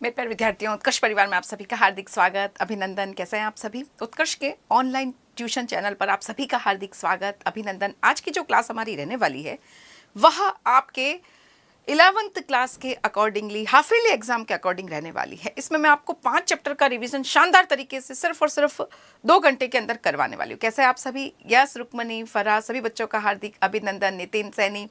मेरे प्यारे विद्यार्थियों, उत्कर्ष परिवार में आप सभी का हार्दिक स्वागत, अभिनंदन। कैसे हैं आप सभी? उत्कर्ष के ऑनलाइन ट्यूशन चैनल पर आप सभी का हार्दिक स्वागत, अभिनंदन। आज की जो क्लास हमारी रहने वाली है वह आपके 11th क्लास के अकॉर्डिंगली हाफ ईयरली एग्जाम के अकॉर्डिंग रहने वाली है। इसमें मैं आपको 5 चैप्टर का रिवीजन शानदार तरीके से सिर्फ और सिर्फ 2 घंटे के अंदर करवाने वाली हूँ। कैसे आप सभी? यस, रुक्मणी, फराह, सभी बच्चों का हार्दिक अभिनंदन। नितिन, सैनी,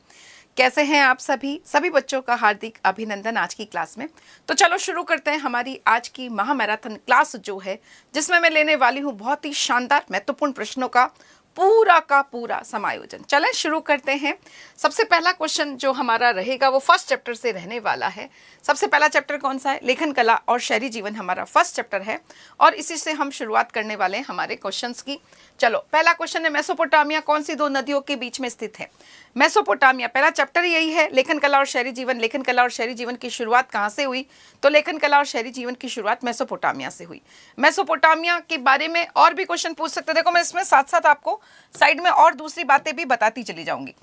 कैसे हैं आप सभी? सभी बच्चों का हार्दिक अभिनंदन आज की क्लास में। तो चलो शुरू करते हैं हमारी आज की महामैराथन क्लास जो है, जिसमें मैं लेने वाली हूँ बहुत ही शानदार महत्वपूर्ण प्रश्नों का पूरा समायोजन। चलें शुरू करते हैं। सबसे पहला क्वेश्चन जो हमारा रहेगा वो फर्स्ट चैप्टर से रहने वाला है। सबसे पहला चैप्टर कौन सा है? लेखन कला और शहरी जीवन हमारा फर्स्ट चैप्टर है और इसी से हम शुरुआत करने वाले हैं हमारे क्वेश्चंस की। चलो, पहला क्वेश्चन है, मेसोपोटामिया कौन सी 2 नदियों के बीच में स्थित है? मेसोपोटामिया, पहला चैप्टर यही है, लेखन कला और शहरी जीवन। लेखन कला और शहरी जीवन की शुरुआत कहाँ से हुई? तो लेखन कला और शहरी जीवन की शुरुआत मेसोपोटामिया से हुई। मेसोपोटामिया के बारे में और भी क्वेश्चन पूछ सकते हैं। देखो, मैं इसमें साथ साथ आपको साइड में और दूसरी बातें भी बताती चली जाऊंगी।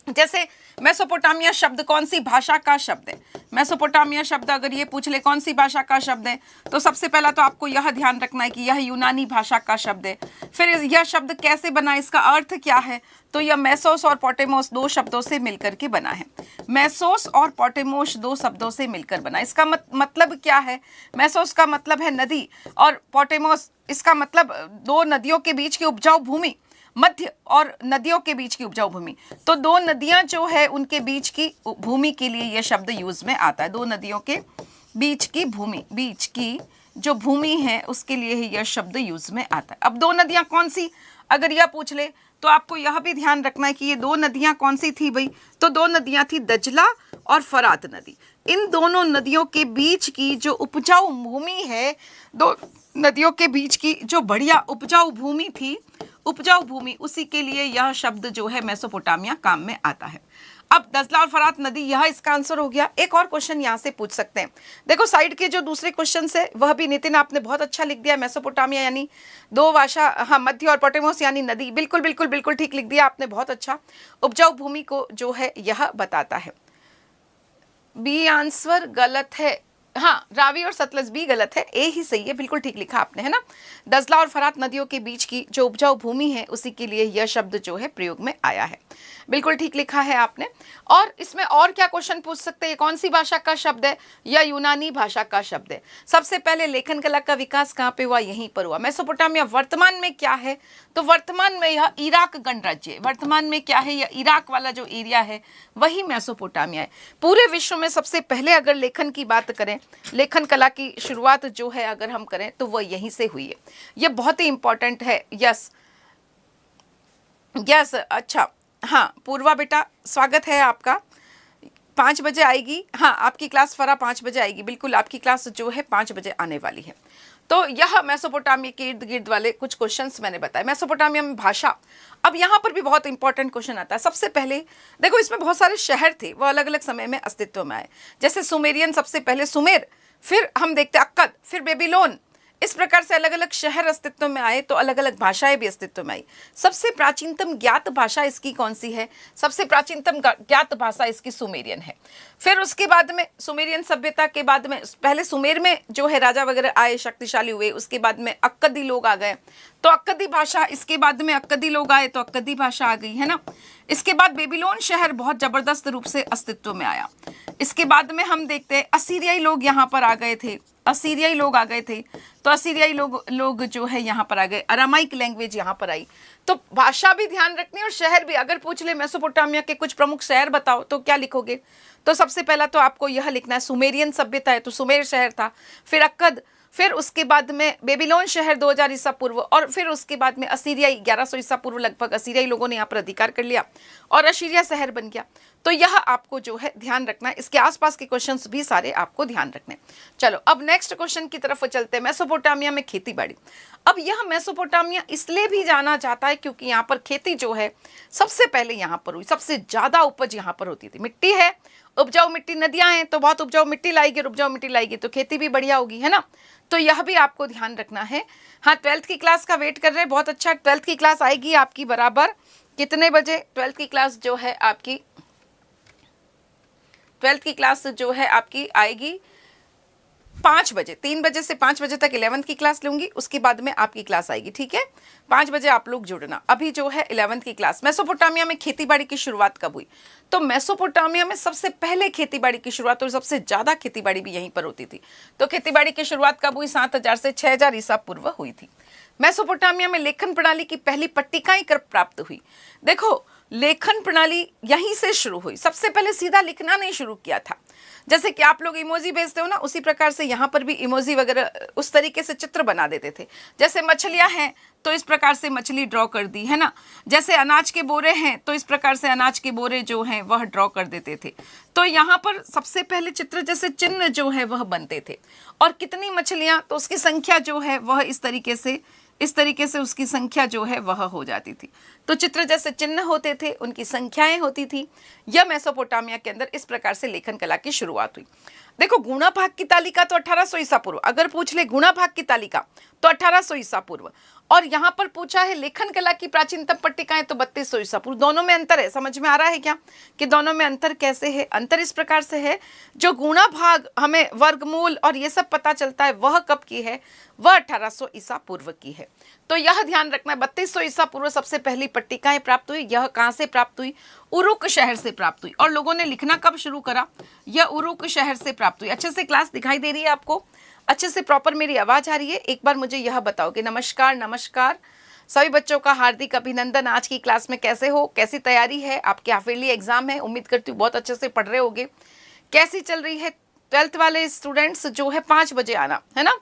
जैसे मेसोपोटामिया शब्द कौन सी भाषा का शब्द है? मेसोपोटामिया शब्द अगर ये पूछ ले कौन सी भाषा का शब्द है, तो सबसे पहला तो आपको यह ध्यान रखना है कि यह यूनानी भाषा का शब्द है। फिर यह शब्द कैसे बना, इसका अर्थ क्या है? तो यह मेसोस और पोटेमोस 2 शब्दों से मिलकर के बना है। मेसोस और पोटेमोस 2 शब्दों से मिलकर बना। इसका मतलब क्या है? मेसोस का मतलब है नदी और पोटेमोस इसका मतलब 2 नदियों के बीच की उपजाऊ भूमि, मध्य और नदियों के बीच की उपजाऊ भूमि। तो 2 नदियां जो है उनके बीच की भूमि के लिए यह शब्द यूज में आता है। 2 नदियों के बीच की भूमि, बीच की जो भूमि है उसके लिए ही यह शब्द यूज में आता है। अब 2 नदियां कौन सी अगर यह पूछ ले तो आपको यह भी ध्यान रखना है कि ये 2 नदियां कौन सी थी भाई? तो 2 नदियां थी दजला और फरात नदी। इन दोनों नदियों के बीच की जो उपजाऊ भूमि है, 2 नदियों के बीच की जो बढ़िया उपजाऊ भूमि थी, उपजाऊ भूमि, उसी के लिए यह शब्द जो है मेसोपोटामिया काम में आता है। अब दजला और फरात नदी, यह इसका आंसर हो गया। एक और क्वेश्चन यहाँ से पूछ सकते हैं। देखो, साइड के जो दूसरे क्वेश्चन है वह भी नितिन आपने बहुत अच्छा लिख दिया। मेसोपोटामिया यानी 2 भाषा, हाँ, मध्य और पोटेमोस यानी नदी। बिल्कुल ठीक लिख दिया आपने, बहुत अच्छा। उपजाऊ भूमि को जो है यह बताता है। बी आंसर गलत है। हाँ, रावी और सतलज बी गलत है, ए ही सही है। बिल्कुल ठीक लिखा आपने, है ना। दजला और फरात नदियों के बीच की जो उपजाऊ भूमि है उसी के लिए यह शब्द जो है प्रयोग में आया है। बिल्कुल ठीक लिखा है आपने। और इसमें और क्या क्वेश्चन पूछ सकते हैं? कौन सी भाषा का शब्द है? या यूनानी भाषा का शब्द है। सबसे पहले लेखन कला का विकास कहाँ पे हुआ? यहीं पर हुआ। मेसोपोटामिया वर्तमान में क्या है? तो वर्तमान में यह इराक गणराज्य है। वर्तमान में क्या है? यह इराक वाला जो एरिया है वही मेसोपोटामिया है। पूरे विश्व में सबसे पहले अगर लेखन की बात करें, लेखन कला की शुरुआत जो है अगर हम करें तो वह यहीं से हुई है। यह बहुत ही इंपॉर्टेंट है। यस, अच्छा, हाँ पूर्वा बेटा, स्वागत है आपका। 5 बजे आएगी, हाँ आपकी क्लास फरा 5 बजे आएगी। बिल्कुल, आपकी क्लास जो है 5 बजे आने वाली है। तो यह मेसोपोटामिया के इर्द गिर्द वाले कुछ क्वेश्चंस मैंने बताए। मेसोपोटामिया में भाषा, अब यहाँ पर भी बहुत इंपॉर्टेंट क्वेश्चन आता है। सबसे पहले देखो, इसमें बहुत सारे शहर थे, वो अलग अलग समय में अस्तित्व में आए। जैसे सुमेरियन, सबसे पहले सुमेर, फिर हम देखते अक्कद, फिर बेबीलोन। इस प्रकार से अलग अलग शहर अस्तित्व में आए तो अलग अलग भाषाएं भी अस्तित्व में आई। सबसे प्राचीनतम ज्ञात भाषा इसकी कौन सी है? सबसे प्राचीनतम ज्ञात भाषा इसकी सुमेरियन है। फिर उसके बाद में सुमेरियन सभ्यता के बाद में पहले सुमेर में जो है राजा वगैरह आए, शक्तिशाली हुए, उसके बाद में अक्कदी लोग आ गए तो अक्कदी भाषा, इसके बाद में अक्कदी लोग आए तो अक्कदी भाषा आ गई, है ना। इसके बाद बेबीलोन शहर बहुत जबरदस्त रूप से अस्तित्व में आया। इसके बाद में हम देखते हैं असीरियाई लोग यहाँ पर आ गए थे, असीरियाई लोग आ गए थे तो असीरियाई लोग जो है यहाँ पर आ गए। अरामाइक लैंग्वेज यहाँ पर आई। तो भाषा भी ध्यान रखनी और शहर भी। अगर पूछ ले मेसोपोटामिया के कुछ प्रमुख शहर बताओ तो क्या लिखोगे? तो सबसे पहला तो आपको यह लिखना है, सुमेरियन सभ्यता है तो सुमेर शहर था, फिर अक्कद, फिर उसके बाद में बेबीलोन शहर 2000 ईसा पूर्व, और फिर उसके बाद में असीरियाई 1100 ईसा पूर्व लगभग असीरियाई लोगों ने यहाँ पर अधिकार कर लिया और असीरिया शहर बन गया। तो यह आपको जो है ध्यान रखना है। इसके आसपास के क्वेश्चंस भी सारे आपको ध्यान रखने। चलो अब नेक्स्ट क्वेश्चन की तरफ चलते हैं। मेसोपोटामिया में खेती बाड़ी। अब यह मेसोपोटामिया इसलिए भी जाना जाता है क्योंकि यहाँ पर खेती जो है सबसे पहले यहाँ पर हुई। सबसे ज्यादा उपज यहाँ पर होती थी। मिट्टी है, उपजाऊ मिट्टी, नदियां हैं तो बहुत उपजाऊ मिट्टी लाएगी, और उपजाऊ मिट्टी लाएगी तो खेती भी बढ़िया होगी, है ना। तो यह भी आपको ध्यान रखना है। हाँ, 12th की क्लास का वेट कर रहे हैं, बहुत अच्छा। 12th की क्लास आएगी आपकी बराबर कितने बजे? 12th की क्लास जो है आपकी 12th की क्लास जो है आपकी आएगी 5 बजे, 3 बजे से 5 बजे तक 11th की क्लास लूंगी, उसके बाद में आपकी क्लास आएगी, ठीक है। 5 बजे आप लोग जुड़ना। अभी जो है 11th की क्लास। मेसोपोटामिया में खेतीबाड़ी की शुरुआत कब हुई? तो मेसोपोटामिया में सबसे पहले खेतीबाड़ी की शुरुआत और सबसे ज्यादा खेतीबाड़ी भी यहीं पर होती थी। तो खेतीबाड़ी की शुरुआत कब हुई? 7000 से 6000 ईसा पूर्व हुई थी। मेसोपोटामिया में लेखन प्रणाली की पहली पट्टिकाएं कब प्राप्त हुई? देखो, लेखन प्रणाली यहीं से शुरू हुई। सबसे पहले सीधा लिखना नहीं शुरू किया था। जैसे कि आप लोग इमोजी भेजते हो ना, उसी प्रकार से यहाँ पर भी इमोजी वगैरह उस तरीके से चित्र बना देते थे। जैसे मछलियाँ हैं तो इस प्रकार से मछली ड्रॉ कर दी, है ना। जैसे अनाज के बोरे हैं तो इस प्रकार से अनाज के बोरे जो हैं वह ड्रॉ कर देते थे। तो यहाँ पर सबसे पहले चित्र जैसे चिन्ह जो है वह बनते थे। और कितनी मछलियाँ, तो उसकी संख्या जो है वह इस तरीके से उसकी संख्या जो है वह हो जाती थी। तो चित्र जैसे चिन्ह होते थे, उनकी संख्याएं होती थी। यह मेसोपोटामिया के अंदर इस प्रकार से लेखन कला की शुरुआत हुई। देखो, गुणा भाग की तालिका तो 1800 ईसा पूर्व, अगर पूछ ले गुणा भाग की तालिका तो 1800 ईसा पूर्व। और यहाँ पर पूछा है लेखन कला की प्राचीनतम पट्टिकाएं तो 3200 ईसा पूर्व। दोनों में अंतर है, समझ में आ रहा है क्या कि दोनों में अंतर कैसे है? अंतर इस प्रकार से है, जो गुणा भाग हमें वर्गमूल और ये सब पता चलता है वह कब की है? वह 1800 ईसा पूर्व की है। तो यह ध्यान रखना है, 3200 ईसा पूर्व सबसे पहली पट्टिकाएं प्राप्त हुई। यह कहाँ से प्राप्त हुई? उरुक शहर से प्राप्त हुई। और लोगों ने लिखना कब शुरू करा? यह उरुक शहर से प्राप्त हुई। अच्छे से क्लास दिखाई दे रही है आपको? अच्छे से प्रॉपर मेरी आवाज आ रही है? एक बार मुझे यह बताओ कि नमस्कार नमस्कार सभी बच्चों का हार्दिक अभिनंदन। आज की क्लास में कैसे हो? कैसी तैयारी है? आपके हाफ ईयरली एग्जाम है, उम्मीद करती हूँ बहुत अच्छे से पढ़ रहे होगे। कैसी चल रही है? 12th वाले स्टूडेंट्स जो है 5 बजे आना, है ना।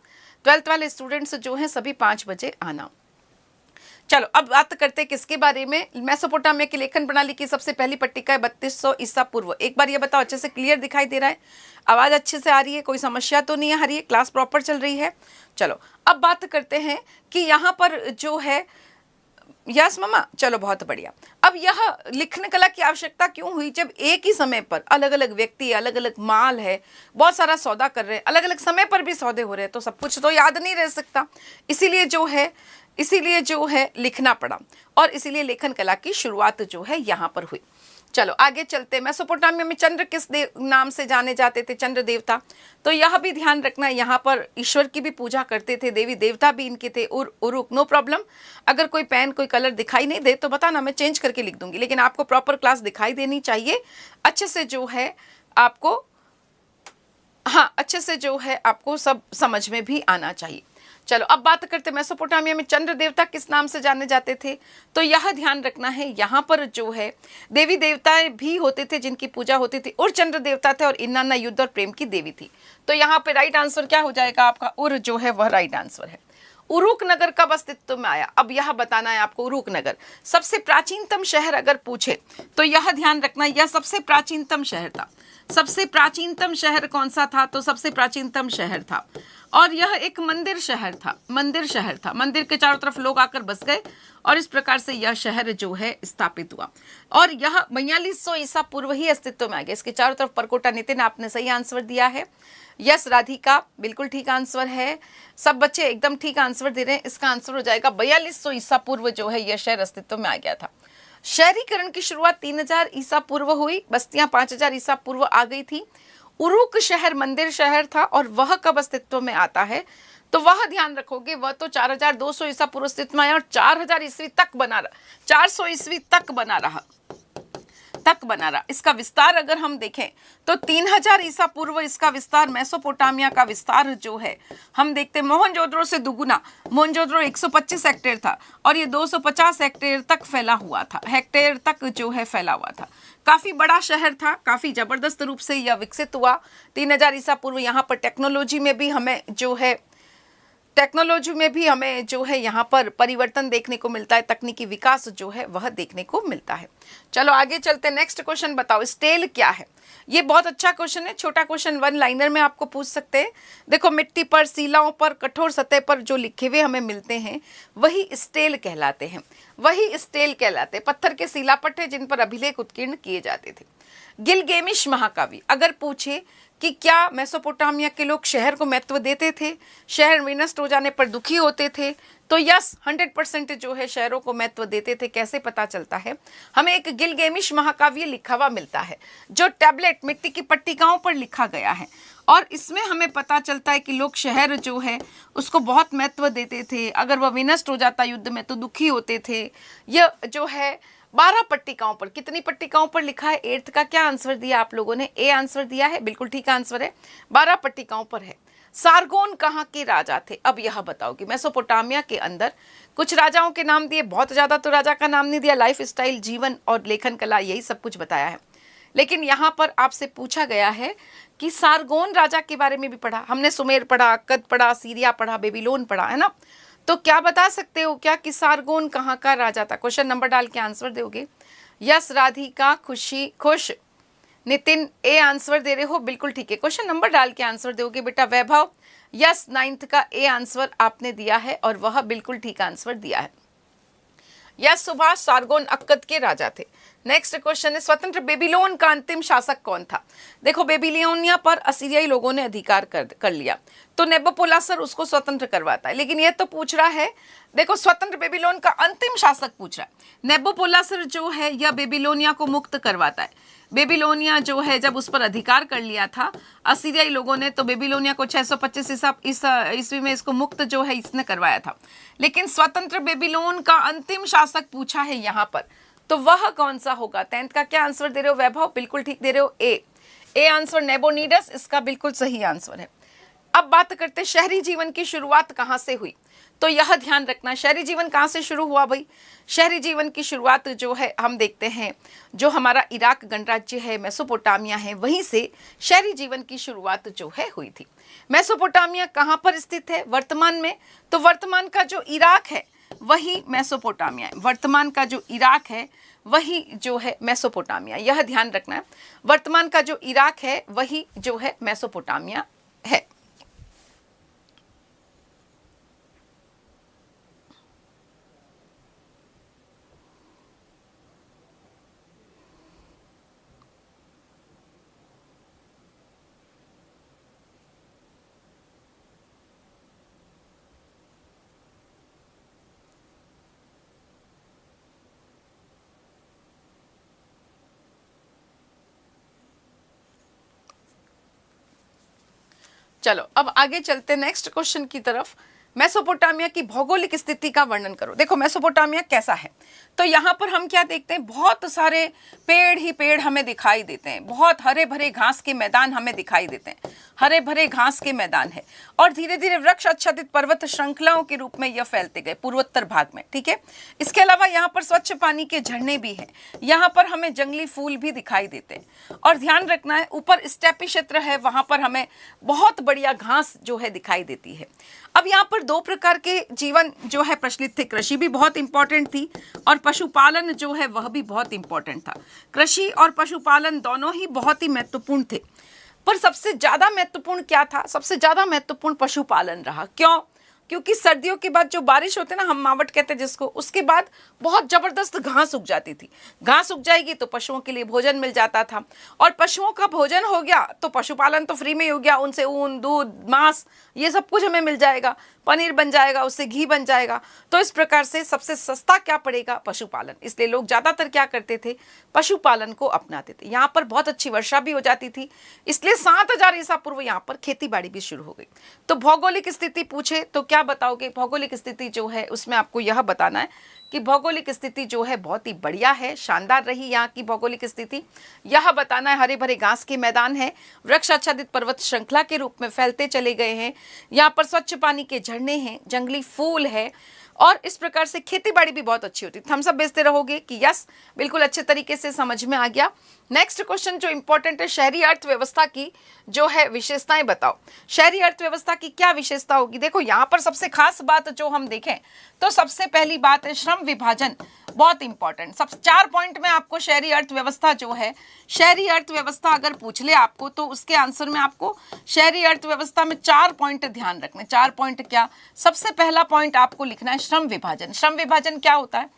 12th वाले स्टूडेंट्स जो हैं सभी 5 बजे आना। चलो अब बात करते हैं किसके बारे में? मेसोपोटामिया की लेखन प्रणाली की सबसे पहली पट्टिका है 3200 ईसा पूर्व। एक बार ये बताओ, अच्छे से क्लियर दिखाई दे रहा है? आवाज अच्छे से आ रही है? कोई समस्या तो नहीं आ रही है? क्लास प्रॉपर चल रही है? चलो अब बात करते हैं कि यहाँ पर जो है, यस मम्मा, चलो बहुत बढ़िया। अब यह लिखन कला की आवश्यकता क्यों हुई? जब एक ही समय पर अलग अलग व्यक्ति, अलग अलग माल है, बहुत सारा सौदा कर रहे हैं, अलग अलग समय पर भी सौदे हो रहे हैं, तो सब कुछ तो याद नहीं रह सकता। इसीलिए जो है लिखना पड़ा और इसीलिए लेखन कला की शुरुआत जो है यहाँ पर हुई। चलो आगे चलते हैं। मेसोपोटामिया में चंद्र किस नाम से जाने जाते थे? चंद्र देवता। तो यह भी ध्यान रखना, यहाँ पर ईश्वर की भी पूजा करते थे, देवी देवता भी इनके थे। Uruk, no problem. अगर कोई पेन कोई कलर दिखाई नहीं दे तो बताना, मैं चेंज करके लिख दूंगी, लेकिन आपको प्रॉपर क्लास दिखाई देनी चाहिए। अच्छे से जो है आपको, हाँ, अच्छे से जो है आपको सब समझ में भी आना चाहिए। चलो अब बात करते हैं मेसोपोटामिया में चंद्र देवता किस नाम से जाने जाते थे? तो यह ध्यान रखना है, यहाँ पर जो है देवी देवताएं भी होते थे जिनकी पूजा होती थी। और चंद्र देवता थे और इन्नाना युद्ध और प्रेम की देवी थी। तो यहाँ पे राइट आंसर क्या हो जाएगा आपका? उर जो है वह राइट आंसर है। उरुक नगर कब अस्तित्व में आया? अब यह बताना है आपको। उरुक नगर सबसे प्राचीनतम शहर अगर पूछे तो यह ध्यान रखना, यह सबसे प्राचीनतम शहर था। सबसे प्राचीनतम शहर कौन सा था? तो सबसे प्राचीनतम शहर था और यह एक मंदिर शहर था। मंदिर के चारों तरफ लोग आकर बस गए और इस प्रकार से यह शहर जो है स्थापित हुआ। और यह 4200 ईसा पूर्व ही अस्तित्व में आ गया। इसके चारों तरफ परकोटा। नितिन, आपने सही आंसर दिया है। यस राधिका, बिल्कुल ठीक आंसर है। सब बच्चे एकदम ठीक आंसर दे रहे हैं। इसका आंसर हो जाएगा 4200 ईसा पूर्व जो है यह शहर अस्तित्व में आ गया था। शहरीकरण की शुरुआत 3000 ईसा पूर्व हुई। बस्तियां 5000 ईसा पूर्व आ गई थी। उरुक शहर मंदिर शहर था और वह कब अस्तित्व में आता है? तो वह ध्यान रखोगे, वह तो 4200 ईसा पूर्व अस्तित्व में आया और 4000 ईस्वी तक बना रहा, 400 ईस्वी तक बना रहा। इसका विस्तार अगर हम देखें तो 3000 ईसा पूर्व इसका विस्तार, मेसोपोटामिया का विस्तार जो है हम देखते हैं मोहनजोदड़ो से दुगुना। मोहनजोदड़ो 125 हेक्टेयर था और ये 250 हेक्टेयर तक फैला हुआ था। काफी बड़ा शहर था, काफी जबरदस्त रूप से यह विकसित हुआ 3000 ईसा पूर्व। यहाँ पर टेक्नोलॉजी में भी हमें जो है यहाँ पर परिवर्तन देखने को मिलता है, तकनीकी विकास जो है वह देखने को मिलता है। चलो आगे चलते हैं। नेक्स्ट क्वेश्चन बताओ, स्टेल क्या है? ये बहुत अच्छा क्वेश्चन है, छोटा क्वेश्चन, 1 लाइनर में आपको पूछ सकते हैं। देखो, मिट्टी पर, शिलाओं पर, कठोर सतह पर जो लिखे हुए हमें मिलते हैं वही स्टेल कहलाते हैं। पत्थर के शिलापट है जिन पर अभिलेख उत्कीर्ण किए जाते थे। गिलगेमिश महाकाव्य अगर पूछे कि क्या मेसोपोटामिया के लोग शहर को महत्व देते थे, शहर विनष्ट हो जाने पर दुखी होते थे, तो यस 100% जो है शहरों को महत्व देते थे। कैसे पता चलता है? हमें एक गिलगेमिश महाकाव्य लिखा हुआ मिलता है जो टैबलेट मिट्टी की पट्टिकाओं पर लिखा गया है और इसमें हमें पता चलता है कि लोग शहर जो है उसको बहुत महत्व देते थे, अगर वह विनष्ट हो जाता युद्ध में तो दुखी होते थे। यह जो है 12 पट्टिकाओं पर, कितनी पट्टिकाओं पर लिखा है? 8th का क्या आंसर दिया आप लोगों ने? ए आंसर दिया है, बिल्कुल ठीक आंसर है, 12 पट्टिकाओं पर है। सारगोन कहाँ के राजा थे? अब यह बताओ कि मेसोपोटामिया के अंदर कुछ राजाओं के नाम दिए, बहुत ज्यादा तो राजा का नाम नहीं दिया, लाइफ स्टाइल, जीवन और लेखन कला यही सब कुछ बताया है। लेकिन यहाँ पर आपसे पूछा गया है कि सारगोन राजा के बारे में भी पढ़ा हमने, सुमेर पढ़ा, अक्कद पढ़ा, सीरिया पढ़ा, बेबीलोन पढ़ा, है ना? तो क्या बता सकते हो क्या कि सारगोन कहाँ का राजा था? क्वेश्चन नंबर डाल के आंसर दोगे। यस राधिका, खुशी, खुश, नितिन ए आंसर दे रहे हो, बिल्कुल ठीक है, क्वेश्चन नंबर डाल के आंसर दोगे बेटा। वैभव यस 9th का ए आंसर आपने दिया है और वह बिल्कुल ठीक आंसर दिया है। यस सुभाष, सारगोन अक्कद के राजा थे। नेक्स्ट क्वेश्चन है, स्वतंत्र बेबीलोन का अंतिम शासक कौन था? देखो बेबीलोनिया पर असीरियाई लोगों ने अधिकार कर लिया, तो नेबुकोडनेस्सर उसको स्वतंत्र करवाता है। लेकिन यह तो पूछ रहा है, देखो स्वतंत्र बेबीलोन का अंतिम शासक पूछ रहा है। नेबुकोडनेस्सर जो है यह बेबीलोनिया को मुक्त करवाता है। बेबीलोनिया जो है जब उस पर अधिकार कर लिया था असीरियाई लोगों ने, तो बेबीलोनिया को 625 ईस्वी में इसको मुक्त जो है इसने करवाया था। लेकिन स्वतंत्र बेबीलोन का अंतिम शासक पूछा है यहाँ पर, तो वह कौन सा होगा? 10th का क्या आंसर दे रहे हो वैभव? बिल्कुल ठीक दे रहे हो, ए आंसर नेबोनिडस इसका बिल्कुल सही आंसर है। अब बात करते हैं शहरी जीवन की शुरुआत कहाँ से हुई, तो यह ध्यान रखना, शहरी जीवन कहाँ से शुरू हुआ भाई? शहरी जीवन की शुरुआत जो है हम देखते हैं, जो हमारा इराक गणराज्य है, मेसोपोटामिया है, वहीं से शहरी जीवन की शुरुआत जो है हुई थी। मेसोपोटामिया कहाँ पर स्थित है वर्तमान में? तो वर्तमान का जो इराक है वही मेसोपोटामिया है। वर्तमान का जो इराक है वही जो है मेसोपोटामिया, यह ध्यान रखना है। वर्तमान का जो इराक है वही जो है मेसोपोटामिया है। चलो अब आगे चलते नेक्स्ट क्वेश्चन की तरफ। मेसोपोटामिया की भौगोलिक स्थिति का वर्णन करो। देखो मेसोपोटामिया कैसा है, तो यहाँ पर हम क्या देखते हैं, बहुत सारे पेड़ ही पेड़ हमें दिखाई देते हैं, बहुत हरे भरे घास के मैदान हमें दिखाई देते हैं, हरे भरे घास के मैदान है, और धीरे धीरे वृक्ष आच्छादित पर्वत श्रृंखलाओं के रूप में यह फैलते गए पूर्वोत्तर भाग में, ठीक है। इसके अलावा यहाँ पर स्वच्छ पानी के झरने भी हैं, यहाँ पर हमें जंगली फूल भी दिखाई देते हैं, और ध्यान रखना है ऊपर स्टेपी क्षेत्र है, वहां पर हमें बहुत बढ़िया घास जो है दिखाई देती है। अब यहाँ पर दो प्रकार के जीवन जो है प्रचलित थे, कृषि भी बहुत इंपॉर्टेंट थी और पशुपालन जो है वह भी बहुत इंपॉर्टेंट था। कृषि और पशुपालन दोनों ही बहुत ही महत्वपूर्ण थे, पर सबसे ज्यादा महत्वपूर्ण क्या था? सबसे ज्यादा महत्वपूर्ण पशुपालन रहा। क्यों? क्योंकि सर्दियों के बाद जो बारिश होती है ना, हम मावट कहते हैं जिसको, उसके बाद बहुत जबरदस्त घास उग जाती थी। घास उग जाएगी तो पशुओं के लिए भोजन मिल जाता था, और पशुओं का भोजन हो गया तो पशुपालन तो फ्री में ही हो गया, उनसे ऊन, दूध, मांस ये सब कुछ हमें मिल जाएगा, पनीर बन जाएगा, उससे घी बन जाएगा। तो इस प्रकार से सबसे सस्ता क्या पड़ेगा? पशुपालन। इसलिए लोग ज्यादातर क्या करते थे? पशुपालन को अपनाते थे। यहाँ पर बहुत अच्छी वर्षा भी हो जाती थी, इसलिए 7000 ईसा पूर्व यहाँ पर खेती बाड़ी भी शुरू हो गई। तो भौगोलिक स्थिति पूछे तो क्या बताओगे? भौगोलिक स्थिति जो है उसमें आपको यह बताना है कि भौगोलिक स्थिति जो है बहुत ही बढ़िया है, शानदार रही यहाँ की भौगोलिक स्थिति। यह बताना है हरे भरे घास के मैदान है, वृक्ष आच्छादित पर्वत श्रृंखला के रूप में फैलते चले गए हैं, यहाँ पर स्वच्छ पानी के झरने हैं, जंगली फूल है, और इस प्रकार से खेती बाड़ी भी बहुत अच्छी होती। थम्स अप भेजते रहोगे कि यस बिल्कुल अच्छे तरीके से समझ में आ गया। नेक्स्ट क्वेश्चन जो इंपॉर्टेंट है, शहरी अर्थव्यवस्था की जो है विशेषताएं बताओ। शहरी अर्थव्यवस्था की क्या विशेषता होगी? देखो यहाँ पर सबसे खास बात जो हम देखें तो सबसे पहली बात है श्रम विभाजन, बहुत इंपॉर्टेंट। सब 4 पॉइंट में आपको शहरी अर्थव्यवस्था जो है, शहरी अर्थव्यवस्था अगर पूछ ले आपको तो उसके आंसर में आपको शहरी अर्थव्यवस्था में 4 पॉइंट ध्यान रखने। 4 पॉइंट क्या? सबसे पहला पॉइंट आपको लिखना है श्रम विभाजन। श्रम विभाजन क्या होता है?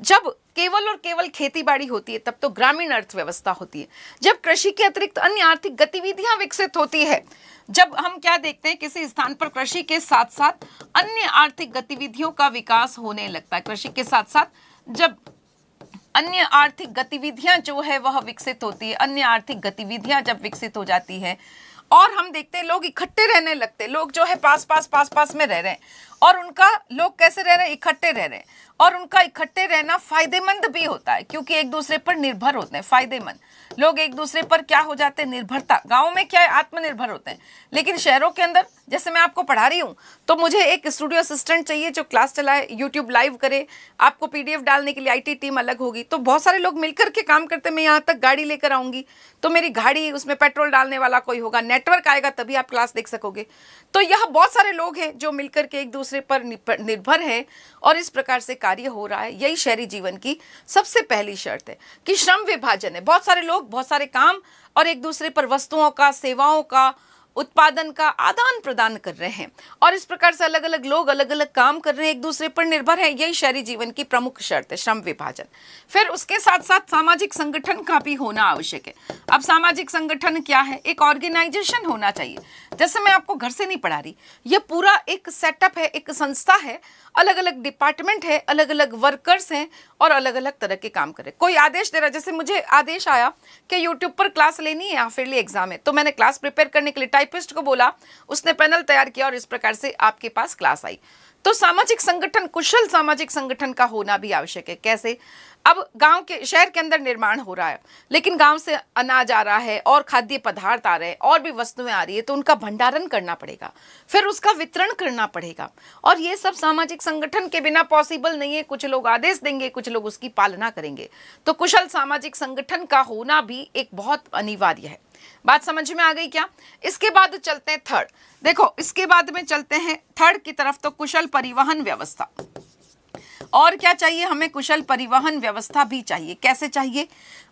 जब केवल और केवल खेती बाड़ी होती है तब तो ग्रामीण अर्थव्यवस्था होती है। जब कृषि के अतिरिक्त अन्य आर्थिक गतिविधियां विकसित होती है, जब हम क्या देखते हैं किसी स्थान पर कृषि के साथ साथ अन्य आर्थिक गतिविधियों का विकास होने लगता है, कृषि के साथ साथ जब अन्य आर्थिक गतिविधियां जो है वह विकसित होती है, अन्य आर्थिक गतिविधियां जब विकसित हो जाती है और हम देखते हैं लोग इकट्ठे रहने लगते हैं, लोग जो है पास पास में रह रहे हैं, और उनका लोग कैसे रह रहे हैं, इकट्ठे रह रहे हैं, और उनका इकट्ठे रहना फायदेमंद भी होता है क्योंकि एक दूसरे पर निर्भर होते हैं। फायदेमंद लोग एक दूसरे पर क्या हो जाते हैं, निर्भरता। गाँव में क्या है, आत्मनिर्भर होते हैं, लेकिन शहरों के अंदर जैसे मैं आपको पढ़ा रही हूँ तो मुझे एक स्टूडियो असिस्टेंट चाहिए जो क्लास चलाए, यूट्यूब लाइव करे, आपको पीडीएफ डालने के लिए आईटी टीम अलग होगी, तो बहुत सारे लोग मिलकर के काम करते हैं। मैं यहाँ तक गाड़ी लेकर आऊँगी तो मेरी गाड़ी, उसमें पेट्रोल डालने वाला कोई होगा, नेटवर्क आएगा तभी आप क्लास देख सकोगे। तो यह बहुत सारे लोग हैं जो मिलकर के एक दूसरे पर निर्भर हैं और इस प्रकार से कार्य हो रहा है। यही शहरी जीवन की सबसे पहली शर्त है कि श्रम विभाजन है। बहुत सारे लोग बहुत सारे काम और एक दूसरे पर वस्तुओं का, सेवाओं का, उत्पादन का आदान प्रदान कर रहे हैं और इस प्रकार से अलग अलग लोग अलग अलग काम कर रहे हैं, एक दूसरे पर निर्भर है। यही शहरी जीवन की प्रमुख शर्त है, श्रम विभाजन। फिर उसके साथ साथ सामाजिक संगठन का भी होना आवश्यक है। अब सामाजिक संगठन क्या है, एक ऑर्गेनाइजेशन होना चाहिए। जैसे मैं आपको घर से नहीं पढ़ा रही, यह पूरा एक सेटअप है, एक संस्था है, अलग अलग डिपार्टमेंट है, अलग अलग वर्कर्स हैं और अलग अलग तरह के काम कर रहे। कोई आदेश दे रहा, जैसे मुझे आदेश आया कि यूट्यूब पर क्लास लेनी है, हाफियरली एग्जाम है, तो मैंने क्लास प्रिपेयर करने के लिए टाइपिस्ट को बोला, उसने पैनल तैयार किया और इस प्रकार से आपके पास क्लास आई। तो सामाजिक संगठन, कुशल सामाजिक संगठन का होना भी आवश्यक है। कैसे, अब गांव के, शहर के अंदर निर्माण हो रहा है, लेकिन गांव से अनाज आ रहा है और खाद्य पदार्थ आ रहे हैं और भी वस्तुएं आ रही है, तो उनका भंडारण करना पड़ेगा, फिर उसका वितरण करना पड़ेगा, और ये सब सामाजिक संगठन के बिना पॉसिबल नहीं है। कुछ लोग आदेश देंगे, कुछ लोग उसकी पालना करेंगे, तो कुशल सामाजिक संगठन का होना भी एक बहुत अनिवार्य है। बात समझ में आ गई क्या? इसके बाद चलते हैं थर्ड। देखो, इसके बाद में चलते हैं थर्ड की तरफ, तो कुशल परिवहन व्यवस्था। और क्या चाहिए हमें, कुशल परिवहन व्यवस्था भी चाहिए। कैसे चाहिए?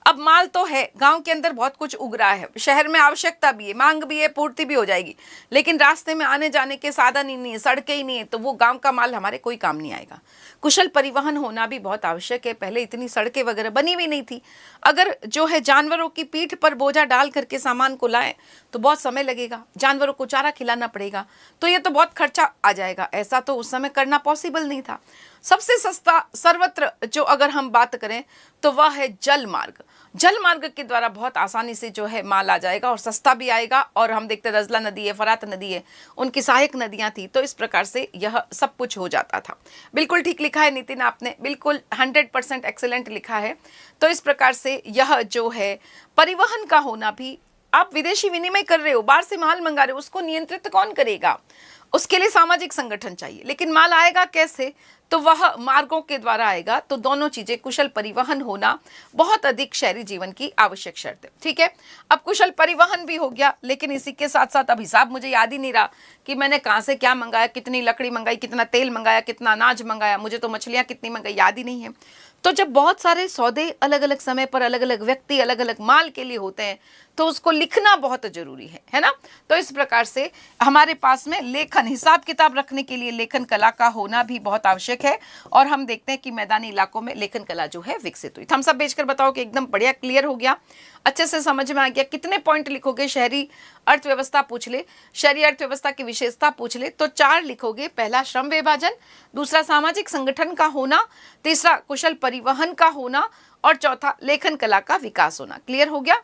अब माल तो है, गांव के अंदर बहुत कुछ उग रहा है, शहर में आवश्यकता भी है, मांग भी है, पूर्ति भी हो जाएगी, लेकिन रास्ते में आने जाने के साधन ही नहीं है, सड़कें ही नहीं है, तो वो गांव का माल हमारे कोई काम नहीं आएगा। कुशल परिवहन होना भी बहुत आवश्यक है। पहले इतनी सड़कें वगैरह बनी हुई नहीं थी। अगर जो है जानवरों की पीठ पर बोझा डाल करके सामान को लाएं तो बहुत समय लगेगा, जानवरों को चारा खिलाना पड़ेगा, तो ये तो बहुत खर्चा आ जाएगा। ऐसा तो उस समय करना पॉसिबल नहीं था। सबसे सस्ता सर्वत्र जो अगर हम बात करें तो वह है जल मार्ग। जल मार्ग के द्वारा बहुत आसानी से जो है माल आ जाएगा और सस्ता भी आएगा। और हम देखते हैं रजला नदी है, फरात नदी है, उनकी सहायक नदियां थी, तो इस प्रकार से यह सब कुछ हो जाता था। बिल्कुल ठीक लिखा है नितिन, आपने बिल्कुल 100% एक्सेलेंट लिखा है। तो इस प्रकार से यह जो है परिवहन का होना भी, आप विदेशी विनिमय कर रहे हो, बाहर से माल मंगा रहे हो, उसको नियंत्रित कौन करेगा? उसके लिए सामाजिक संगठन चाहिए। लेकिन माल आएगा कैसे? तो वह मार्गों के द्वारा आएगा। तो दोनों चीजें, कुशल परिवहन होना बहुत अधिक शहरी जीवन की आवश्यक शर्त है। ठीक है, अब कुशल परिवहन भी हो गया, लेकिन इसी के साथ साथ अब हिसाब मुझे याद ही नहीं रहा कि मैंने कहाँ से क्या मंगाया, कितनी लकड़ी मंगाई, कितना तेल मंगाया, कितना अनाज मंगाया, मुझे तो मछलियाँ कितनी मंगाई याद ही नहीं है। तो जब बहुत सारे सौदे अलग अलग समय पर अलग अलग व्यक्ति अलग अलग माल के लिए होते हैं तो उसको लिखना बहुत जरूरी है ना। तो इस प्रकार से हमारे पास में लेखन, हिसाब किताब रखने के लिए लेखन कला का होना भी बहुत आवश्यक है। और हम देखते हैं कि मैदानी इलाकों में लेखन कला जो है विकसित हुई। थम्स अप भेजकर बताओ कि एकदम बढ़िया क्लियर हो गया, अच्छे से समझ में आ गया। कितने पॉइंट लिखोगे? शहरी अर्थव्यवस्था पूछ ले, शहरी अर्थव्यवस्था की विशेषता पूछ ले तो 4 लिखोगे। पहला श्रम विभाजन, दूसरा सामाजिक संगठन का होना, तीसरा कुशल परिवहन का होना और चौथा लेखन कला का विकास होना। क्लियर हो गया?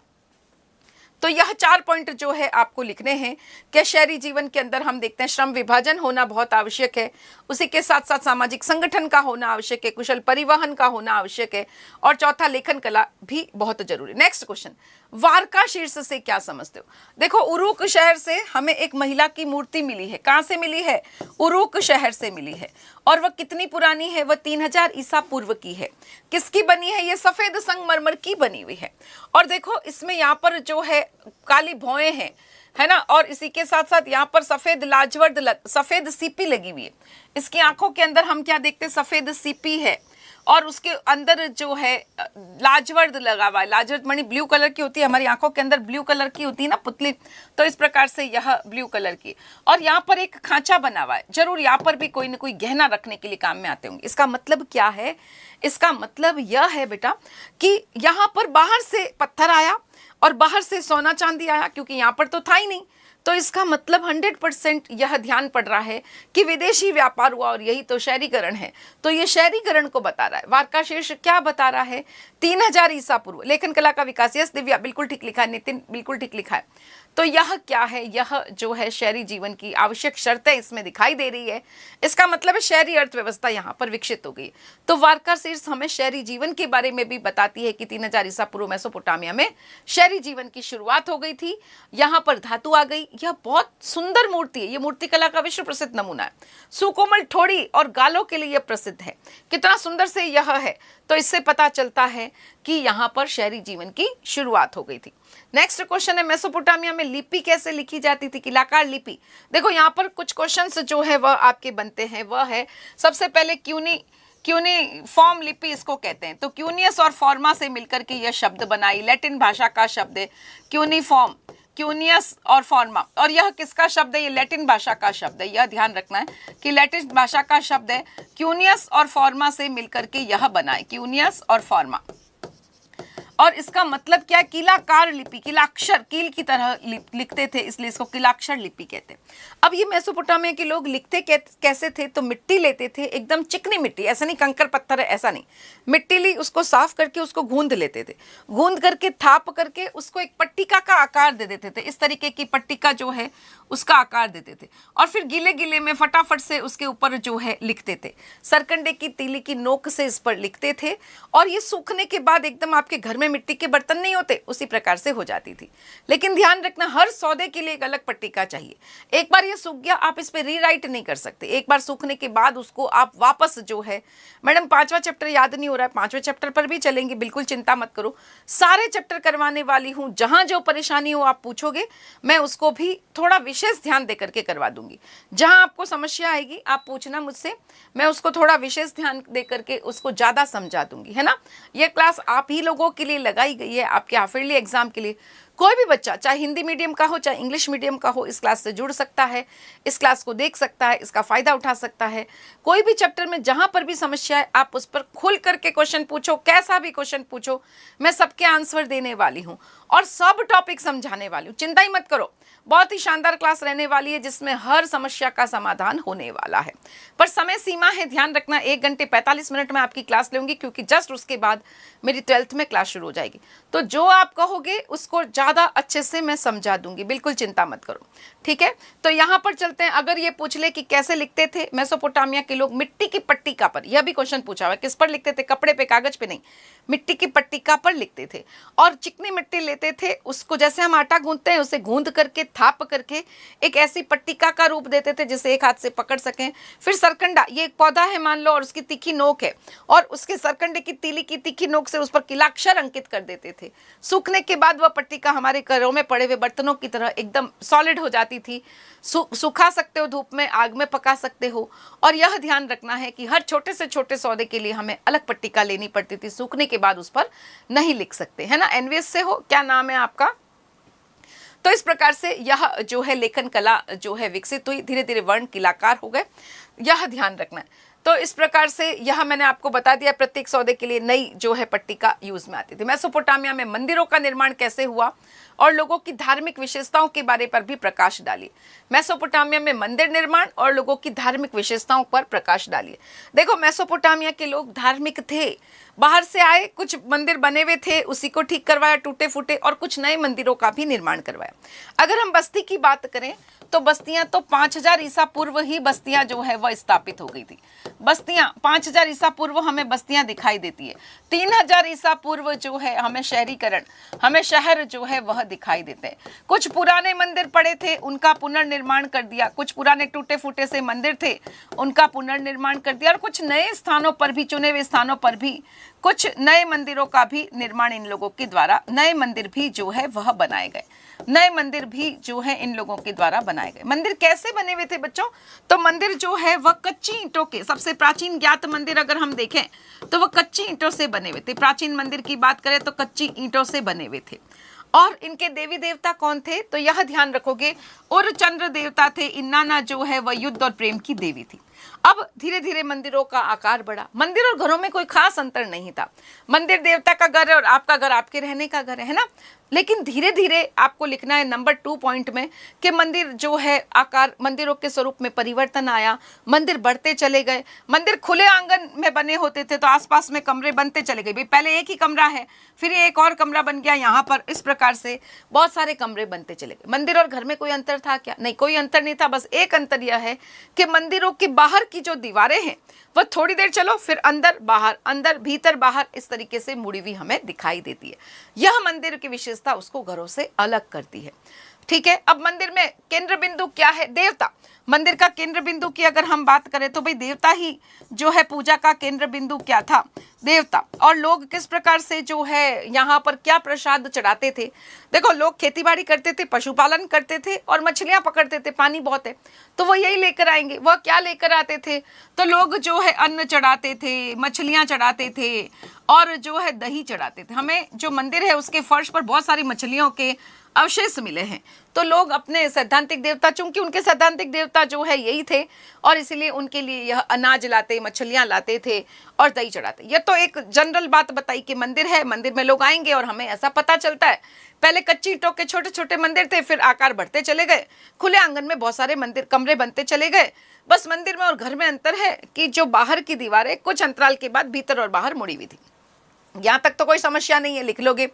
तो यह 4 पॉइंट जो है आपको लिखने हैं कि शहरी जीवन के अंदर हम देखते हैं श्रम विभाजन होना बहुत आवश्यक है, उसी के साथ साथ सामाजिक संगठन का होना आवश्यक है, कुशल परिवहन का होना आवश्यक है और चौथा लेखन कला भी बहुत जरूरी। नेक्स्ट क्वेश्चन, वारका शीर्ष से क्या समझते हो? देखो, उरुक शहर से हमें एक महिला की मूर्ति मिली है। कहां से मिली है? उरुक शहर से मिली है। और वह कितनी पुरानी है? वह 3000 ईसा पूर्व की है। किसकी बनी है? ये सफेद संगमरमर की बनी हुई है। और देखो, इसमें यहाँ पर जो है काली भौएं हैं, है ना, और इसी के साथ साथ यहाँ पर सफेद लाजवर्द सफेद सीपी लगी हुई है। इसकी आंखों के अंदर हम क्या देखते हैं? सफेद सीपी है और उसके अंदर जो है लाजवर्द लगा हुआ है। लाजवर्द मणि ब्लू कलर की होती है, हमारी आंखों के अंदर ब्लू कलर की होती है ना पुतली, तो इस प्रकार से यह ब्लू कलर की। और यहाँ पर एक खांचा बना हुआ है, जरूर यहाँ पर भी कोई ना कोई गहना रखने के लिए काम में आते होंगे। इसका मतलब क्या है? इसका मतलब यह है बेटा कि यहाँ पर बाहर से पत्थर आया और बाहर से सोना चांदी आया, क्योंकि यहाँ पर तो था ही नहीं। तो इसका मतलब 100% यह ध्यान पड़ रहा है कि विदेशी व्यापार हुआ और यही तो शहरीकरण है। तो ये शहरीकरण को बता रहा है। वारका शीर्ष क्या बता रहा है? 3000 ईसा पूर्व। लेखन कला का विकास, यस दिव्या बिल्कुल ठीक लिखा है, नितिन बिल्कुल ठीक लिखा है। तो यह क्या है, यह जो है शहरी जीवन की आवश्यक शर्तें इसमें दिखाई दे रही है। इसका मतलब है शहरी अर्थव्यवस्था यहाँ पर विकसित हो गई। तो वार्का शीर्ष हमें शहरी जीवन के बारे में भी बताती है कि 3000 ईसा पूर्व मेसोपोटामिया में शहरी जीवन की शुरुआत हो गई थी। यहाँ पर धातु आ गई। यह बहुत सुंदर मूर्ति है, ये मूर्तिकला का विश्व प्रसिद्ध नमूना है। सुकोमल ठोड़ी और गालों के लिए प्रसिद्ध है। कितना सुंदर से यह है, तो इससे पता चलता है कि यहाँ पर शहरी जीवन की शुरुआत हो गई थी। नेक्स्ट क्वेश्चन है, मेसोपोटामिया में लिपि कैसे लिखी जाती थी, किलाकार लिपि। देखो यहाँ पर कुछ क्वेश्चंस जो है वह आपके बनते हैं। वह है सबसे पहले क्यूनिफॉर्म लिपि इसको कहते हैं। तो क्यूनियस और फॉर्मा से मिलकर के यह शब्द बनाई, लैटिन भाषा का शब्द है क्यूनिफॉर्म, क्यूनियस और फॉर्मा। और यह किसका शब्द है, ये लैटिन भाषा का शब्द है। यह ध्यान रखना है कि लैटिन भाषा का शब्द है, क्यूनियस और फॉर्मा से मिलकर के यह बना है, क्यूनियस और फॉर्मा। और इसका मतलब क्या है, किलाकार लिपि, किलाक्षर, कील की तरह लिखते थे, इसलिए इसको किलाक्षर लिपि कहते हैं। अब ये मेसोपोटामिया के लोग लिखते कैसे थे, तो मिट्टी लेते थे, एकदम चिकनी मिट्टी, ऐसा नहीं कंकर पत्थर है, ऐसा नहीं, मिट्टी ली, उसको साफ करके उसको गूंद लेते थे, गूंद करके थाप करके उसको एक पट्टिका का आकार दे देते थे। इस तरीके की पट्टिका जो है उसका आकार देते थे, और फिर गीले गीले में फटाफट से उसके ऊपर जो है लिखते थे, सरकंडे की तीली की नोक से इस पर लिखते थे। और ये सूखने के बाद एकदम आपके घर में मिट्टी के बर्तन नहीं होते उसी प्रकार से हो जाती थी। लेकिन ध्यान रखना, हर सौदे के लिए एक अलग पट्टिका चाहिए। एक बार ये सूख गया, आप इस पे रीराइट नहीं कर सकते। एक बार सूखने के बाद उसको आप वापस जो है, मैडम 5वां चैप्टर याद नहीं हो रहा है, 5वें चैप्टर पर भी चलेंगे, बिल्कुल चिंता मत करो, सारे चैप्टर करवाने वाली हूँ। जहां जो परेशानी हो आप पूछोगे, मैं उसको भी थोड़ा विशेष ध्यान दे करके करवा दूंगी। जहां आपको समस्या आएगी आप पूछना मुझसे, मैं उसको थोड़ा विशेष ध्यान दे करके उसको ज्यादा समझा दूंगी, है ना। ये क्लास आप ही लोगों के लिए लगाई गई है, आपके हाफिजली एग्जाम के लिए। कोई भी बच्चा, चाहे हिंदी मीडियम का हो चाहे इंग्लिश मीडियम का हो, इस क्लास से जुड़ सकता है, इस क्लास को देख सकता है, इसका फायदा उठा सकता है। कोई भी चैप्टर में जहां पर भी समस्या है आप उस पर खुल करके क्वेश्चन पूछो, कैसा भी क्वेश्चन पूछो, मैं सबके आंसर देने वाली हूं और सब टॉपिक समझाने वाली हूं। चिंता ही मत करो, बहुत ही शानदार क्लास रहने वाली है जिसमें हर समस्या का समाधान होने वाला है। पर समय सीमा है, ध्यान रखना, 1 घंटे 45 मिनट में आपकी क्लास लूंगी, क्योंकि जस्ट उसके बाद मेरी 12th में क्लास शुरू हो जाएगी। तो जो आप कहोगे उसको ज्यादा अच्छे से मैं समझा दूंगी, बिल्कुल चिंता मत करो, ठीक है। तो यहाँ पर चलते हैं। अगर ये पूछ ले कि कैसे लिखते थे मेसोपोटामिया के लोग, मिट्टी की पट्टिका पर, यह भी क्वेश्चन पूछा हुआ है, किस पर लिखते थे, कपड़े पे, कागज पे नहीं, मिट्टी की पट्टिका पर लिखते थे। और चिकनी मिट्टी लेते थे, उसको जैसे हम आटा गूंथते हैं उसे गूंद करके थाप करके एक ऐसी पट्टिका का रूप देते थे जिसे एक हाथ से पकड़ सकें। फिर सरकंडा, ये एक पौधा है मान लो, और उसकी तीखी नोक है, और उसके सरकंडे की तीली की तीखी नोक से उस पर किलाक्षर अंकित कर देते थे। सूखने के बाद वह पट्टिका हमारे घरों में पड़े हुए बर्तनों की तरह एकदम सॉलिड हो जाती थी। सुखा सकते हो, धूप में, आग में पका सकते हो। और यह ध्यान रखना है कि हर छोटे से छोटे सौदे के लिए हमें अलग पट्टिका लेनी पड़ती थी, सूखने के बाद उस पर नहीं लिख सकते, है ना। एनवीएस से हो, क्या नाम है आपका। तो इस प्रकार से यह जो है लेखन कला जो है विकसित हुई, धीरे धीरे वर्ण किलाकार हो गए, यह ध्यान रखना है। तो इस प्रकार से यह मैंने आपको बता दिया, प्रत्येक सौदे के लिए नई जो है पट्टिका यूज में आती थी। मेसोपोटामिया में मंदिरों का निर्माण कैसे हुआ और लोगों की धार्मिक विशेषताओं के बारे पर भी प्रकाश डालिए। मेसोपोटामिया में मंदिर निर्माण और लोगों की धार्मिक विशेषताओं पर प्रकाश डालिए। देखो, मेसोपोटामिया के लोग धार्मिक थे, बाहर से आए, कुछ मंदिर बने हुए थे उसी को ठीक करवाया टूटे फूटे, और कुछ नए मंदिरों का भी निर्माण करवाया। अगर हम बस्ती की बात करें तो बस्तियां तो 5000 ईसा पूर्व ही बस्तियां जो है वह स्थापित हो गई थी। बस्तियां 5000 ईसा पूर्व हमें बस्तियां दिखाई देती है। 3000 ईसा पूर्व जो है हमें शहरीकरण, हमें शहर जो है वह दिखाई देते हैं। कुछ पुराने मंदिर पड़े थे, उनका पुनर्निर्माण कर दिया। कुछ पुराने टूटे फूटे से मंदिर थे, उनका पुनर्निर्माण कर दिया। और कुछ नए स्थानों पर भी, चुने हुए स्थानों पर भी कुछ नए मंदिरों का भी निर्माण इन लोगों के द्वारा, नए मंदिर भी जो है वह बनाए गए। नए मंदिर भी जो है इन लोगों के द्वारा बनाए गए। मंदिर कैसे बने हुए थे बच्चों, तो मंदिर जो है वह कच्ची ईंटों के, सबसे प्राचीन ज्ञात मंदिर अगर हम देखें तो वह कच्ची ईंटों से बने हुए थे। प्राचीन मंदिर की बात करें तो कच्ची ईंटों से बने हुए थे। और इनके देवी देवता कौन थे, तो यह ध्यान रखोगे, उर चंद्र देवता थे। इन्नाना जो है वह युद्ध और प्रेम की देवी थी। अब धीरे धीरे मंदिरों का आकार बढ़ा। मंदिर और घरों में कोई खास अंतर नहीं था। मंदिर देवता का घर है और आपका घर आपके रहने का घर है ना। लेकिन धीरे धीरे आपको लिखना है नंबर 2 पॉइंट में कि मंदिर जो है आकार, मंदिरों के स्वरूप में परिवर्तन आया। मंदिर बढ़ते चले गए। मंदिर खुले आंगन में बने होते थे तो आसपास में कमरे बनते चले गए। भाई पहले एक ही कमरा है, फिर ये एक और कमरा बन गया यहाँ पर, इस प्रकार से बहुत सारे कमरे बनते चले गए। मंदिर और घर में कोई अंतर था क्या? नहीं, कोई अंतर नहीं था। बस एक अंतर यह है कि मंदिरों के बाहर की जो दीवारें हैं वह थोड़ी देर चलो फिर अंदर बाहर, अंदर भीतर बाहर, इस तरीके से मुड़ी हुई हमें दिखाई देती है। यह मंदिर की विशेषता उसको घरों से अलग करती है। ठीक है, अब मंदिर में केंद्र बिंदु क्या है? देवता। मंदिर का केंद्र बिंदु की अगर हम बात करें तो भाई देवता ही जो है पूजा का केंद्र बिंदु क्या था? देवता। और लोग किस प्रकार से जो है यहाँ पर क्या प्रसाद चढ़ाते थे? देखो, लोग खेती बाड़ी करते थे, पशुपालन करते थे और मछलियां पकड़ते थे। पानी बहुत है तो वो यही लेकर आएंगे। वह क्या लेकर आते थे? तो लोग जो है अन्न चढ़ाते थे, मछलियां चढ़ाते थे और जो है दही चढ़ाते थे। हमें जो मंदिर है उसके फर्श पर बहुत सारी मछलियों के अवशेष मिले हैं। तो लोग अपने सैद्धांतिक देवता, चूंकि उनके सैद्धांतिक देवता जो है यही थे और इसीलिए उनके लिए यह अनाज लाते, मछलियां लाते थे और दही चढ़ाते। यह तो एक जनरल बात बताई कि मंदिर है, मंदिर में लोग आएंगे और हमें ऐसा पता चलता है। पहले कच्ची ईंटों के छोटे छोटे मंदिर थे, फिर आकार बढ़ते चले गए, खुले आंगन में बहुत सारे मंदिर कमरे बनते चले गए। बस मंदिर में और घर में अंतर है कि जो बाहर की दीवारें कुछ अंतराल के बाद भीतर और बाहर मुड़ी हुई थी। यहाँ तक तो कोई समस्या नहीं है, लिख लोगे।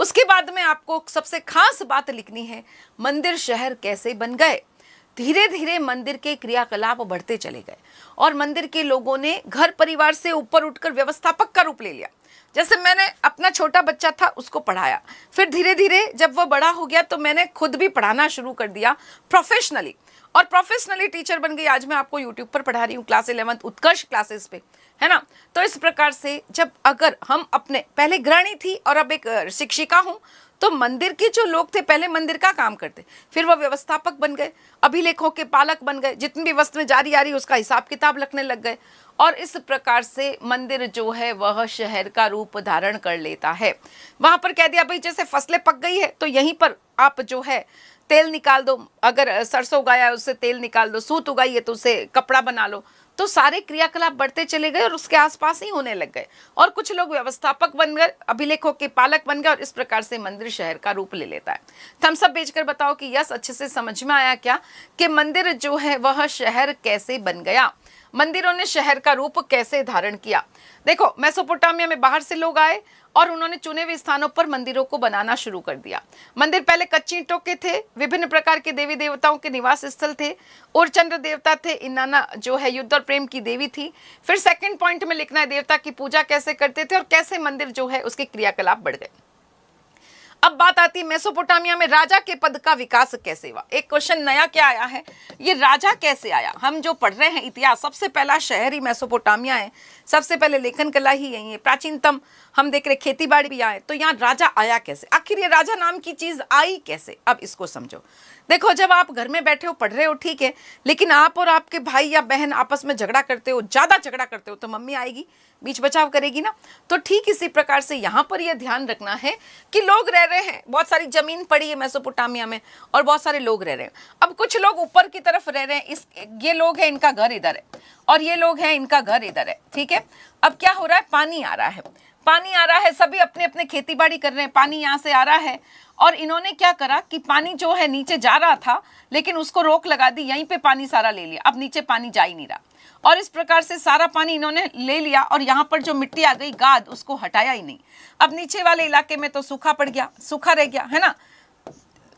उसके बाद में आपको सबसे खास बात लिखनी है, मंदिर शहर कैसे बन गए। धीरे धीरे मंदिर के क्रियाकलाप बढ़ते चले गए और मंदिर के लोगों ने घर परिवार से ऊपर उठकर व्यवस्थापक का रूप ले लिया। जैसे मैंने अपना छोटा बच्चा था उसको पढ़ाया, फिर धीरे धीरे जब वो बड़ा हो गया तो मैंने खुद भी पढ़ाना शुरू कर दिया प्रोफेशनली, और प्रोफेशनली टीचर बन गई। आज मैं आपको यूट्यूब पर पढ़ा रही हूँ क्लास 11 उत्कर्ष क्लासेस पे, है ना। तो इस प्रकार से जब अगर हम अपने, पहले गृहिणी थी और अब एक शिक्षिका हूँ, तो मंदिर के जो लोग थे पहले मंदिर का काम करते, फिर वो व्यवस्थापक बन गए, अभिलेखों के पालक बन गए, जितनी भी वस्तु में जारी आ रही उसका हिसाब किताब रखने लग गए। और इस प्रकार से मंदिर जो है वह शहर का रूप धारण कर लेता है। वहां पर कह दिया भाई जैसे फसलें पक गई है तो यहीं पर आप जो है तेल निकाल दो, अगर सरसों उगाया है उससे तेल निकाल दो, सूत उगाई है तो उसे कपड़ा बना लो। तो सारे क्रियाकलाप बढ़ते चले गए और उसके आसपास ही होने लग गए, और कुछ लोग व्यवस्थापक बन गए, अभिलेखों के पालक बन गए, और इस प्रकार से मंदिर शहर का रूप ले लेता है। थम्स अप भेजकर बताओ कि यस, अच्छे से समझ में आया क्या कि मंदिर जो है वह शहर कैसे बन गया, मंदिरों ने शहर का रूप कैसे धारण किया। देखो, मेसोपोटामिया में बाहर से लोग आए और उन्होंने चुने हुए स्थानों पर मंदिरों को बनाना शुरू कर दिया। मंदिर पहले कच्ची ईंटों के थे, विभिन्न प्रकार के देवी देवताओं के निवास स्थल थे। उरचंद्र देवता थे, इनाना जो है युद्ध और प्रेम की देवी थी। फिर सेकंड पॉइंट में लिखना है देवता की पूजा कैसे करते थे और कैसे मंदिर जो है उसके क्रियाकलाप बढ़ गए। अब बात आती है मेसोपोटामिया में राजा के पद का विकास कैसे हुआ। एक क्वेश्चन नया क्या आया है, ये राजा कैसे आया। हम जो पढ़ रहे हैं इतिहास, सबसे पहला शहर ही मेसोपोटामिया है, सबसे पहले लेखन कला ही यही है, प्राचीनतम हम देख रहे खेती बाड़ी भी आए, तो यहाँ राजा आया कैसे, आखिर ये राजा नाम की चीज आई कैसे। अब इसको समझो। देखो, जब आप घर में बैठे हो पढ़ रहे हो ठीक है, लेकिन आप और आपके भाई या बहन आपस में झगड़ा करते हो, ज्यादा झगड़ा करते हो, तो मम्मी आएगी बीच बचाव करेगी ना। तो ठीक इसी प्रकार से यहाँ पर यह ध्यान रखना है कि लोग रह रहे हैं, बहुत सारी जमीन पड़ी है मेसोपोटामिया में और बहुत सारे लोग रह रहे हैं। अब कुछ लोग ऊपर की तरफ रह रहे हैं, ये लोग हैं इनका घर इधर है और ये लोग हैं इनका घर इधर है, ठीक है। अब क्या हो रहा है, पानी आ रहा है, पानी आ रहा है, सभी अपने अपने खेती बाड़ी कर रहे हैं, पानी यहाँ से आ रहा है, और इन्होंने क्या करा कि पानी जो है नीचे जा रहा था लेकिन उसको रोक लगा दी, यहीं पे पानी सारा ले लिया, अब नीचे पानी जा ही नहीं रहा, और इस प्रकार से सारा पानी इन्होंने ले लिया और यहाँ पर जो मिट्टी आ गई गाद, उसको हटाया ही नहीं। अब नीचे वाले इलाके में तो सूखा पड़ गया, सूखा रह गया, है ना।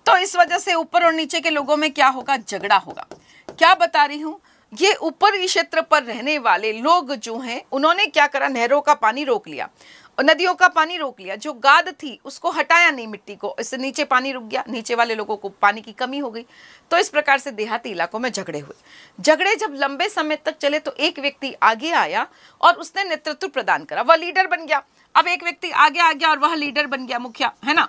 तो इस वजह से ऊपर और नीचे के लोगों में क्या होगा, झगड़ा होगा। क्या बता रही हूँ, ये ऊपरी क्षेत्र पर रहने वाले लोग जो हैं उन्होंने क्या करा, नहरों का पानी रोक लिया और नदियों का पानी रोक लिया, जो गाद थी उसको हटाया नहीं मिट्टी को, इससे नीचे पानी रुक गया, नीचे वाले लोगों को पानी की कमी हो गई। तो इस प्रकार से देहाती इलाकों में झगड़े हुए। झगड़े जब लंबे समय तक चले तो एक व्यक्ति आगे आया और उसने नेतृत्व प्रदान करा, वह लीडर बन गया। अब एक व्यक्ति आगे आ गया और वह लीडर बन गया, मुखिया, है ना।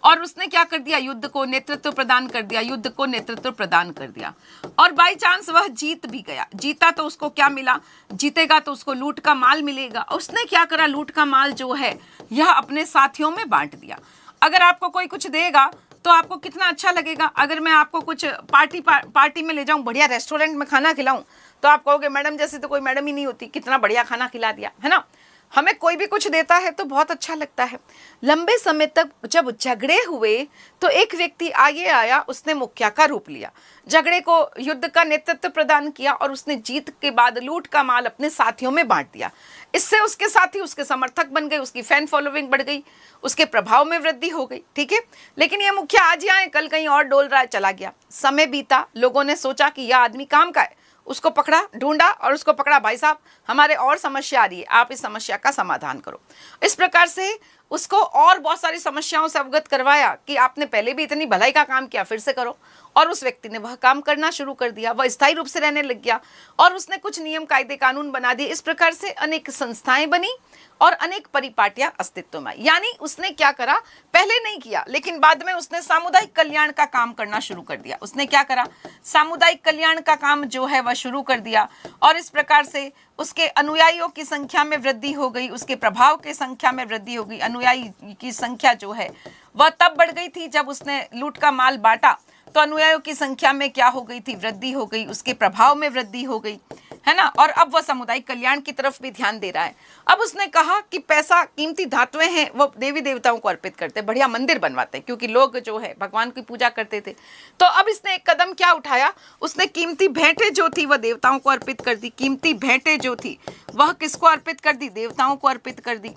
और उसने क्या कर दिया, युद्ध को नेतृत्व प्रदान कर दिया, युद्ध को नेतृत्व प्रदान कर दिया, और बाई चांस वह जीत भी गया। जीता तो उसको क्या मिला, जीतेगा तो उसको लूट का माल मिलेगा। उसने क्या करा, लूट का माल जो है यह अपने साथियों में बांट दिया। अगर आपको कोई कुछ देगा तो आपको कितना अच्छा लगेगा। अगर मैं आपको कुछ पार्टी में ले जाऊं, बढ़िया रेस्टोरेंट में खाना खिलाऊं, तो आप कहोगे मैडम जैसी तो कोई मैडम ही नहीं होती, कितना बढ़िया खाना खिला दिया, है ना। हमें कोई भी कुछ देता है तो बहुत अच्छा लगता है। लंबे समय तक जब झगड़े हुए तो एक व्यक्ति आगे आया, उसने मुखिया का रूप लिया, झगड़े को युद्ध का नेतृत्व प्रदान किया और उसने जीत के बाद लूट का माल अपने साथियों में बांट दिया। इससे उसके साथी उसके समर्थक बन गए, उसकी फैन फॉलोइंग बढ़ गई, उसके प्रभाव में वृद्धि हो गई, ठीक है। लेकिन यह मुखिया आज यहाँ है, कल कहीं और डोल रहा है, चला गया। समय बीता, लोगों ने सोचा कि यह आदमी काम का है, उसको पकड़ा, ढूंढा और उसको पकड़ा, भाई साहब हमारे और समस्या आ रही है, आप इस समस्या का समाधान करो। इस प्रकार से उसको और बहुत सारी समस्याओं से अवगत करवाया कि आपने पहले भी इतनी भलाई का काम किया, फिर से करो। और उस व्यक्ति ने वह काम करना शुरू कर दिया, वह स्थायी रूप से रहने लग गया और उसने कुछ नियम कायदे कानून बना दिए। इस प्रकार से अनेक संस्थाएं बनी और अनेक परिपाटियां अस्तित्व में आई। यानी उसने क्या करा, पहले नहीं किया लेकिन बाद में उसने सामुदायिक कल्याण का काम करना शुरू कर दिया। उसने क्या करा, सामुदायिक कल्याण का काम जो है वह शुरू कर दिया और इस प्रकार से उसके अनुयायियों की संख्या में वृद्धि हो गई, उसके प्रभाव की संख्या में वृद्धि हो गई। अनुयायी की संख्या जो है वह तब बढ़ गई थी जब उसने लूट का माल बांटा, तो अनुयायियों की संख्या में क्या हो गई थी, वृद्धि हो गई, उसके प्रभाव में वृद्धि हो गई, है ना। और अब वह सामुदायिक कल्याण की तरफ भी ध्यान दे रहा है। अब उसने कहा कि पैसा, कीमती धातुएं हैं, वो देवी देवताओं को अर्पित करते, बढ़िया मंदिर बनवाते, क्योंकि लोग जो है भगवान की पूजा करते थे। तो अब इसने एक कदम क्या उठाया, उसने कीमती भेंटें जो थी वह देवताओं को अर्पित कर दी। कीमती भेंटें जो थी वह किसको अर्पित कर दी, देवताओं को अर्पित कर दी,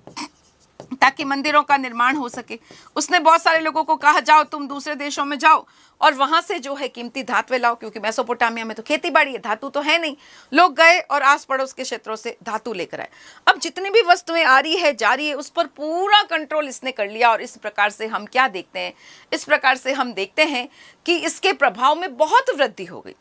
ताकि मंदिरों का निर्माण हो सके। उसने बहुत सारे लोगों को कहा जाओ तुम दूसरे देशों में जाओ और वहां से जो है कीमती धातुएं लाओ, क्योंकि मेसोपोटामिया में तो खेती बाड़ी है, धातु तो है नहीं। लोग गए और आस पड़ोस के क्षेत्रों से धातु लेकर आए। अब जितनी भी वस्तुएं आ रही है जा रही है, उस पर पूरा कंट्रोल इसने कर लिया। और इस प्रकार से हम क्या देखते हैं, इस प्रकार से हम देखते हैं कि इसके प्रभाव में बहुत वृद्धि हो गई।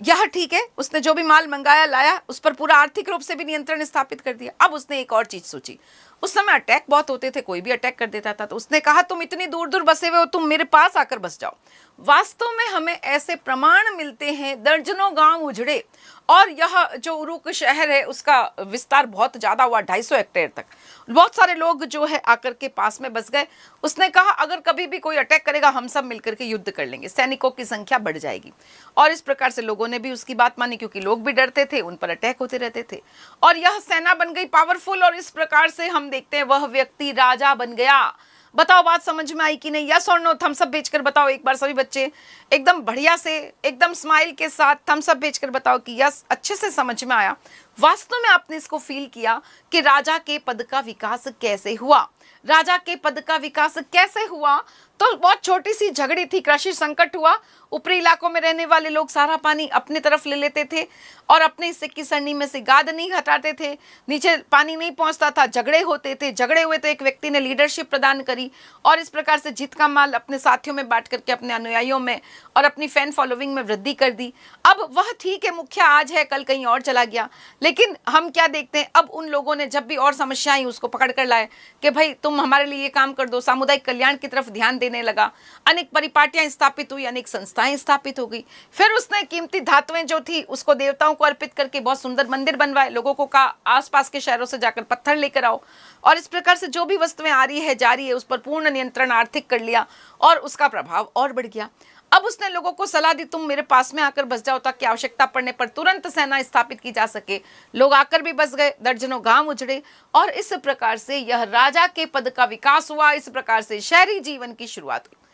यह ठीक है, उसने जो भी माल मंगाया लाया उस पर पूरा आर्थिक रूप से भी नियंत्रण स्थापित कर दिया। अब उसने एक और चीज सोची, उस समय अटैक बहुत होते थे, कोई भी अटैक कर देता था, तो उसने कहा तुम इतनी दूर दूर बसे हुए हो, तुम मेरे पास आकर बस जाओ। वास्तव में हमें ऐसे प्रमाण मिलते हैं, दर्जनों गांव उजड़े और यह जो उरुक शहर है उसका विस्तार बहुत ज्यादा हुआ, 250 हेक्टेयर तक। बहुत सारे लोग जो है आकर के पास में बस गए। उसने कहा अगर कभी भी कोई अटैक करेगा हम सब मिलकर के युद्ध कर लेंगे, सैनिकों की संख्या बढ़ जाएगी। और इस प्रकार से लोगों ने भी उसकी बात मानी, क्योंकि लोग भी डरते थे, उन पर अटैक होते रहते थे और यह सेना बन गई पावरफुल। और इस प्रकार से हम देखते हैं वह व्यक्ति राजा बन गया। बताओ बात समझ में आई कि नहीं, यस और नो, थम्स अप भेजकर बताओ एक बार सभी बच्चे, एकदम बढ़िया से, एकदम स्माइल के साथ थम्स अप भेजकर बताओ कि यस, अच्छे से समझ में आया। वास्तव में आपने इसको फील किया कि राजा के पद का विकास कैसे हुआ। राजा के पद का विकास कैसे हुआ, तो बहुत छोटी सी झगड़ी थी, कृषि संकट हुआ, ऊपरी इलाकों में रहने वाले लोग सारा पानी अपनी तरफ ले लेते थे और अपने हिस्से की सरनी में से गाद नहीं हटाते थे, नीचे पानी नहीं पहुंचता था, झगड़े होते थे। झगड़े हुए तो एक व्यक्ति ने लीडरशिप प्रदान करी और इस प्रकार से जीत का माल अपने साथियों में बांट करके अपने अनुयायियों में और अपनी फैन फॉलोइंग में वृद्धि कर दी। अब वह ठीक है, मुखिया आज है, कल कहीं और चला गया, लेकिन हम क्या देखते हैं, अब उन लोगों ने जब भी और समस्याएं उसको पकड़ कर लाए कि भाई तुम हमारे लिए ये काम कर दो, सामुदायिक कल्याण की तरफ ध्यान देने लगा। अनेक परिपाटियां स्थापित हुई, अनेक संस्थाएं स्थापित हो गई। फिर उसने कीमती धातुएं जो थी उसको देवताओं को अर्पित करके बहुत सुंदर मंदिर बनवाए, लोगों को कहा आसपास के शहरों से जाकर पत्थर लेकर आओ। और इस प्रकार से जो भी वस्तुएं आ रही है जा रही है उस पर पूर्ण नियंत्रण आर्थिक कर लिया और उसका प्रभाव और बढ़ गया। अब उसने लोगों को सलाह दी तुम मेरे पास में आकर बस जाओ, ताकि आवश्यकता पड़ने पर तुरंत सेना स्थापित की जा सके। लोग आकर भी बस गए, दर्जनों गांव उजड़े और इस प्रकार से यह राजा के पद का विकास हुआ। इस प्रकार से शहरी जीवन की शुरुआत हुई।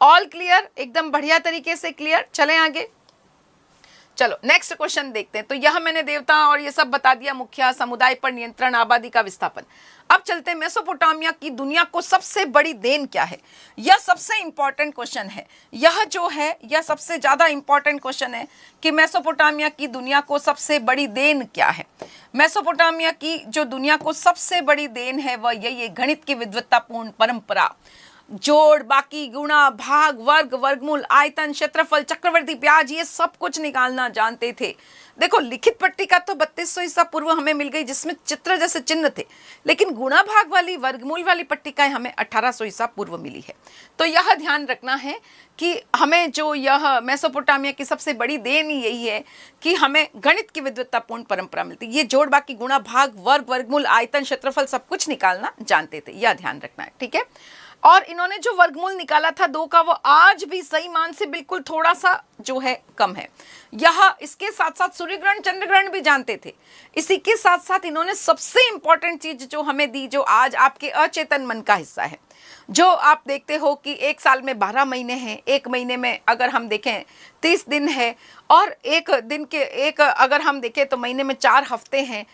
ऑल क्लियर, एकदम बढ़िया तरीके से क्लियर। चलें आगे, चलो नेक्स्ट क्वेश्चन देखते हैं। तो यह मैंने देवता और ये सब बता दिया, मुखिया, समुदाय पर नियंत्रण, आबादी का विस्थापन। अब चलते हैं मेसोपोटामिया की दुनिया को सबसे बड़ी देन क्या है। यह सबसे इंपॉर्टेंट क्वेश्चन है, यह जो है यह सबसे ज्यादा इंपॉर्टेंट क्वेश्चन है कि मेसोपोटामिया की दुनिया को सबसे बड़ी देन क्या है। मेसोपोटामिया की जो दुनिया को सबसे बड़ी देन है वह यही है, गणित की विद्वत्तापूर्ण परंपरा। जोड़, बाकी, गुणा, भाग, वर्ग, वर्गमूल, आयतन, क्षेत्रफल, चक्रवर्ती ब्याज, ये सब कुछ निकालना जानते थे। देखो लिखित पट्टिका तो 3200 ईसा पूर्व हमें मिल गई जिसमें चित्र जैसे चिन्ह थे, लेकिन गुणा भाग वाली, वर्गमूल वाली पट्टिकाएं हमें 1800 ईसा पूर्व मिली है। तो यह ध्यान रखना है कि हमें जो यह मेसोपोटामिया की सबसे बड़ी देन यही है कि हमें गणित की विद्वत्तापूर्ण परंपरा मिलती है। ये जोड़, बाकी, गुणा, भाग, वर्ग, वर्गमूल, आयतन, क्षेत्रफल सब कुछ निकालना जानते थे, यह ध्यान रखना है, ठीक है। और इन्होंने जो वर्गमूल निकाला था 2 का, वो आज भी सही मान से बिल्कुल थोड़ा सा जो है कम है। यह इसके साथ साथ सूर्य ग्रहण चंद्र ग्रहण भी जानते थे। इसी के साथ साथ इन्होंने सबसे इंपॉर्टेंट चीज जो हमें दी, जो आज आपके अचेतन मन का हिस्सा है, जो आप देखते हो कि एक साल में 12 महीने हैं, एक महीने में अगर हम देखें 30 दिन है, और एक दिन के अगर हम देखें तो महीने में 4 हफ्ते हैं,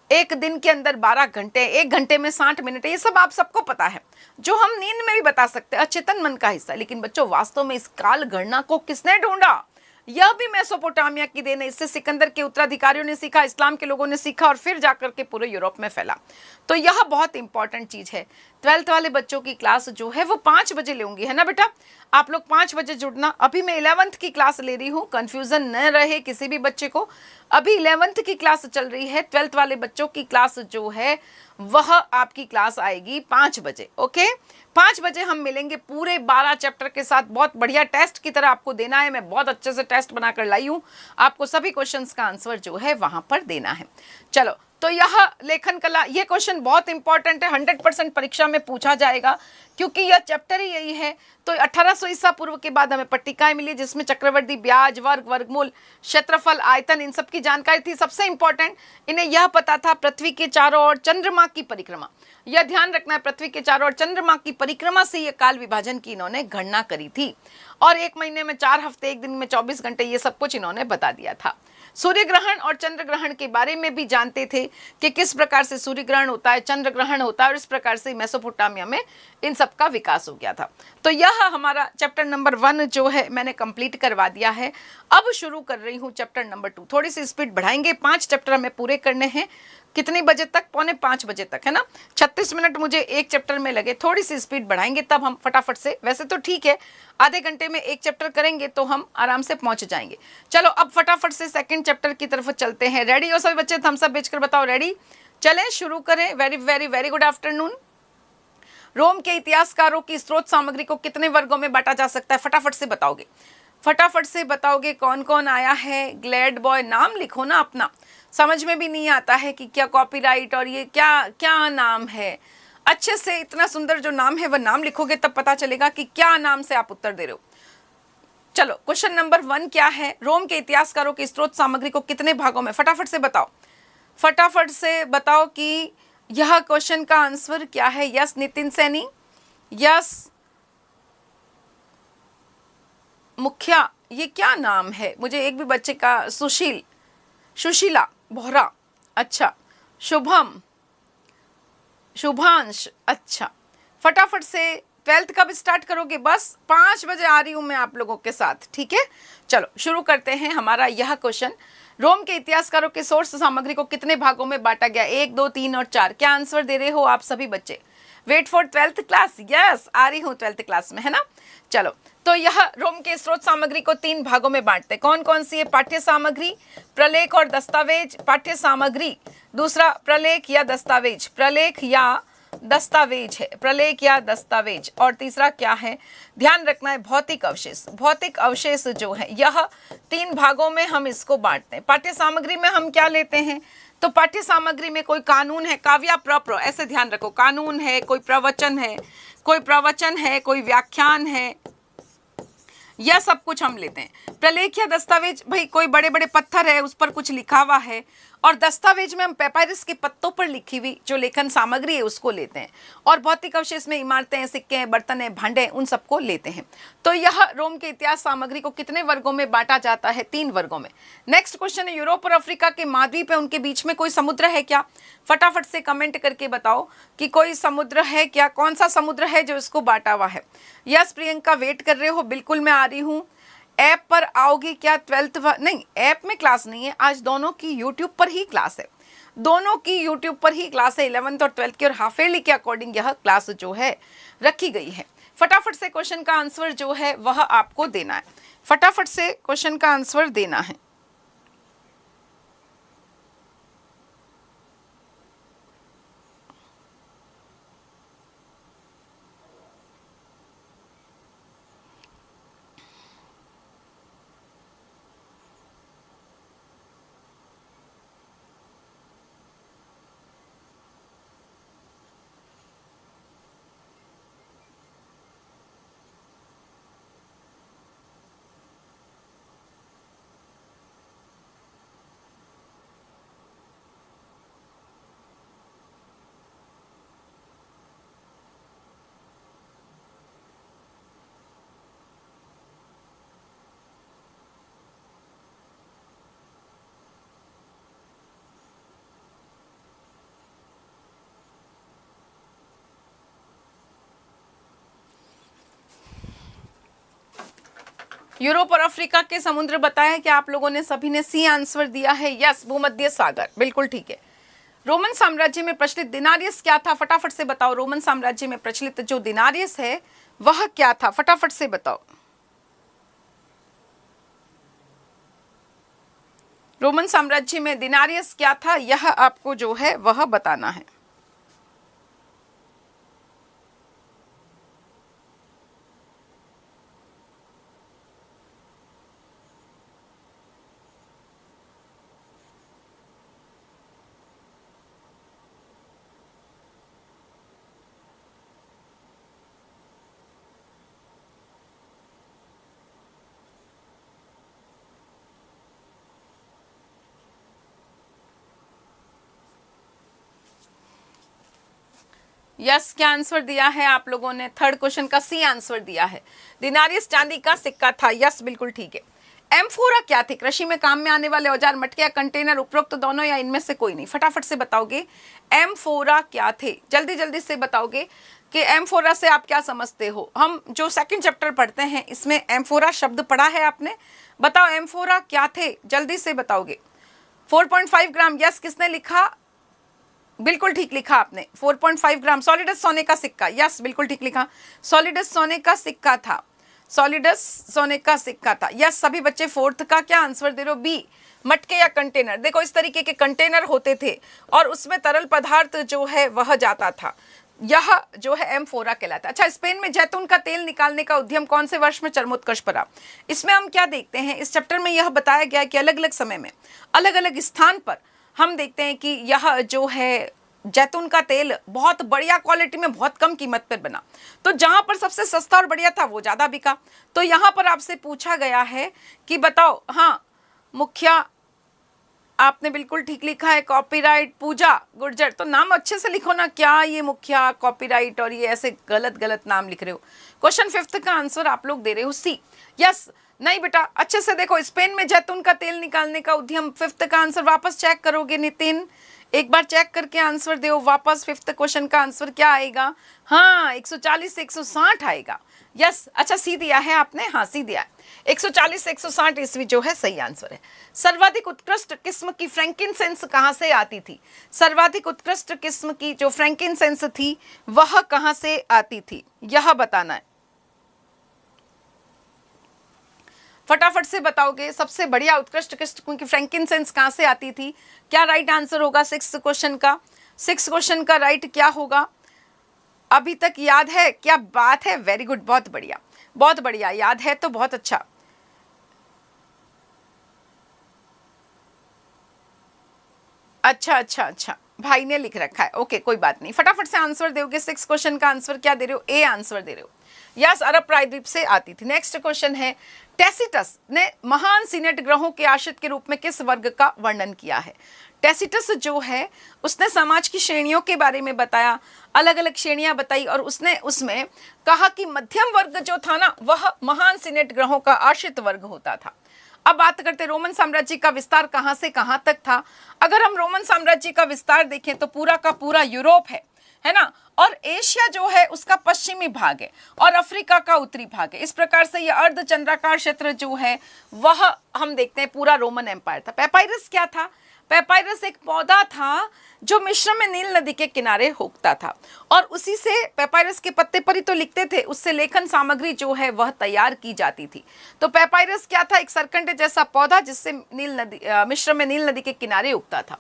एक दिन के अंदर 12 घंटे, एक घंटे में 60 मिनट है। ये सब आप सबको पता है, जो हम नींद में भी बता सकते हैं, अचेतन मन का हिस्सा। लेकिन बच्चों, वास्तव में इस काल गणना को किसने ढूंढा? यह भी मेसोपोटामिया की देन है। इससे सिकंदर के उत्तराधिकारियों ने सीखा, इस्लाम के लोगों ने सीखा, और फिर जाकर के पूरे यूरोप में फैला। तो यह बहुत इंपॉर्टेंट चीज है। 12th वाले बच्चों की क्लास जो है वो 5 बजे लेंगी, है ना बेटा? आप लोग 5 बजे जुड़ना। अभी मैं 11th की क्लास ले रही हूँ, कंफ्यूजन न रहे किसी भी बच्चे को। अभी 11th की क्लास चल रही है। 12th वाले बच्चों की क्लास जो है वह आपकी क्लास आएगी 5 बजे। ओके, 5 बजे हम मिलेंगे पूरे 12 चैप्टर के साथ। बहुत बढ़िया टेस्ट की तरह आपको देना है। मैं बहुत अच्छे से टेस्ट बनाकर लाई हूँ, आपको सभी क्वेश्चंस का आंसर जो है वहां पर देना है। चलो, तो यह लेखन कला, ये क्वेश्चन बहुत इंपॉर्टेंट है, 100% परीक्षा में पूछा जाएगा, क्योंकि यह चैप्टर ही यही है। तो 1800 ईसा पूर्व के बाद हमें पट्टिकाएं मिली, जिसमें चक्रवर्ती ब्याज, वर्ग, वर्गमूल, क्षेत्रफल, आयतन, इन सब की जानकारी थी। सबसे इंपॉर्टेंट इन्हें यह पता था पृथ्वी के चारों ओर चंद्रमा की परिक्रमा। यह ध्यान रखना है, पृथ्वी के चारों ओर चंद्रमा की परिक्रमा से यह काल विभाजन की इन्होंने गणना करी थी। और एक महीने में 4 हफ्ते, एक दिन में 24 घंटे, ये सब कुछ इन्होंने बता दिया था। सूर्य ग्रहण और चंद्र ग्रहण के बारे में भी जानते थे कि किस प्रकार से सूर्य ग्रहण होता है, चंद्र ग्रहण होता है, और इस प्रकार से मेसोपोटामिया में इन सब का विकास हो गया था। तो यह हमारा चैप्टर नंबर 1 जो है मैंने कंप्लीट करवा दिया है। अब शुरू कर रही हूँ चैप्टर नंबर 2। थोड़ी सी स्पीड बढ़ाएंगे, 5 चैप्टर हमें पूरे करने हैं। कितने बजे तक? 4:45 बजे तक, है ना? 36 मिनट मुझे एक चैप्टर में लगे। थोड़ी सी स्पीड बढ़ाएंगे तब हम फटाफट से, वैसे तो ठीक है, आधे घंटे में एक चैप्टर करेंगे तो हम आराम से पहुंच जाएंगे। चलो, अब फटाफट से सेकंड चैप्टर की तरफ चलते हैं। रेडी हो सभी बच्चे? थम्स अप भेजकर बताओ रेडी। चलें, शुरू करें। Very very very good afternoon. Rome के इतिहासकारों की स्रोत सामग्री को कितने वर्गों में बांटा जा सकता है? फटाफट से बताओगे, फटाफट से बताओगे कौन कौन आया है। ग्लैड बॉय, नाम लिखो ना अपना। समझ में भी नहीं आता है कि क्या कॉपीराइट और ये क्या क्या नाम है। अच्छे से इतना सुंदर जो नाम है वह नाम लिखोगे, तब पता चलेगा कि क्या नाम से आप उत्तर दे रहे हो। चलो, क्वेश्चन नंबर 1 क्या है? रोम के इतिहासकारों की स्रोत सामग्री को कितने भागों में? फटाफट से बताओ, फटाफट से बताओ कि यह क्वेश्चन का आंसर क्या है। यस नितिन सैनी, यस मुखिया, ये क्या नाम है? मुझे एक भी बच्चे का, सुशीला बोहरा, अच्छा, शुभम, शुभांश, अच्छा। फटाफट से 12th कब स्टार्ट करोगे? बस 5 बजे आ रही हूं मैं आप लोगों के साथ, ठीक है? चलो शुरू करते हैं हमारा यह क्वेश्चन। रोम के इतिहासकारों के सोर्स सामग्री को कितने भागों में बांटा गया? 1, 2, 3 और 4। क्या आंसर दे रहे हो आप सभी बच्चे? Wait for 12th class. Yes, आ रही हूँ 12th क्लास में, है ना? चलो, तो यह रोम के स्रोत सामग्री को 3 भागों में बांटते। कौन कौन सी है? पाठ्य सामग्री, प्रलेख और दस्तावेज। पाठ्य सामग्री, दूसरा प्रलेख या दस्तावेज, प्रलेख या दस्तावेज है, प्रलेख या दस्तावेज। और तीसरा क्या है? ध्यान रखना है, भौतिक अवशेष। भौतिक अवशेष जो है, यह 3 भागों में हम इसको बांटते हैं। पाठ्य सामग्री में हम क्या लेते हैं? तो पाठ्य सामग्री में कोई कानून है, काव्या प्र, ऐसे ध्यान रखो, कानून है, कोई प्रवचन है, कोई व्याख्यान है, यह सब कुछ हम लेते हैं। प्रलेख या दस्तावेज, भाई कोई बड़े बड़े पत्थर है, उस पर कुछ लिखा हुआ है, और दस्तावेज में हम पेपायरस के पत्तों पर लिखी हुई जो लेखन सामग्री है उसको लेते हैं। और भौतिक अवशेष में इमारतें हैं, सिक्के हैं, बर्तन हैं, भांडे, उन सबको लेते हैं। तो यह रोम के इतिहास सामग्री को कितने वर्गों में बांटा जाता है? 3 वर्गों में। नेक्स्ट क्वेश्चन है, यूरोप और अफ्रीका के महाद्वीप है, उनके बीच में कोई समुद्र है क्या? फटाफट से कमेंट करके बताओ कि कोई समुद्र है क्या? कौन सा समुद्र है जो इसको बांटा हुआ है? यस प्रियंका, वेट कर रहे हो? बिल्कुल मैं आ रही हूँ। ऐप पर आओगी क्या? 12th नहीं, ऐप में क्लास नहीं है आज, दोनों की यूट्यूब पर ही क्लास है। दोनों की यूट्यूब पर ही क्लास है, 11th और 12th की, और हाफ ईयरली के अकॉर्डिंग यह क्लास जो है रखी गई है। फटाफट से क्वेश्चन का आंसर जो है वह आपको देना है। फटाफट से क्वेश्चन का आंसर देना है। यूरोप और अफ्रीका के समुद्र बताया कि आप लोगों ने सभी ने सी आंसर दिया है। यस, भूमध्य सागर, बिल्कुल ठीक है। रोमन साम्राज्य में प्रचलित दिनारियस क्या था? फटाफट से बताओ। रोमन साम्राज्य में प्रचलित जो दिनारियस है वह क्या था? फटाफट से बताओ। रोमन साम्राज्य में दिनारियस क्या था, यह आपको जो है वह बताना है। यस, क्या आंसर दिया है आप लोगों ने? थर्ड क्वेश्चन का सी आंसर दिया है। दिनारियस चांदी का सिक्का था। यस, बिल्कुल ठीक है। एम्फोरा क्या थे? कृषि में काम में आने वाले औजार, मटके या कंटेनर, उपरोक्त दोनों या इनमें से कोई नहीं? फटाफट से बताओगे एम्फोरा क्या थे, जल्दी जल्दी से बताओगे कि एम्फोरा से आप क्या समझते हो। हम जो सेकंड चैप्टर पढ़ते हैं इसमें एम्फोरा शब्द पढ़ा है आपने। बताओ एम्फोरा क्या थे, जल्दी से बताओगे। 4.5 ग्राम, यस, किसने लिखा? बिल्कुल ठीक लिखा आपने, 4.5 ग्राम। सॉलिडस सोने का सिक्का, यस, बिल्कुल ठीक लिखा। सॉलिडस सोने का सिक्का था, सॉलिडस सोने का सिक्का था। यस, सभी बच्चे फोर्थ का क्या आंसर दे रहे हो? बी, मटके या कंटेनर। देखो इस तरीके के कंटेनर होते थे और उसमें तरल पदार्थ जो है वह जाता था, यह जो है एम्फोरा कहलाता है। अच्छा, स्पेन में जैतून का तेल निकालने का उद्यम कौन से वर्ष में चरमोत्कर्ष पर आ? इसमें हम क्या देखते हैं, इस चैप्टर में यह बताया गया कि अलग अलग समय में अलग अलग स्थान पर हम देखते हैं कि यह जो है जैतून का तेल बहुत बढ़िया क्वालिटी में बहुत कम कीमत पर बना, तो जहां पर सबसे सस्ता और बढ़िया था वो ज्यादा बिका। तो यहां पर आपसे पूछा गया है कि बताओ, हाँ मुखिया, आपने बिल्कुल ठीक लिखा है। कॉपीराइट पूजा गुर्जर, तो नाम अच्छे से लिखो ना, क्या ये मुखिया, कॉपीराइट और ये ऐसे गलत गलत नाम लिख रहे हो। क्वेश्चन 5 का आंसर आप लोग दे रहे हो सी। यस, नहीं बेटा, अच्छे से देखो। स्पेन में जैतून का तेल निकालने का उद्यम, 5 का आंसर वापस चेक करोगे नितिन, एक बार चेक करके आंसर दो वापस। 5th क्वेश्चन का आंसर क्या आएगा? हाँ, 140 से 160 आएगा। यस, अच्छा सी दिया है आपने, हाँ सी दिया है। 140 से 160 ईस्वी जो है सही आंसर है। सर्वाधिक उत्कृष्ट किस्म की फ्रैंकिनसेंस कहाँ से आती थी? सर्वाधिक उत्कृष्ट किस्म की जो फ्रैंकिनसेंस थी वह कहाँ से आती थी, यह बताना है। फटाफट से बताओगे सबसे बढ़िया उत्कृष्ट किस्म की फ्रैंकिनसेंस कहाँ से आती थी? क्या राइट आंसर होगा 6th क्वेश्चन का? 6th क्वेश्चन का राइट क्या होगा? अभी तक याद है? क्या बात है, वेरी गुड, बहुत बढ़िया, बहुत बढ़िया, याद है तो बहुत अच्छा। अच्छा अच्छा अच्छा, भाई ने लिख रखा है, ओके कोई बात नहीं। फटाफट से आंसर दोगे। 6th क्वेश्चन का आंसर क्या दे रहे हो? ए आंसर दे रहे हो। यस, अरब प्रायद्वीप से आती थी। नेक्स्ट क्वेश्चन है, टैसिटस ने महान सीनेट ग्रहों के आश्रित के रूप में किस वर्ग का वर्णन किया है? टैसिटस जो है उसने समाज की श्रेणियों के बारे में बताया, अलग अलग श्रेणियां बताई और उसने उसमें कहा कि मध्यम वर्ग जो था ना वह महान सीनेट ग्रहों का आश्रित वर्ग होता था। अब बात करते रोमन साम्राज्य का विस्तार कहां से कहां तक था। अगर हम रोमन साम्राज्य का विस्तार देखें तो पूरा का पूरा यूरोप है ना, और एशिया जो है उसका पश्चिमी भाग है और अफ्रीका का उत्तरी भाग है। इस प्रकार से यह अर्धचंद्राकार क्षेत्र जो है वह हम देखते हैं पूरा रोमन एम्पायर था। पेपायरस क्या था? पेपायरस एक पौधा था जो मिस्र में नील नदी के किनारे उगता था और उसी से पेपायरस के पत्ते पर ही तो लिखते थे, उससे लेखन सामग्री जो है वह तैयार की जाती थी। तो पेपायरस क्या था? एक सरकंडे जैसा पौधा जिससे मिस्र में नील नदी के किनारे उगता था।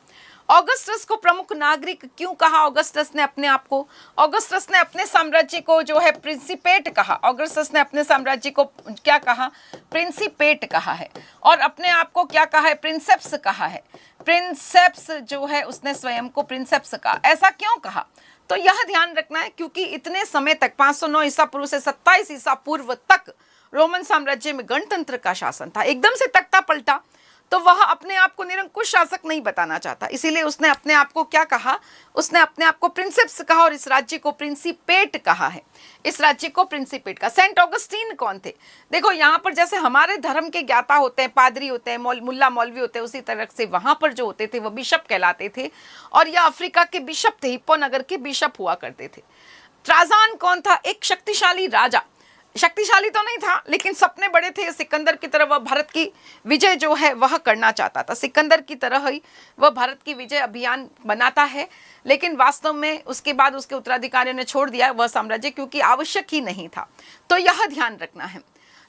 ऑगस्टस को प्रमुख नागरिक क्यों कहा ऑगस्टस ने अपने आप को? ऑगस्टस ने अपने साम्राज्य को जो है प्रिंसिपेट कहा। ऑगस्टस ने अपने साम्राज्य को क्या कहा? प्रिंसिपेट कहा है। और अपने आप को क्या कहा है? प्रिंसेप्स कहा है। प्रिंसेप्स जो है उसने स्वयं को प्रिंसेप्स कहा। ऐसा क्यों कहा? तो यह ध्यान रखना है क्योंकि इतने समय तक 509 ईसा पूर्व से 27 ईसा पूर्व तक रोमन साम्राज्य में गणतंत्र का शासन था। एकदम से तख्ता पलटा तो वह अपने आप को निरंकुश शासक नहीं बताना चाहता, इसीलिए उसने अपने आप को क्या कहा? उसने अपने आप को प्रिंसेप्स कहा और इस राज्य को प्रिंसिपेट कहा है। इस राज्य को प्रिंसिपेट का। सेंट ऑगस्टीन कौन थे? देखो यहाँ पर जैसे हमारे धर्म के ज्ञाता होते हैं, पादरी होते हैं, मुल्ला मौलवी होते हैं, उसी तरह से वहां पर जो होते थे वह बिशप कहलाते थे और यह अफ्रीका के बिशप थे, हिप्पो नगर के बिशप हुआ करते थे। ट्राजान कौन था? एक शक्तिशाली राजा। शक्तिशाली तो नहीं था, लेकिन सपने बड़े थे सिकंदर की तरह। वह भारत की विजय जो है वह करना चाहता था, सिकंदर की तरह ही वह भारत की विजय अभियान बनाता है। लेकिन वास्तव में उसके बाद उसके उत्तराधिकारियों ने छोड़ दिया वह साम्राज्य, क्योंकि आवश्यक ही नहीं था। तो यह ध्यान रखना है,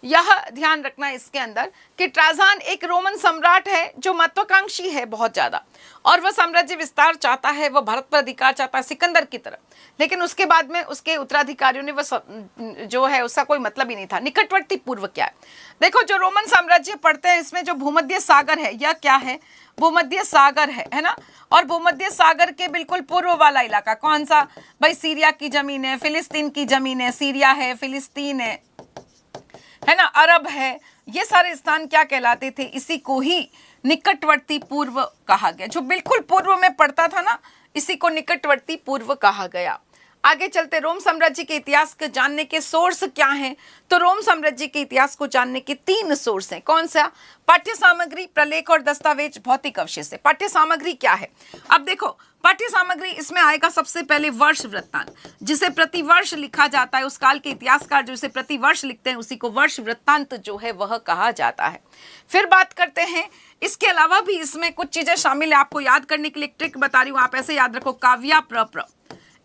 यह ध्यान रखना है इसके अंदर कि ट्राजान एक रोमन सम्राट है जो महत्वाकांक्षी है बहुत ज्यादा, और वह साम्राज्य विस्तार चाहता है, वह भारत पर अधिकार चाहता है सिकंदर की तरह। लेकिन उसके बाद में उसके उत्तराधिकारियों ने वह जो है उसका कोई मतलब ही नहीं था। निकटवर्ती पूर्व क्या है, देखो जो रोमन साम्राज्य पढ़ते हैं इसमें जो भूमध्य सागर है, यह क्या है, भूमध्य सागर है ना। और भूमध्य सागर के बिल्कुल पूर्व वाला इलाका कौन सा, भाई सीरिया की जमीन है, फिलिस्तीन की जमीन है, सीरिया है, फिलिस्तीन है ना, अरब है, ये सारे स्थान क्या कहलाते थे, इसी को ही निकटवर्ती पूर्व कहा गया। जो बिल्कुल पूर्व में पड़ता था ना, इसी को निकटवर्ती पूर्व कहा गया। आगे चलते, रोम साम्राज्य के इतिहास को जानने के सोर्स क्या हैं, तो रोम साम्राज्य के इतिहास को जानने के 3 सोर्स हैं। कौन सा, पाठ्य सामग्री, प्रलेख और दस्तावेज, भौतिक अवशेष है। पाठ्य सामग्री क्या है, अब देखो पाठ्य सामग्री इसमें आएगा सबसे पहले वर्ष वृत्तांत, जिसे प्रतिवर्ष लिखा जाता है। उस काल के इतिहासकार जो इसे प्रतिवर्ष लिखते हैं उसी को वर्ष वृत्तांत जो है वह कहा जाता है। फिर बात करते हैं, इसके अलावा भी इसमें कुछ चीजें शामिल है, आपको याद करने के लिए ट्रिक बता रही हूँ, आप ऐसे याद रखो। काव्या प्र,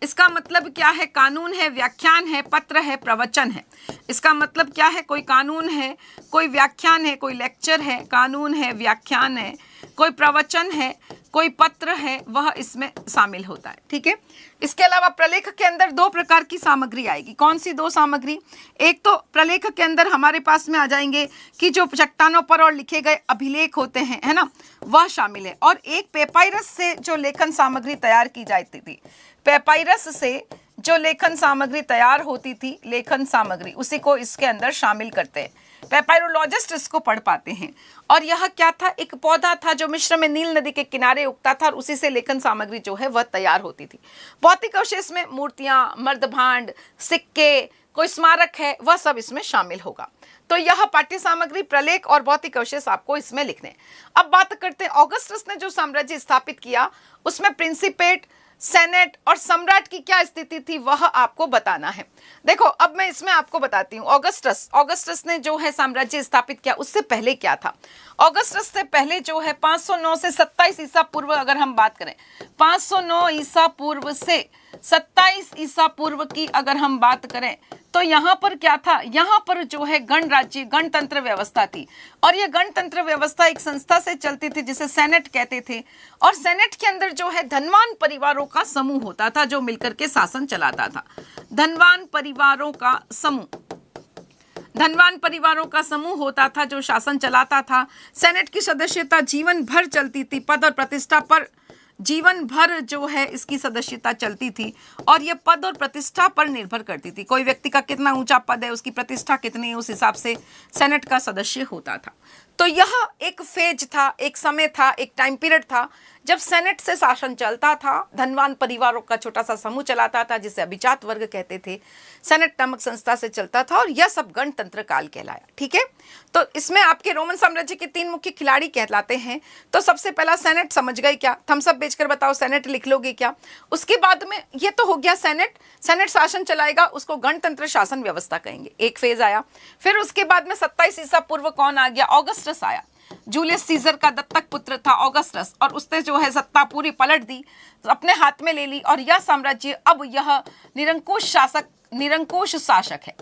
इसका मतलब क्या है, कानून है, व्याख्यान है, पत्र है, प्रवचन है। इसका मतलब क्या है, कोई कानून है, कोई व्याख्यान है, कोई लेक्चर है, कानून है, व्याख्यान है, कोई प्रवचन है, कोई पत्र है, वह इसमें शामिल होता है। ठीक है, इसके अलावा प्रलेख के अंदर 2 प्रकार की सामग्री आएगी। कौन सी 2 सामग्री, एक तो प्रलेख के अंदर हमारे पास में आ जाएंगे कि जो चट्टानों पर और लिखे गए अभिलेख होते हैं, है ना, वह शामिल है। और एक पेपाइरस से जो लेखन सामग्री तैयार की जाती थी, पेपाइरस से जो लेखन सामग्री तैयार होती थी, लेखन सामग्री, उसी को इसके अंदर शामिल करते हैं। पेपाइरोलॉजिस्ट इसको पढ़ पाते हैं। और यह क्या था, एक पौधा था जो मिस्र में नील नदी के किनारे उगता था और उसी से लेखन सामग्री जो है वह तैयार होती थी। भौतिक अवशेष में मूर्तियां, मर्दभांड, सिक्के, कोई स्मारक है, वह सब इसमें शामिल होगा। तो यह पाठ्य सामग्री, प्रलेख और भौतिक अवशेष आपको इसमें लिखने। अब बात करते हैं ऑगस्टस ने जो साम्राज्य स्थापित किया उसमें प्रिंसिपेट, सेनेट और सम्राट की क्या स्थिति थी वह आपको बताना है। देखो अब मैं इसमें आपको बताती हूँ, ऑगस्टस ने जो है साम्राज्य स्थापित किया, उससे पहले क्या था। ऑगस्टस से पहले जो है 509 से 27 ईसा पूर्व अगर हम बात करें, 509 ईसा पूर्व से 27 ईसा पूर्व की अगर हम बात करें तो यहाँ पर क्या था, यहाँ पर जो है गणराज्य, गणतंत्र व्यवस्था थी। और ये गणतंत्र व्यवस्था एक संस्था से चलती थी जिसे सेनेट कहते थे। और सेनेट के अंदर जो है धनवान परिवारों का समूह होता था जो मिलकर के शासन चलाता था। धनवान परिवारों का समूह, धनवान परिवारों का समूह होता था जो शासन चलाता था। सेनेट की सदस्यता जीवन भर चलती थी, पद और प्रतिष्ठा पर जीवन भर जो है इसकी सदस्यता चलती थी। और यह पद और प्रतिष्ठा पर निर्भर करती थी, कोई व्यक्ति का कितना ऊंचा पद है, उसकी प्रतिष्ठा कितनी है, उस हिसाब से सेनेट का सदस्य होता था। तो यह एक फेज था, एक समय था, एक टाइम पीरियड था जब सेनेट से शासन चलता था। धनवान परिवारों का छोटा सा समूह चलाता था जिसे अभिजात वर्ग कहते थे। सेनेट नामक संस्था से चलता था और यह सब गणतंत्र काल कहलाया। ठीक है, तो इसमें आपके रोमन साम्राज्य के 3 मुख्य खिलाड़ी कहलाते हैं। तो सबसे पहला सेनेट, समझ गए क्या, थम्स अप बेचकर बताओ सेनेट लिख लोगे क्या। उसके बाद में ये तो हो गया सेनेट, सेनेट शासन चलाएगा, उसको गणतंत्र शासन व्यवस्था कहेंगे, एक फेज आया। फिर उसके बाद में 27 ईसा पूर्व कौन आ गया, ऑगस्टस आया। जूलियस सीजर का दत्तक पुत्र था ऑगस्टस, और उसने जो है सत्ता पूरी पलट दी, अपने हाथ में ले ली। और यह साम्राज्य अब यह निरंकुश शासक है,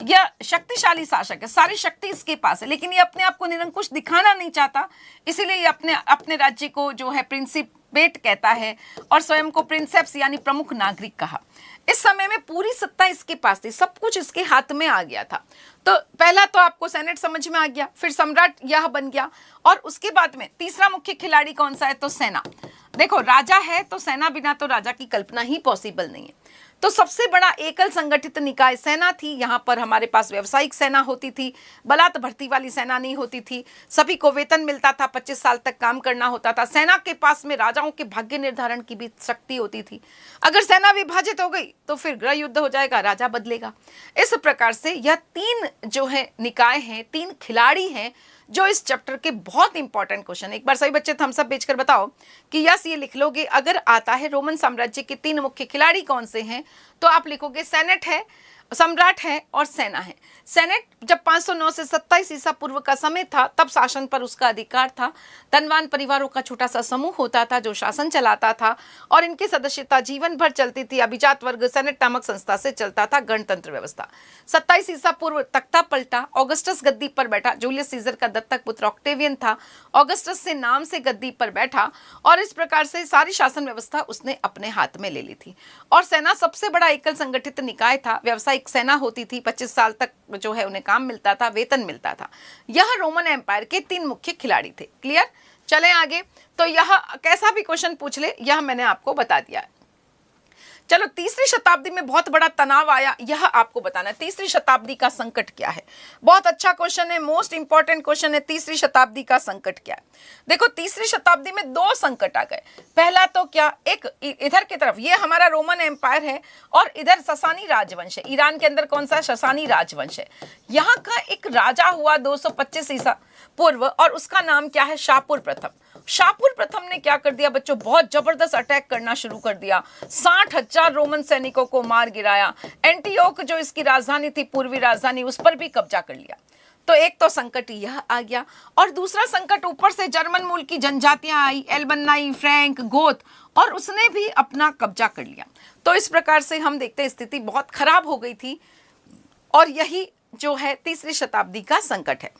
यह शक्तिशाली शासक है, सारी शक्ति इसके पास है, लेकिन ये अपने आप को निरंकुश दिखाना नहीं चाहता, इसीलिए ये अपने राज्य को जो है प्रिंसिपेट कहता है और स्वयं को प्रिंसेप्स यानी प्रमुख नागरिक कहा। इस समय में पूरी सत्ता इसके पास थी, सब कुछ इसके हाथ में आ गया था। तो पहला तो आपको सेनेट समझ में आ गया, फिर सम्राट यह बन गया। और उसके बाद में तीसरा मुख्य खिलाड़ी कौन सा है, तो सेना। देखो राजा है तो सेना बिना तो राजा की कल्पना ही पॉसिबल नहीं है। तो सबसे बड़ा एकल संगठित निकाय सेना थी। यहाँ पर हमारे पास व्यावसायिक सेना होती थी, बलात् भर्ती वाली सेना नहीं होती थी। सभी को वेतन मिलता था, 25 साल तक काम करना होता था। सेना के पास में राजाओं के भाग्य निर्धारण की भी शक्ति होती थी। अगर सेना विभाजित हो गई तो फिर गृह युद्ध हो जाएगा, राजा बदलेगा। इस प्रकार से यह 3 जो है निकाय हैं, 3 खिलाड़ी हैं जो इस चैप्टर के बहुत इंपॉर्टेंट क्वेश्चन। एक बार सभी बच्चे थम्स अप भेजकर बताओ कि यस ये लिख लोगे। अगर आता है रोमन साम्राज्य के 3 मुख्य खिलाड़ी कौन से हैं, तो आप लिखोगे सेनेट है, सम्राट है और सेना है। सेनेट जब 509 से 27 ईसा पूर्व का समय था, तब शासन पर उसका अधिकार था। धनवान परिवारों का छोटा सा समूह होता था जो शासन चलाता था और इनकी सदस्यता जीवन भर चलती थी। अभिजात वर्ग सेनेट नामक संस्था से चलता था। गणतंत्र व्यवस्था। 27 ईसा पूर्व तख्ता पलटा। ऑगस्टस गद्दी पर बैठा। जूलियस सीजर का दत्तक पुत्र ऑक्टेवियन था। ऑगस्टस से नाम से गद्दी पर बैठा और इस प्रकार से सारी शासन व्यवस्था उसने अपने हाथ में ले ली थी। और सेना सबसे बड़ा एकल संगठित निकाय था। व्यावसायिक सेना होती थी। 25 साल तक जो है उन्हें काम मिलता था, वेतन मिलता था। यह रोमन एम्पायर के 3 मुख्य खिलाड़ी थे। क्लियर? चलें आगे। तो यह कैसा भी क्वेश्चन पूछ ले, यह मैंने आपको बता दिया है। चलो, तीसरी शताब्दी में बहुत बड़ा तनाव आया, यह आपको बताना है। तीसरी शताब्दी का संकट क्या है? बहुत अच्छा क्वेश्चन है, मोस्ट इंपॉर्टेंट क्वेश्चन है। तीसरी शताब्दी का संकट क्या है? देखो, तीसरी शताब्दी में 2 संकट आ गए। पहला तो क्या, एक इधर की तरफ ये हमारा रोमन एम्पायर है और इधर ससानी राजवंश है। ईरान के अंदर कौन सा? ससानी राजवंश है। यहाँ का एक राजा हुआ 225 ईसा पूर्व और उसका नाम क्या है? शापुर प्रथम। शापुर प्रथम ने क्या कर दिया बच्चों? बहुत जबरदस्त अटैक करना शुरू कर दिया। 60,000 रोमन सैनिकों को मार गिराया। एंटियोक जो इसकी राजधानी थी, पूर्वी राजधानी, उस पर भी कब्जा कर लिया। तो एक तो संकट यह आ गया और दूसरा संकट ऊपर से जर्मन मूल की जनजातियां आई, एल्बनाई, फ्रैंक, गोथ, और उसने भी अपना कब्जा कर लिया। तो इस प्रकार से हम देखते हैं स्थिति बहुत खराब हो गई थी और यही जो है तीसरी शताब्दी का संकट है।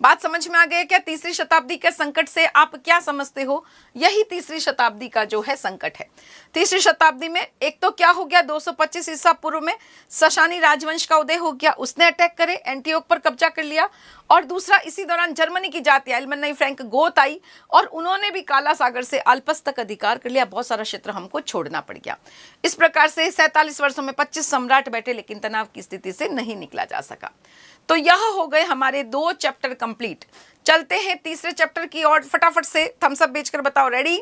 बात समझ में आ गई क्या? तीसरी शताब्दी के संकट से आप क्या समझते हो? यही तीसरी शताब्दी का जो है संकट है। तीसरी शताब्दी में एक तो क्या हो गया, 225 ईसा पूर्व में ससानी राजवंश का उदय हो गया, उसने अटैक करे, एंटियोक पर कब्जा कर लिया। और दूसरा, इसी दौरान जर्मनी की जाति एल्बनाई, फ्रैंक, गोथ आई और उन्होंने भी काला सागर से अल्पस तक अधिकार कर लिया। बहुत सारा क्षेत्र हमको छोड़ना पड़ गया। इस प्रकार से 47 वर्षों में 25 सम्राट बैठे, लेकिन तनाव की स्थिति से नहीं निकला जा सका। तो यह हो गए हमारे 2 चैप्टर कंप्लीट। चलते हैं तीसरे चैप्टर की और फटाफट से थम्स अप भेजकर बताओ रेडी।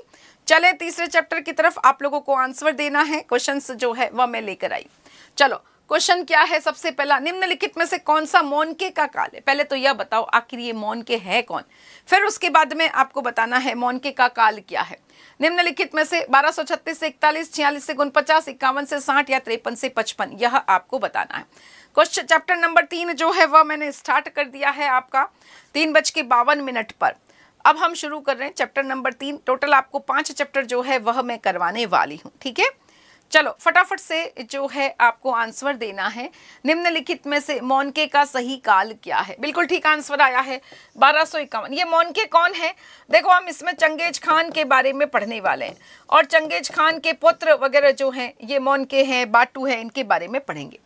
चले तीसरे चैप्टर की तरफ। आप लोगों को आंसर देना है। क्वेश्चंस जो है वह मैं लेकर आई। चलो, क्वेश्चन क्या है? सबसे पहला, निम्नलिखित में से कौन सा मोनके का काल है? पहले तो यह बताओ आखिर ये मोनके है कौन, फिर उसके बाद में आपको बताना है मोनके का काल क्या है। निम्नलिखित में से 1236 से 41, 46 से 49, 51 से 60 या 53 से 55, यह आपको बताना है। क्वेश्चन चैप्टर नंबर 3 जो है वह मैंने स्टार्ट कर दिया है आपका 3:52 पर। अब हम शुरू कर रहे हैं चैप्टर नंबर 3। टोटल आपको 5 चैप्टर जो है वह मैं करवाने वाली हूँ। ठीक है, चलो फटाफट से जो है आपको आंसर देना है। निम्नलिखित में से मोनके का सही काल क्या है? बिल्कुल ठीक आंसर आया है 1251। ये मोनके कौन है? देखो, हम इसमें चंगेज खान के बारे में पढ़ने वाले हैं और चंगेज खान के पुत्र वगैरह जो हैं ये मोनके हैं, बाटू है, इनके बारे में पढ़ेंगे।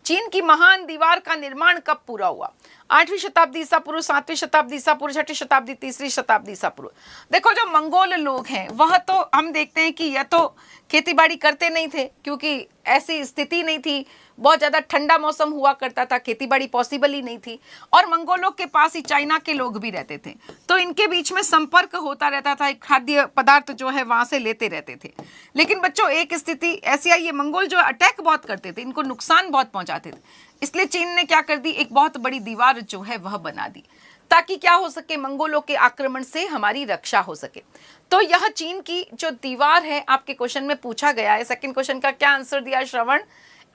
चीन की महान दीवार का निर्माण कब पूरा हुआ? 8वीं शताब्दी ईसा पूर्व, 7वीं शताब्दी ईसा पूर्व, 6वीं शताब्दी, 3री शताब्दी ईसा पूर्व। देखो, जो मंगोल लोग हैं वह तो हम देखते हैं कि यह तो खेतीबाड़ी करते नहीं थे क्योंकि ऐसी स्थिति नहीं थी, बहुत ज़्यादा ठंडा मौसम हुआ करता था, खेतीबाड़ी पॉसिबल ही नहीं थी। और मंगोलों के पास ही चाइना के लोग भी रहते थे, तो इनके बीच में संपर्क होता रहता था, खाद्य पदार्थ जो है वहाँ से लेते रहते थे। लेकिन बच्चों, एक स्थिति ऐसी आई, ये मंगोल जो अटैक बहुत करते थे, इनको नुकसान बहुत पहुँचाते थे, इसलिए चीन ने क्या कर दी, एक बहुत बड़ी दीवार जो है वह बना दी ताकि क्या हो सके, मंगोलों के आक्रमण से हमारी रक्षा हो सके। तो यह चीन की जो दीवार है आपके क्वेश्चन में पूछा गया है। सेकंड क्वेश्चन का क्या आंसर दिया श्रवण?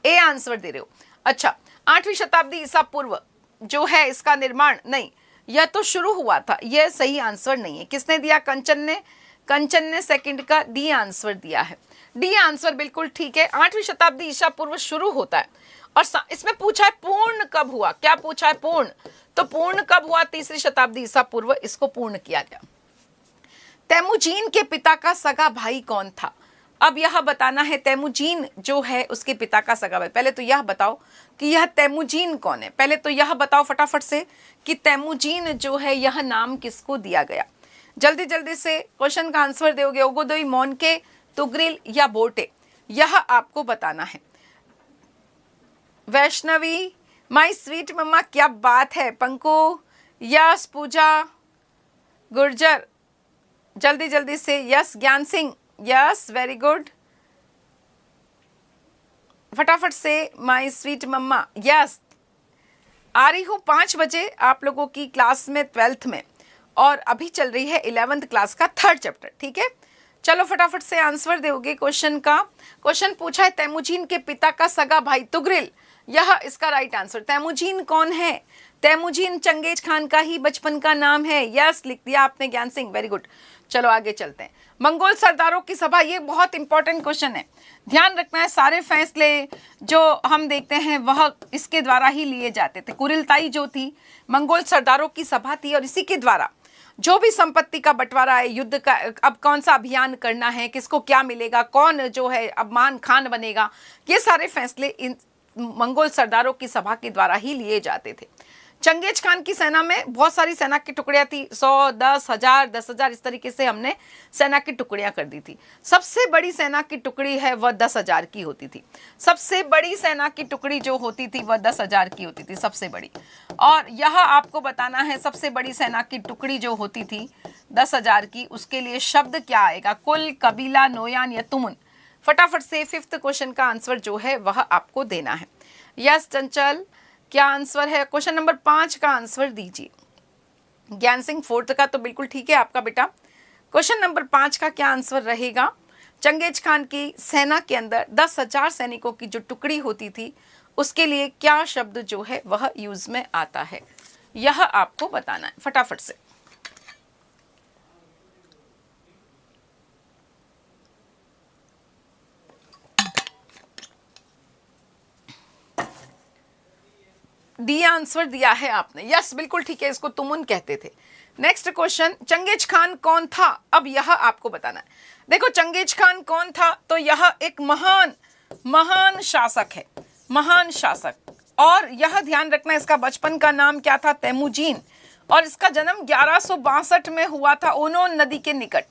ए आंसर दे रहे हो। अच्छा, 8वीं शताब्दी ईसा पूर्व जो है इसका निर्माण, नहीं, यह तो शुरू हुआ था, यह सही आंसर नहीं है। किसने दिया? कंचन ने सेकंड का डी आंसर दिया है। डी आंसर बिल्कुल ठीक है। 8वीं शताब्दी ईसा पूर्व शुरू होता है और इसमें पूछा है पूर्ण कब हुआ। क्या पूछा है? पूर्ण। तो पूर्ण कब हुआ? 3री शताब्दी ईसा पूर्व इसको पूर्ण किया गया। तैमूजीन के पिता का सगा भाई कौन था? अब यह बताना है तैमूजीन जो है उसके पिता का सगा भाई। पहले तो यह बताओ कि यह तैमूजीन कौन है। पहले तो यह बताओ फटाफट से कि तैमूजीन जो है यह नाम किसको दिया गया। जल्दी जल्दी से क्वेश्चन का आंसर दोगे। ओगोदोई, मोनके, तुगरिल या बोटे, यह आपको बताना है। वैष्णवी, माय स्वीट मम्मा, क्या बात है। पंकु, यस। पूजा, गुर्जर, जल्दी जल्दी से। यस। ज्ञान सिंह, यस, वेरी गुड। फटाफट से माय स्वीट मम्मा, यस। आ रही हूँ 5 बजे आप लोगों की क्लास में 12th में, और अभी चल रही है 11th क्लास का 3rd चैप्टर। ठीक है, चलो फटाफट से आंसर दोगे क्वेश्चन का। क्वेश्चन पूछा है तैमुजीन के पिता का सगा भाई तुगरिल, यह इसका राइट आंसर। तैमुजीन कौन है? तैमुजीन चंगेज खान का ही बचपन का नाम है। यस, लिख दिया आपने ज्ञान सिंह, वेरी गुड। चलो आगे चलते हैं। मंगोल सरदारों की सभा, ये बहुत इंपॉर्टेंट क्वेश्चन है, ध्यान रखना है। सारे फैसले जो हम देखते हैं वह इसके द्वारा ही लिए जाते थे। कुरिलताई जो थी मंगोल सरदारों की सभा थी, और इसी के द्वारा जो भी संपत्ति का बंटवारा है, युद्ध का अब कौन सा अभियान करना है, किसको क्या मिलेगा, कौन जो है अमान खान बनेगा, ये सारे फैसले इन मंगोल सरदारों की सभा के द्वारा ही लिए जाते थे। चंगेज खान की सेना में बहुत सारी सेना की टुकड़ियां थी, 100, 10,000, 10,000 इस तरीके से हमने सेना की टुकड़ियां कर दी थी। सबसे बड़ी सेना की टुकड़ी है वह 10,000 की होती थी। सबसे बड़ी सेना की टुकड़ी जो होती थी वह 10,000 की होती थी, सबसे बड़ी। और यह आपको बताना है सबसे बड़ी सेना की टुकड़ी जो होती थी 10,000 की, उसके लिए शब्द क्या आएगा? कुल, कबीला, नोयान या तुमुन? फटाफट से 5th क्वेश्चन का आंसर जो है वह आपको देना है। यस चंचल, क्या आंसर है? क्वेश्चन नंबर 5 का आंसर दीजिए। ज्ञान सिंह 4th का तो बिल्कुल ठीक है आपका बेटा। क्वेश्चन नंबर 5 का क्या आंसर रहेगा? चंगेज खान की सेना के अंदर 10,000 सैनिकों की जो टुकड़ी होती थी उसके लिए क्या शब्द जो है वह यूज में आता है, यह आपको बताना है फटाफट से। दिया आंसर दिया है आपने, यस बिल्कुल ठीक है, इसको तुमुन कहते थे। नेक्स्ट क्वेश्चन, चंगेज खान कौन था? अब यह आपको बताना है। देखो चंगेज खान कौन था, तो यह एक महान शासक है, महान शासक। और यह ध्यान रखना, इसका बचपन का नाम क्या था? तैमुजीन। और इसका जन्म 1162 में हुआ था ओनोन नदी के निकट,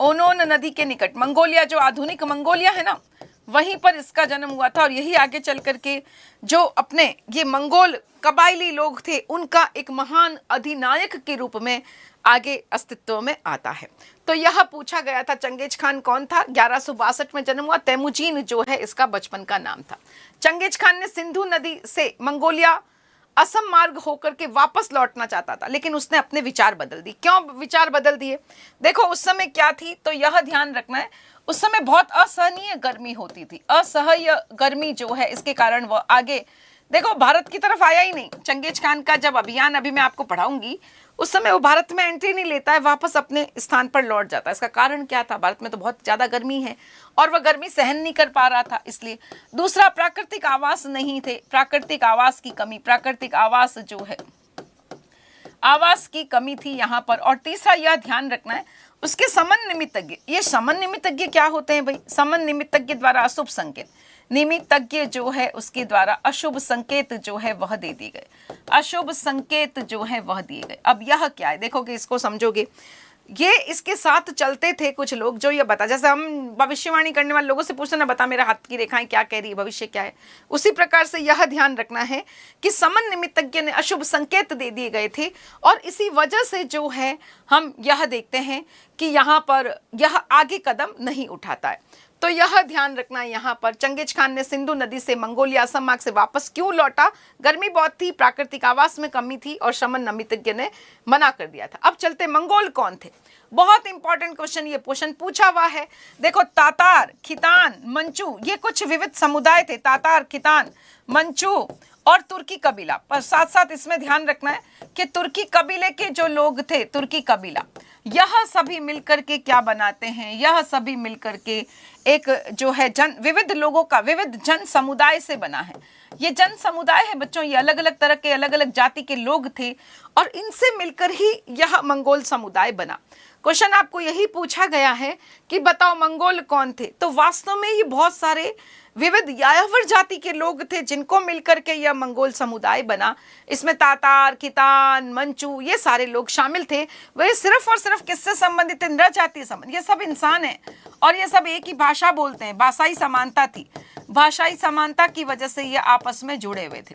ओनोन नदी के निकट, मंगोलिया जो आधुनिक मंगोलिया है ना, वहीं पर इसका जन्म हुआ था। और यही आगे चल करके जो अपने ये मंगोल कबायली लोग थे उनका एक महान अधिनायक के रूप में आगे अस्तित्व में आता है। तो यह पूछा गया था चंगेज खान कौन था? 1162 में जन्म हुआ। तैमुजीन जो है इसका बचपन का नाम था। चंगेज खान ने सिंधु नदी से मंगोलिया असम मार्ग होकर के वापस लौटना चाहता था, लेकिन उसने अपने विचार बदल दिए। क्यों विचार बदल दिए? देखो उस समय क्या थी, तो यह ध्यान रखना है, उस समय बहुत असहनीय गर्मी होती थी, असह्य गर्मी जो है, इसके कारण वह आगे देखो भारत की तरफ आया ही नहीं। चंगेज खान का जब अभियान अभी मैं आपको पढ़ाऊंगी, उस समय वो भारत में एंट्री नहीं लेता है, वापस अपने स्थान पर लौट जाता है। इसका कारण क्या था? भारत में तो बहुत ज्यादा गर्मी है और वह गर्मी सहन नहीं कर पा रहा था, इसलिए। दूसरा, प्राकृतिक आवास नहीं थे, प्राकृतिक आवास की कमी, प्राकृतिक आवास जो है आवास की कमी थी यहाँ पर। और तीसरा यह ध्यान रखना है, उसके समन निमित्तज्ञ, ये समन निमित्तज्ञ क्या होते हैं भाई? समन निमित्तज्ञ द्वारा अशुभ संकेत, निमित्तज्ञ जो है उसके द्वारा अशुभ संकेत जो है वह दे दिए गए, अशुभ संकेत जो है वह दिए गए। अब यह क्या है, देखोगे इसको समझोगे। ये इसके साथ चलते थे कुछ लोग जो ये बता, जैसे हम भविष्यवाणी करने वाले लोगों से पूछते ना, बता मेरा हाथ की रेखाएं क्या कह रही है, भविष्य क्या है, उसी प्रकार से यह ध्यान रखना है कि समन निमित्तज्ञ ने अशुभ संकेत दे दिए गए थे। और इसी वजह से जो है हम यह देखते हैं कि यहाँ पर यह आगे कदम नहीं उठाता है। तो यह ध्यान रखना है, यहाँ पर चंगेज खान ने सिंधु नदी से मंगोलिया असम मार्ग से वापस क्यों लौटा? गर्मी बहुत थी, प्राकृतिक आवास में कमी थी और समन निमित्तज्ञ ने मना कर दिया था। अब चलते, मंगोल कौन थे? बहुत इंपॉर्टेंट क्वेश्चन, ये क्वेश्चन पूछा हुआ है। देखो तातार, खितान, मंचू, ये कुछ विविध समुदाय थे, तातार, खितान, मंचू और तुर्की कबीला। पर साथ साथ इसमें ध्यान रखना है कि तुर्की कबीले के जो लोग थे, तुर्की कबीला, यह सभी मिलकर के क्या बनाते हैं? यह सभी मिलकर के एक जो है विविध लोगों का, विविध जन समुदाय से बना है। ये जन समुदाय है बच्चों, ये अलग अलग तरह के, अलग अलग जाति के लोग थे और इनसे मिलकर ही यह मंगोल समुदाय बना। क्वेश्चन आपको यही पूछा गया है कि बताओ मंगोल कौन थे? तो वास्तव में ये बहुत सारे विविध यायावर जाति के लोग थे जिनको मिलकर के यह मंगोल समुदाय बना। इसमें तातार, खितान, मंचू, ये सारे लोग शामिल थे। वह सिर्फ और सिर्फ किससे संबंधित थे? नृजातीय संबंध। ये सब इंसान हैं और ये सब एक ही भाषा बोलते हैं, भाषाई समानता थी, भाषाई समानता की वजह से ये आपस में जुड़े हुए थे।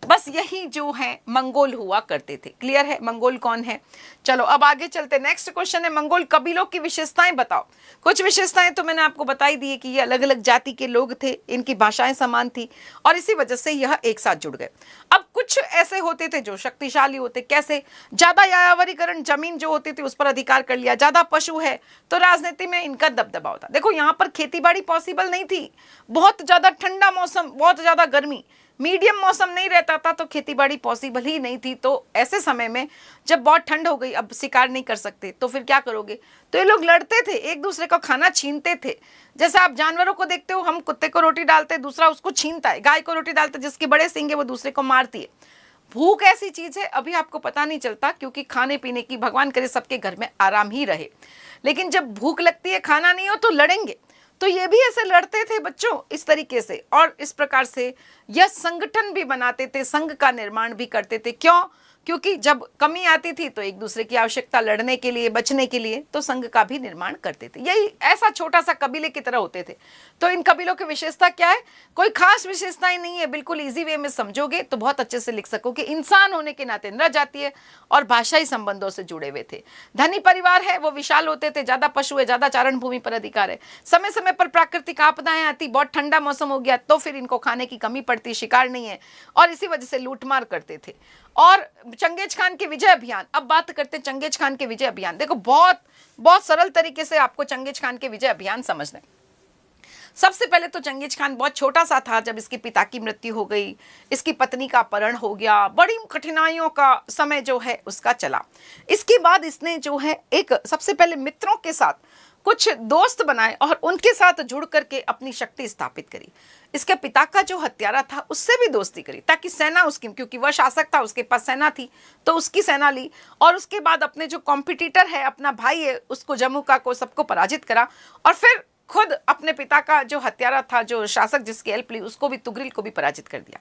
बस यही जो है मंगोल हुआ करते थे। क्लियर है मंगोल कौन है? चलो अब आगे चलते। नेक्स्ट क्वेश्चन है मंगोल कबीलों की विशेषताएं बताओ। कुछ विशेषताएं तो मैंने आपको बताई दी है कि ये अलग अलग जाति के लोग थे, इनकी भाषाएं समान थी और इसी वजह से यह एक साथ जुड़ गए। अब कुछ ऐसे होते थे जो शक्तिशाली होते, कैसे? ज्यादा यायावरीकरण, जमीन जो होती थी उस पर अधिकार कर लिया, ज्यादा पशु है तो राजनीति में इनका दबदबा होता। देखो यहाँ पर खेती बाड़ी पॉसिबल नहीं थी, बहुत ज्यादा ठंडा मौसम, बहुत ज्यादा गर्मी, मीडियम मौसम नहीं रहता था तो खेतीबाड़ी पॉसिबल ही नहीं थी। तो ऐसे समय में जब बहुत ठंड हो गई, अब शिकार नहीं कर सकते तो फिर क्या करोगे? तो ये लोग लड़ते थे, एक दूसरे का खाना छीनते थे। जैसे आप जानवरों को देखते हो, हम कुत्ते को रोटी डालते दूसरा उसको छीनता है, गाय को रोटी डालते जिसके बड़े सींग है वो दूसरे को मारती है। भूख ऐसी चीज है अभी आपको पता नहीं चलता, क्योंकि खाने पीने की भगवान करे सबके घर में आराम ही रहे, लेकिन जब भूख लगती है, खाना नहीं हो तो लड़ेंगे। तो ये भी ऐसे लड़ते थे बच्चों इस तरीके से, और इस प्रकार से यह संगठन भी बनाते थे, संघ का निर्माण भी करते थे। क्यों? क्योंकि जब कमी आती थी तो एक दूसरे की आवश्यकता लड़ने के लिए, बचने के लिए, तो संघ का भी निर्माण करते थे। यही ऐसा छोटा सा कबीले की तरह होते थे। तो इन कबीलों की विशेषता क्या है? कोई खास विशेषताएं नहीं है, बिल्कुल इजी वे में समझोगे तो बहुत अच्छे से लिख सकोगे। इंसान होने के नाते नर जातीय और भाषाई संबंधों से जुड़े हुए थे। धनी परिवार है, वो विशाल होते थे, ज्यादा पशु है, ज्यादा चारण भूमि पर अधिकार है। समय समय पर प्राकृतिक आपदाएं आती, बहुत ठंडा मौसम हो गया तो फिर इनको खाने की कमी पड़ती, शिकार नहीं है और इसी वजह से लूटमार करते थे। और चंगेज खान के विजय अभियान, अब बात करते हैं चंगेज खान के विजय अभियान। देखो बहुत बहुत सरल तरीके से आपको चंगेज खान के विजय अभियान समझना है। सबसे पहले तो चंगेज खान बहुत छोटा सा था जब इसके पिता की मृत्यु हो गई, इसकी पत्नी का अपहरण हो गया, बड़ी कठिनाइयों का समय जो है उसका चला। इसके बाद इसने जो है एक सबसे पहले मित्रों के साथ कुछ दोस्त बनाए और उनके साथ जुड़ करके अपनी शक्ति स्थापित करी। इसके पिता का जो हत्यारा था उससे भी दोस्ती करी ताकि सेना उसकी, क्योंकि वह शासक था, उसके पास सेना थी तो उसकी सेना ली। और उसके बाद अपने जो कॉम्पिटिटर है, अपना भाई है, उसको जमुका को सबको पराजित करा और फिर खुद अपने पिता का जो हत्यारा था, जो शासक जिसकी हेल्प ली, उसको भी, तुगरिल को भी पराजित कर दिया।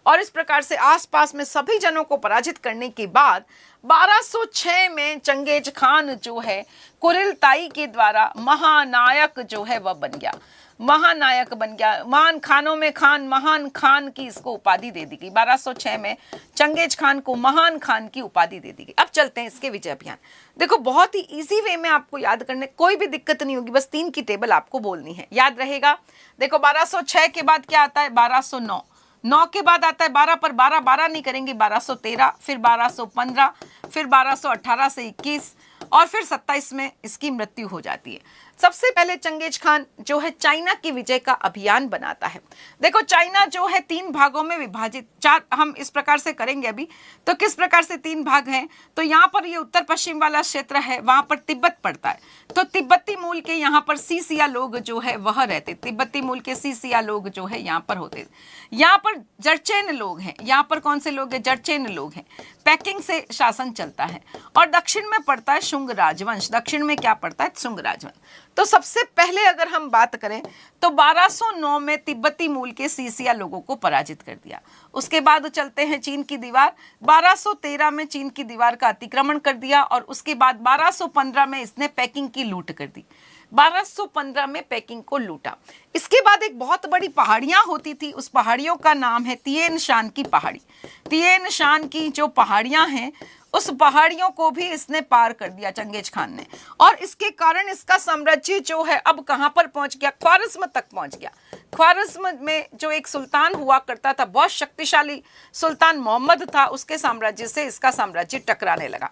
और इस प्रकार से आसपास में सभी जनों को पराजित करने के बाद 1206 में चंगेज खान जो है कुरिलताई के द्वारा महानायक जो है वह बन गया, महानायक बन गया। महान खानों में खान, महान खान की इसको उपाधि दे दी गई। 1206 में चंगेज खान को महान खान की उपाधि दे दी गई। अब चलते हैं इसके विजय अभियान। देखो बहुत ही इजी वे में आपको याद करने, कोई भी दिक्कत नहीं होगी, बस 3 की टेबल आपको बोलनी है, याद रहेगा। देखो 1206 के बाद क्या आता है? 1209, 9 के बाद आता है 12 पर 12, 12 नहीं करेंगे, 1213, फिर 1215, फिर 1218 से 21 और फिर 27 में इसकी मृत्यु हो जाती है। सबसे पहले चंगेज खान जो है चाइना की विजय का अभियान बनाता है। देखो चाइना जो है 3 भागों में विभाजित, 4 हम इस प्रकार से करेंगे अभी। तो किस प्रकार से 3 भाग हैं? तो यहाँ पर ये उत्तर पश्चिम वाला क्षेत्र है, वहां पर तिब्बत पड़ता है, तो तिब्बती मूल के यहाँ पर सीसिया लोग जो है वह रहते, तिब्बती मूल के सीसिया लोग जो है यहाँ पर होते। यहाँ पर जर्चेन लोग हैं, यहाँ पर कौन से लोग हैं? जर्चेन लोग हैं। पैकिंग से शासन चलता है। और दक्षिण में पड़ता है शुंग राजवंश। दक्षिण में क्या पड़ता है? शुंग राजवंश। तो सबसे पहले अगर हम बात करें तो 1209 में तिब्बती मूल के सीसिया लोगों को पराजित कर दिया। उसके बाद चलते हैं चीन की दीवार। 1213 में चीन की दीवार का अतिक्रमण कर दिया और उसके बाद 1215 में इसने पैकिंग की लूट कर दी। 1215 में पैकिंग को लूटा। इसके बाद एक बहुत बड़ी पहाड़ियां होती थी, उस पहाड़ियों का नाम है तिएन शान की पहाड़ी। तिएन शान की जो पहाड़ियां हैं उस पहाड़ियों को भी इसने पार कर दिया चंगेज खान ने, और इसके कारण इसका साम्राज्य जो है अब कहां पर पहुंच गया? ख्वारिज्म तक पहुंच गया। ख्वारिज्म में जो एक सुल्तान हुआ करता था, बहुत शक्तिशाली सुल्तान मोहम्मद था, उसके साम्राज्य से इसका साम्राज्य टकराने लगा।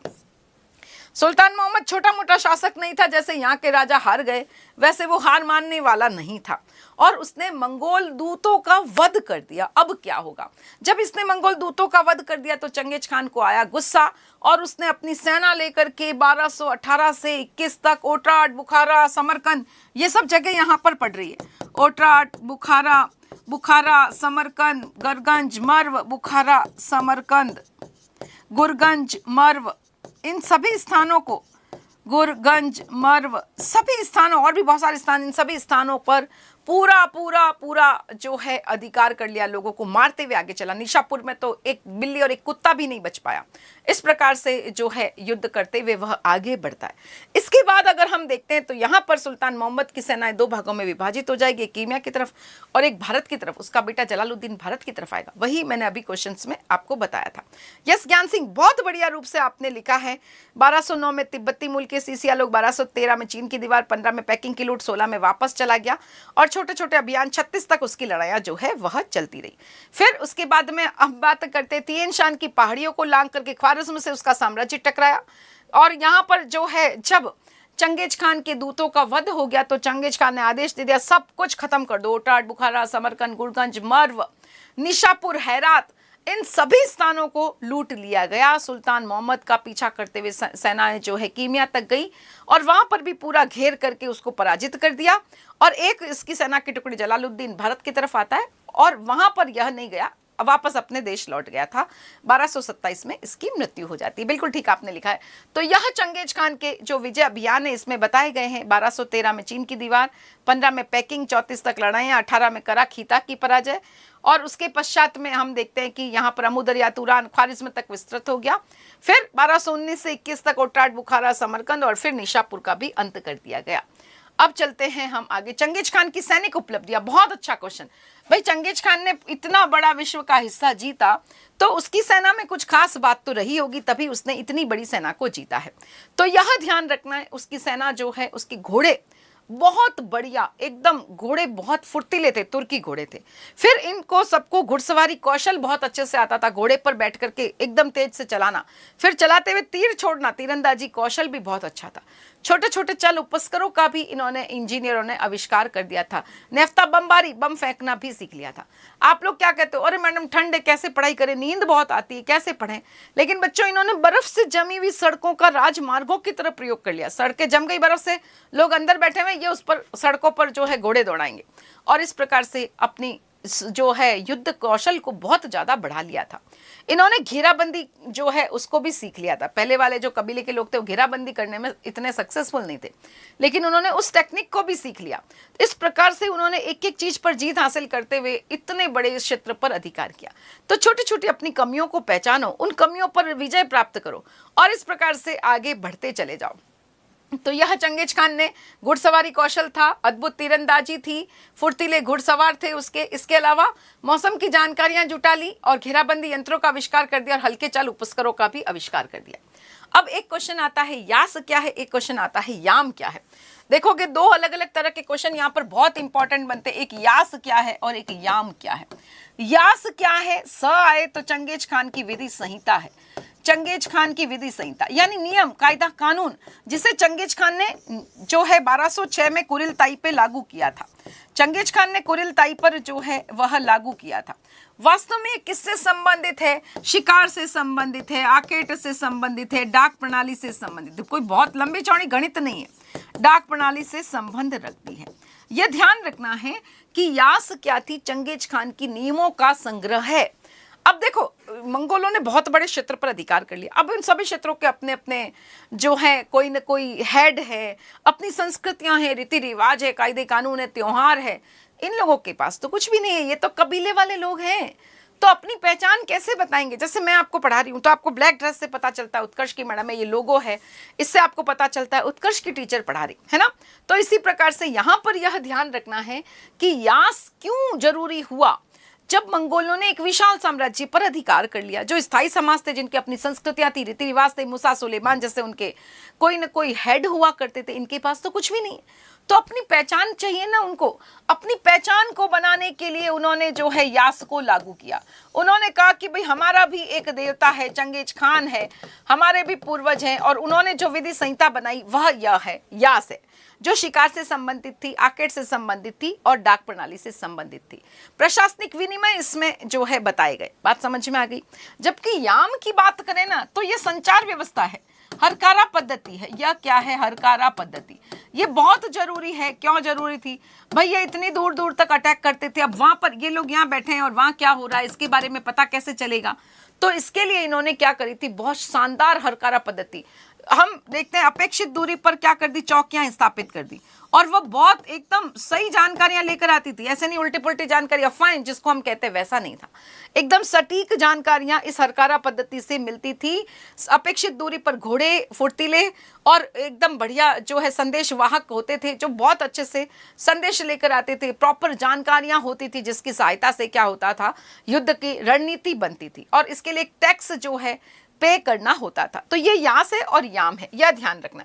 सुल्तान मोहम्मद छोटा मोटा शासक नहीं था, जैसे यहाँ के राजा हार गए वैसे वो हार मानने वाला नहीं था और उसने मंगोल दूतों का वध कर दिया। अब क्या होगा? जब इसने मंगोल दूतों का वध कर दिया तो चंगेज खान को आया गुस्सा और उसने अपनी सेना लेकर के 1218 से 21 तक ओटराट, बुखारा, समरकंद, ये सब जगह यहाँ पर पड़ रही है। ओटराट, बुखारा, समरकंद, गरगंज, मर्व, बुखारा, समरकंद, गुरगंज, मर्व, इन सभी स्थानों को, गुरगंज, मर्व, सभी स्थानों और भी बहुत सारे स्थान, इन सभी स्थानों पर पूरा पूरा पूरा जो है अधिकार कर लिया, लोगों को मारते हुए आगे चला। निशापुर में तो एक बिल्ली और एक कुत्ता भी नहीं बच पाया। इस प्रकार से जो है युद्ध करते हुए वह आगे बढ़ता है। इसके बाद अगर हम देखते हैं तो यहाँ पर सुल्तान मोहम्मद की सेनाएं दो भागों में विभाजित हो जाएगी, एक कीमिया की तरफ और एक भारत की तरफ। उसका बेटा जलालुद्दीन भारत की तरफ आएगा। वही मैंने अभी क्वेश्चंस में आपको बताया था। यस ज्ञान सिंह, बहुत बढ़िया रूप से आपने लिखा है। 1209 में तिब्बती मूल के सीसिया लोग, 1213 में चीन की दीवार, 15 में पैकिंग की लूट, 16 में वापस चला गया और छोटे छोटे अभियान 36 तक उसकी लड़ाइयां जो है वह चलती रही। फिर उसके बाद में हम बात करते तिएन शान की पहाड़ियों को लांग करके ख्वारिज्म से उसका साम्राज्य टकराया। और यहाँ पर जो है जब चंगेज खान के दूतों का वध हो गया तो चंगेज खान ने आदेश दे दिया सब कुछ खत्म कर दो। ओटाट, बुखारा, समरकंद, गुड़गंज, मर्व, निशापुर, हैरात, इन सभी स्थानों को लूट लिया गया। सुल्तान मोहम्मद का पीछा करते हुए सेनाएं जो है कीमिया तक गई और वहां पर भी पूरा घेर करके उसको पराजित कर दिया। और एक इसकी सेना के टुकड़े जलालुद्दीन भारत की तरफ आता है और वहां पर यह नहीं गया, वापस अपने देश लौट गया था। 1227 में इसकी मृत्यु हो जाती है। बिल्कुल ठीक आपने लिखा है। तो यह चंगेज खान के जो विजय अभियान है इसमें बताए गए हैं। 1213 में चीन की दीवार, 15 में पैकिंग, 34 तक लड़ाइयां, 18 में करा खीता की पराजय और उसके पश्चात में हम देखते हैं कि यहाँ पर अमू दरिया, तुरान, ख्वारिज्म तक विस्तृत हो गया। फिर 1219 से 21 तक ओटाट, बुखारा, समरकंद और फिर निशापुर का भी अंत कर दिया गया। अब चलते हैं हम आगे। चंगेज खान की सैनिक उपलब्धियां, बहुत अच्छा क्वेश्चन भाई। चंगेज खान ने इतना बड़ा विश्व का हिस्सा जीता तो उसकी सेना में कुछ खास बात तो रही होगी, तभी उसने इतनी बड़ी सेना को जीता है। तो यह ध्यान रखना है उसकी सेना जो है, उसके घोड़े बहुत बढ़िया, एकदम घोड़े बहुत फुर्तीले थे, तुर्की घोड़े थे। फिर इनको सबको घुड़सवारी कौशल बहुत अच्छे से आता था, घोड़े पर बैठ करके एकदम तेज से चलाना, फिर चलाते हुए तीर छोड़ना, तीरंदाजी कौशल भी बहुत अच्छा था। छोटे छोटे चल उपस्करों का भी इन्होंने, इंजीनियरों ने आविष्कार कर दिया था। नेफ्ता बमबारी, बम फेंकना भी सीख लिया था। आप लोग क्या कहते हो, अरे मैडम ठंड है कैसे पढ़ाई करें, नींद बहुत आती है कैसे पढ़ें, लेकिन बच्चों इन्होंने बर्फ से जमी हुई सड़कों का राजमार्गों की तरह प्रयोग कर लिया। सड़कें जम गई बर्फ से, लोग अंदर बैठे हुए, ये उस पर सड़कों पर जो है घोड़े दौड़ाएंगे और इस प्रकार से अपनी जो है युद्ध कौशल को बहुत ज्यादा बढ़ा लिया था। इन्होंने घेराबंदी जो है उसको भी सीख लिया था। पहले वाले जो कबीले के लोग थे वो घेराबंदी करने में इतने सक्सेसफुल नहीं थे, लेकिन उन्होंने उस टेक्निक को भी सीख लिया। इस प्रकार से उन्होंने एक एक चीज पर जीत हासिल करते हुए इतने बड़े क्षेत्र पर अधिकार किया। तो छोटी छोटी अपनी कमियों को पहचानो, उन कमियों पर विजय प्राप्त करो और इस प्रकार से आगे बढ़ते चले जाओ। तो यह चंगेज खान ने घुड़सवारी कौशल था, अद्भुत तीरंदाजी थी, फुर्तीले घुड़सवार थे उसके। इसके अलावा मौसम की जानकारियां जुटा ली और घेराबंदी यंत्रों का आविष्कार कर दिया और हल्के चाल उपस्करों का भी आविष्कार कर दिया। अब एक क्वेश्चन आता है यास क्या है, एक क्वेश्चन आता है याम क्या है। देखोगे दो अलग अलग तरह के क्वेश्चन यहाँ पर बहुत इंपॉर्टेंट बनते हैं। एक यास क्या है और एक याम क्या है। यास क्या है, स आए तो चंगेज खान की विधि संहिता है। चंगेज खान की विधि संहिता यानी नियम, कायदा, कानून, जिसे चंगेज खान ने जो है 1206 में कुरिल ताई पे लागू किया था। चंगेज खान ने कुरिल ताई पर जो है वह लागू किया था। वास्तव में किससे संबंधित है, शिकार से संबंधित है, आकेट से संबंधित है, डाक प्रणाली से संबंधित है। कोई बहुत लंबी चौड़ी गणित नहीं है, डाक प्रणाली से संबंध रखती है। यह ध्यान रखना है कि यास क्या थी, चंगेज खान की नियमों का संग्रह है। अब देखो मंगोलों ने बहुत बड़े क्षेत्र पर अधिकार कर लिया। अब इन सभी क्षेत्रों के अपने अपने जो है कोई न कोई हेड है, अपनी संस्कृतियां हैं, रीति रिवाज है, कायदे कानून है, त्योहार है। इन लोगों के पास तो कुछ भी नहीं है, ये तो कबीले वाले लोग हैं। तो अपनी पहचान कैसे बताएंगे। जैसे मैं आपको पढ़ा रही हूँ तो आपको ब्लैक ड्रेस से पता चलता है उत्कर्ष की मैडम है, ये लोगो है, इससे आपको पता चलता है उत्कर्ष की टीचर पढ़ा रही है ना। तो इसी प्रकार से यहाँ पर यह ध्यान रखना है कि यास क्यों जरूरी हुआ। जब मंगोलों ने एक विशाल साम्राज्य पर अधिकार कर लिया, जो स्थायी समाज थे, जिनकी अपनी संस्कृतियां थी, रीति रिवाज थे, मूसा सुलेमान जैसे उनके कोई न कोई हेड हुआ करते थे, इनके पास तो कुछ भी नहीं। तो अपनी पहचान चाहिए ना उनको। अपनी पहचान को बनाने के लिए उन्होंने जो है यास को लागू किया। उन्होंने कहा कि भाई हमारा भी एक देवता है, चंगेज खान है, हमारे भी पूर्वज हैं, और उन्होंने जो विधि संहिता बनाई वह यह है, यास है, जो शिकार से संबंधित थी, आकेट से संबंधित थी और डाक प्रणाली से संबंधित थी। प्रशासनिक विनिमय इसमें जो है बताए गए। बात समझ में आ गई। जबकि याम की बात करें ना तो यह संचार व्यवस्था है, हरकारा पद्धति है। यह क्या है, हरकारा पद्धति। ये बहुत जरूरी है। क्यों जरूरी थी भाई, ये इतनी दूर दूर तक अटैक करते थे। अब वहां पर ये लोग यहाँ बैठे हैं और वहां क्या हो रहा है इसके बारे में पता कैसे चलेगा। तो इसके लिए इन्होंने क्या करी थी, बहुत शानदार हरकारा पद्धति। हम देखते हैं अपेक्षित दूरी पर क्या कर दी, चौकियां स्थापित कर दी, और वह बहुत एकदम सही जानकारियां लेकर आती थी। ऐसे नहीं उल्टी पुल्टी जानकारी, अफवाहें जिसको हम कहते हैं, वैसा नहीं था। एकदम सटीक जानकारियां इस हरकारा पद्धति से मिलती थी। अपेक्षित दूरी पर घोड़े फुर्तीले और एकदम बढ़िया जो है संदेश वाहक होते थे, जो बहुत अच्छे से संदेश लेकर आते थे। प्रॉपर जानकारियां होती थी जिसकी सहायता से क्या होता था, युद्ध की रणनीति बनती थी, और इसके लिए टैक्स जो है पे करना होता था। तो ये यास है और याम है, यह ध्यान रखना।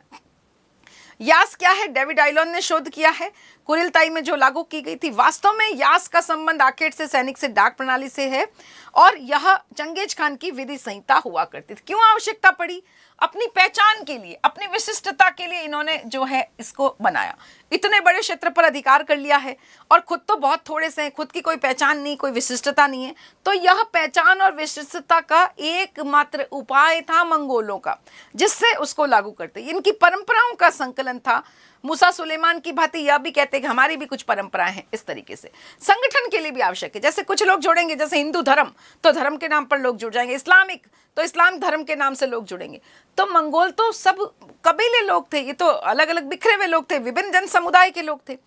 यास क्या है, डेविड आइलॉन ने शोध किया है, कुरिलताई में जो लागू की गई थी। वास्तव में यास का संबंध आखेट से सैनिक से डाक प्रणाली से है, और यह चंगेज खान की विधि संहिता हुआ करती थी। क्यों आवश्यकता पड़ी? अपनी पहचान के लिए, अपनी विशिष्टता के लिए इन्होंने जो है इसको बनाया। इतने बड़े क्षेत्र पर अधिकार कर लिया है, और खुद तो बहुत थोड़े से हैं, खुद की कोई पहचान नहीं, कोई विशिष्टता नहीं है, तो यह पहचान और विशिष्टता का एकमात्र उपाय था मंगोलों का, जिससे उसको लागू करते। इनकी परंपराओं का संकलन था। मूसा सुलेमान की भांति यह भी कहते हैं कि हमारी भी कुछ परंपराएं हैं। इस तरीके से संगठन के लिए भी आवश्यक है। जैसे कुछ लोग जुड़ेंगे, जैसे हिंदू धर्म, तो धर्म के नाम पर लोग जुड़ जाएंगे, इस्लामिक तो इस्लाम धर्म के नाम से लोग जुड़ेंगे। तो मंगोल तो सब कबीले लोग थे, ये तो अलग अलग बिखरे हुए लोग थे, विभिन्न जन समुदाय के लोग थे।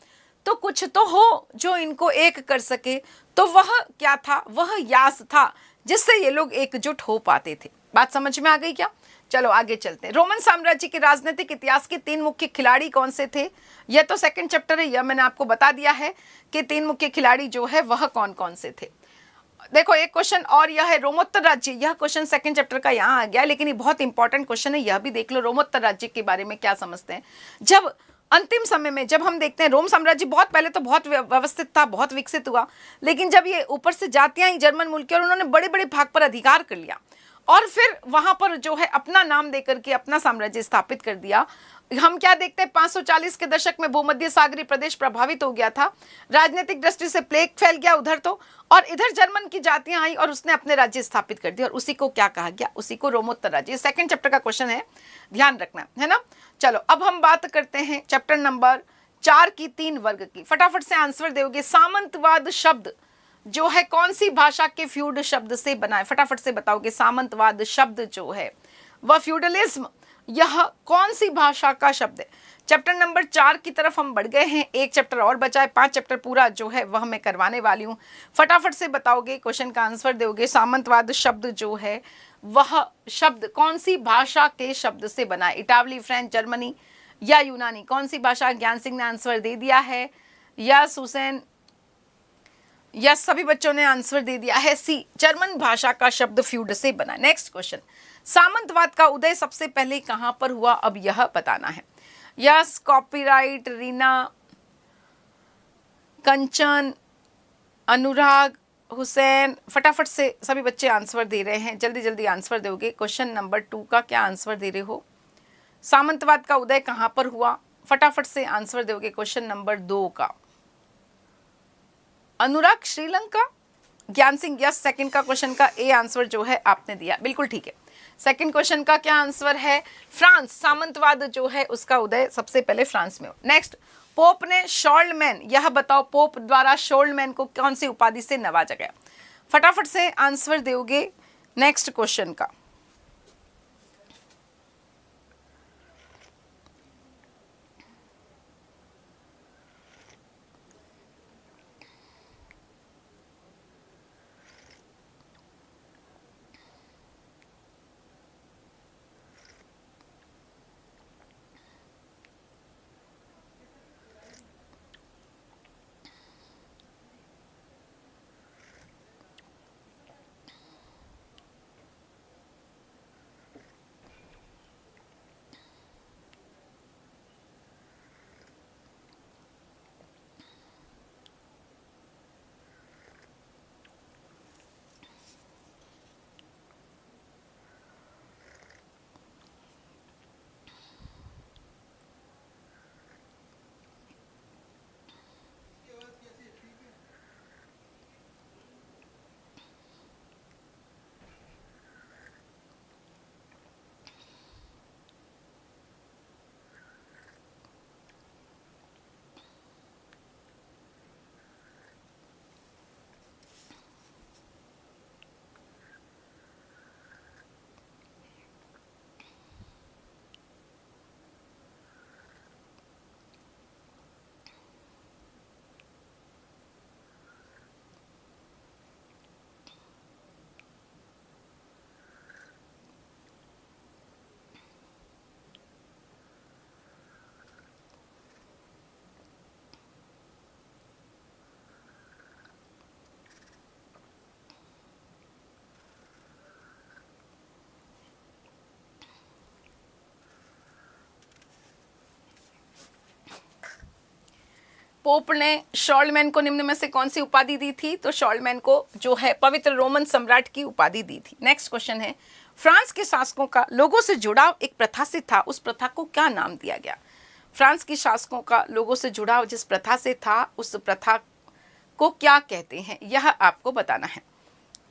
तो कुछ तो हो जो इनको एक कर सके, तो वह क्या था, वह यास था, जिससे ये लोग एकजुट हो पाते थे। बात समझ में आ गई क्या? चलो आगे चलते हैं। रोमन साम्राज्य के राजनीतिक इतिहास के 3 मुख्य खिलाड़ी कौन से थे? यह तो सेकंड चैप्टर है, यह मैंने आपको बता दिया है कि 3 मुख्य खिलाड़ी जो है वह कौन कौन से थे। देखो एक क्वेश्चन और यह है, रोमोत्तर राज्य। यह क्वेश्चन सेकंड चैप्टर का यहाँ आ गया, लेकिन ये बहुत इंपॉर्टेंट क्वेश्चन है, यह भी देख लो। रोमोत्तर राज्य के बारे में क्या समझते हैं? जब अंतिम समय में जब हम देखते हैं, रोम साम्राज्य बहुत पहले तो बहुत व्यवस्थित था, बहुत विकसित हुआ, लेकिन जब ये ऊपर से जातियां ही जर्मन मुल्क की, और उन्होंने बड़े बड़े भाग पर अधिकार कर लिया, और फिर वहां पर जो है अपना नाम देकर के अपना साम्राज्य स्थापित कर दिया। हम क्या देखते हैं, 540 के दशक में भूमध्य सागरीय प्रदेश प्रभावित हो गया था। राजनीतिक दृष्टि से प्लेग फैल गया उधर तो, और इधर जर्मन की जातियां आई और उसने अपने राज्य स्थापित कर दिया, और उसी को क्या कहा गया, उसी को रोमोत्तर राज्य। ये सेकंड चैप्टर का क्वेश्चन है, ध्यान रखना है ना। चलो अब हम बात करते हैं चैप्टर नंबर 4 की 3 वर्ग की। फटाफट से आंसर दोगे। सामंतवाद शब्द जो है कौन सी भाषा के फ्यूड शब्द से बना है? फटाफट से बताओगे। सामंतवाद शब्द जो है वह फ्यूडलिज्म, यह कौन सी भाषा का शब्द है? चैप्टर नंबर 4 की तरफ हम बढ़ गए हैं, एक चैप्टर और बचा है, 5 चैप्टर पूरा जो है वह मैं करवाने वाली हूँ। फटाफट से बताओगे, क्वेश्चन का आंसर दोगे। सामंतवाद शब्द जो है वह शब्द कौन सी भाषा के शब्द से बना है? इटावली, फ्रेंच, जर्मनी या यूनानी? कौन सी भाषा? ज्ञान सिंह ने आंसर दे दिया है, यस हुसैन, यस सभी बच्चों ने आंसर दे दिया है, सी जर्मन भाषा का शब्द फ्यूड से बना। नेक्स्ट क्वेश्चन, सामंतवाद का उदय सबसे पहले कहां पर हुआ? अब यह बताना है। यस कॉपीराइट, रीना, कंचन, अनुराग, हुसैन, फटाफट से सभी बच्चे आंसर दे रहे हैं, जल्दी जल्दी आंसर दोगे। क्वेश्चन नंबर 2 का क्या आंसर दे रहे हो? सामंतवाद का उदय कहां पर हुआ? फटाफट से आंसर दोगे क्वेश्चन नंबर 2 का। अनुराग श्रीलंका, ज्ञान सिंह यस, सेकंड का क्वेश्चन का ए आंसर जो है आपने दिया, बिल्कुल ठीक है। सेकंड क्वेश्चन का क्या आंसर है? फ्रांस, सामंतवाद जो है उसका उदय सबसे पहले फ्रांस में हो। नेक्स्ट, पोप ने शॉर्लमैन, यह बताओ पोप द्वारा शॉर्लमैन को कौन सी उपाधि से नवाजा गया? फटाफट से आंसर दोगे नेक्स्ट क्वेश्चन का। पोप ने शार्लमैन को निम्न में से कौन सी उपाधि दी थी? तो शार्लमैन को जो है पवित्र रोमन सम्राट की उपाधि दी थी। नेक्स्ट क्वेश्चन है, फ्रांस के शासकों का लोगों से जुड़ाव एक प्रथा से था, उस प्रथा को क्या नाम दिया गया? फ्रांस के शासकों का लोगों से जुड़ाव जिस प्रथा से था, उस प्रथा को क्या कहते हैं, यह आपको बताना है।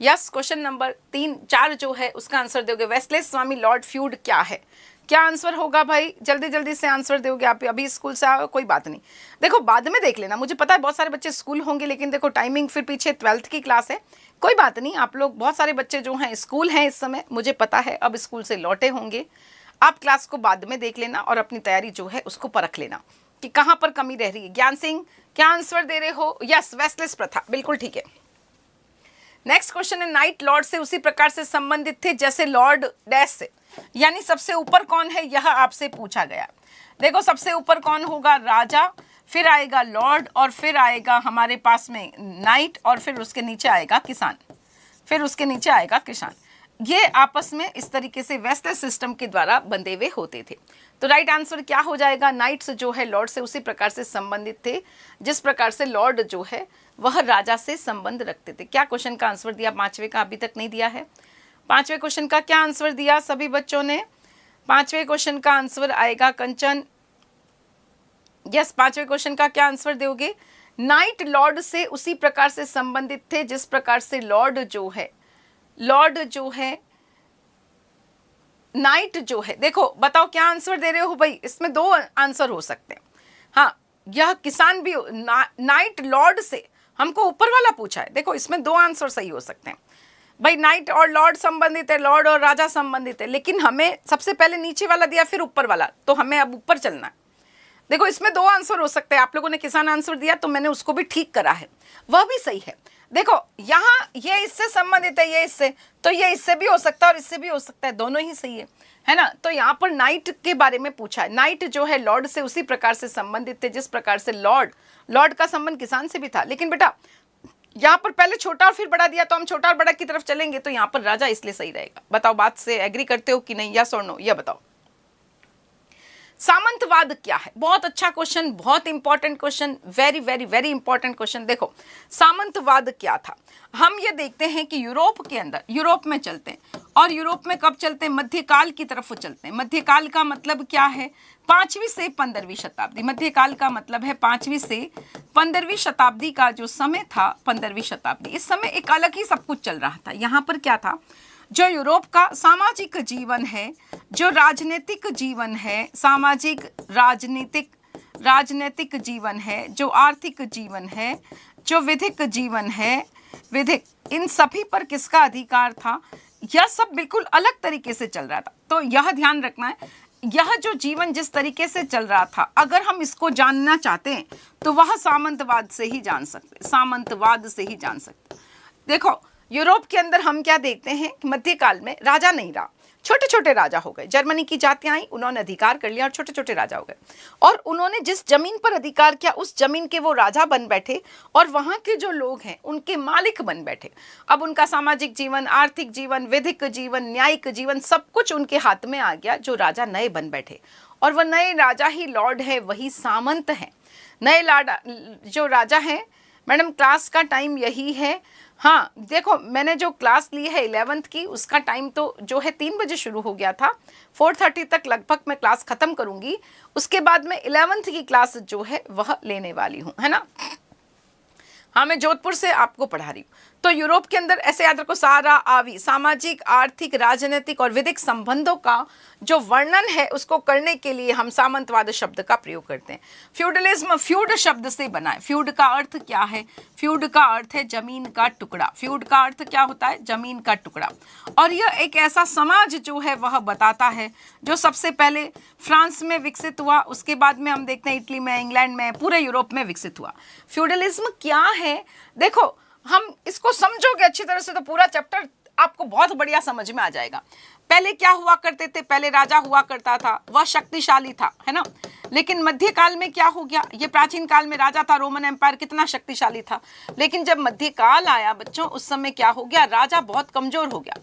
यस, क्वेश्चन नंबर 3-4 जो है उसका आंसर दोगे। वेस्टलेस स्वामी लॉर्ड फ्यूड क्या है? क्या आंसर होगा भाई? जल्दी जल्दी से आंसर दोगे। आप अभी स्कूल से आओ, कोई बात नहीं, देखो बाद में देख लेना। मुझे पता है बहुत सारे बच्चे स्कूल होंगे, लेकिन देखो टाइमिंग फिर पीछे 12th की क्लास है, कोई बात नहीं। आप लोग बहुत सारे बच्चे जो हैं स्कूल हैं इस समय, मुझे पता है अब स्कूल से लौटे होंगे। आप क्लास को बाद में देख लेना और अपनी तैयारी जो है उसको परख लेना कि कहाँ पर कमी रह रही है। ज्ञान सिंह क्या आंसर दे रहे हो? यस, वेस्टलेस प्रथा, बिल्कुल ठीक है। नेक्स्ट क्वेश्चन है, नाइट लॉर्ड से उसी प्रकार से संबंधित थे जैसे लॉर्ड डैश से, यानी सबसे ऊपर कौन है, यह आपसे पूछा गया। देखो सबसे ऊपर कौन होगा? राजा, फिर आएगा लॉर्ड, और फिर आएगा हमारे पास में नाइट, और फिर उसके नीचे आएगा किसान, फिर उसके नीचे आएगा किसान। ये आपस में इस तरीके से वेस्टलेस सिस्टम के द्वारा बंधे हुए होते थे। तो राइट आंसर क्या हो जाएगा? नाइट्स जो है लॉर्ड से उसी प्रकार से संबंधित थे जिस प्रकार से लॉर्ड जो है वह राजा से संबंध रखते थे। क्या क्वेश्चन का आंसर दिया? 5वें का अभी तक नहीं दिया है। 5वें क्वेश्चन का क्या आंसर दिया सभी बच्चों ने? 5वें क्वेश्चन का आंसर आएगा कंचन। यस, 5वें क्वेश्चन का क्या आंसर दोगे? नाइट लॉर्ड से उसी प्रकार से संबंधित थे जिस प्रकार से लॉर्ड जो है नाइट जो है, देखो बताओ क्या आंसर दे रहे हो भाई? इसमें 2 आंसर हो सकते हैं। हाँ, यह किसान भी नाइट लॉर्ड से हमको ऊपर वाला पूछा है, देखो इसमें 2 आंसर सही हो सकते हैं भाई। नाइट और लॉर्ड संबंधित है, लॉर्ड और राजा संबंधित है, लेकिन हमें सबसे पहले नीचे वाला दिया फिर ऊपर वाला, तो हमें अब ऊपर चलना है। देखो इसमें 2 आंसर हो सकते हैं। आप लोगों ने किसान आंसर दिया तो मैंने उसको भी ठीक करा है, वह भी सही है। देखो यहाँ ये इससे संबंधित है, ये इससे, तो ये इससे भी हो सकता है और इससे भी हो सकता है, दोनों ही सही है ना। तो यहाँ पर नाइट के बारे में पूछा है। नाइट जो है लॉर्ड से उसी प्रकार से संबंधित थे जिस प्रकार से लॉर्ड का संबंध किसान से भी था। लेकिन बेटा यहाँ पर पहले छोटा और फिर बड़ा दिया, तो हम छोटा और बड़ा की तरफ चलेंगे, तो यहाँ पर राजा इसलिए सही रहेगा। बताओ बात से एग्री करते हो कि नहीं, यस और नो, यह बताओ। सामंतवाद क्या है? बहुत अच्छा क्वेश्चन, बहुत important question, very very very important question. देखो सामंतवाद क्या था, हम ये देखते हैं कि यूरोप के अंदर, यूरोप में चलते हैं, और यूरोप में कब चलते हैं? मध्यकाल की तरफ चलते हैं। मध्यकाल का मतलब क्या है? 5वीं से 15वीं शताब्दी। मध्यकाल का मतलब है 5वीं से 15वीं शताब्दी का जो समय था, 15वीं शताब्दी, इस समय एक अलग ही सब कुछ चल रहा था। यहाँ पर क्या था? जो यूरोप का सामाजिक जीवन है, जो राजनीतिक जीवन है, सामाजिक राजनीतिक जीवन है, जो आर्थिक जीवन है, जो विधिक जीवन है, इन सभी पर किसका अधिकार था? यह सब बिल्कुल अलग तरीके से चल रहा था। तो यह ध्यान रखना है, यह जो जीवन जिस तरीके से चल रहा था, अगर हम इसको जानना चाहते हैं तो वह सामंतवाद से ही जान सकते, सामंतवाद से ही जान सकते। देखो यूरोप के अंदर हम क्या देखते हैं कि मध्यकाल में राजा नहीं रहा, छोटे छोटे राजा हो गए। जर्मनी की जातियां आई, उन्होंने अधिकार कर लिया और छोटे छोटे राजा हो गए, और उन्होंने जिस जमीन पर अधिकार किया उस जमीन के वो राजा बन बैठे, और वहां के जो लोग हैं उनके मालिक बन बैठे। अब उनका सामाजिक जीवन, आर्थिक जीवन, विधिक जीवन, न्यायिक जीवन, सब कुछ उनके हाथ में आ गया। जो राजा नए बन बैठे, और वह नए राजा ही लॉर्ड है, वही सामंत है। नए जो राजा हैं, मैडम क्लास का टाइम यही है। हाँ देखो, मैंने जो क्लास ली है 11th की, उसका टाइम तो जो है 3 बजे शुरू हो गया था, 4:30 तक लगभग मैं क्लास खत्म करूंगी। उसके बाद मैं 11th की क्लास जो है वह लेने वाली हूँ, है ना। हाँ, मैं जोधपुर से आपको पढ़ा रही हूँ। तो यूरोप के अंदर ऐसे याद रखो, सारा आवी सामाजिक, आर्थिक, राजनीतिक और विधिक संबंधों का जो वर्णन है उसको करने के लिए हम सामंतवाद शब्द का प्रयोग करते हैं। फ्यूडलिज्म फ्यूड शब्द से बना है। फ्यूड का अर्थ क्या है? फ्यूड का अर्थ है जमीन का टुकड़ा। फ्यूड का अर्थ क्या होता है? जमीन का टुकड़ा। और यह एक ऐसा समाज जो है वह बताता है जो सबसे पहले फ्रांस में विकसित हुआ, उसके बाद में हम देखते हैं इटली में, इंग्लैंड में, पूरे यूरोप में विकसित हुआ। फ्यूडलिज्म क्या है? देखो हम इसको समझोगे अच्छी तरह से तो पूरा चैप्टर आपको बहुत बढ़िया समझ में आ जाएगा। पहले क्या हुआ करते थे? पहले राजा हुआ करता था, वह शक्तिशाली था, है ना। लेकिन मध्यकाल में क्या हो गया? ये प्राचीन काल में राजा था, रोमन एम्पायर कितना शक्तिशाली था, लेकिन जब मध्यकाल आया बच्चों, उस समय क्या हो गया? राजा बहुत कमजोर हो गया।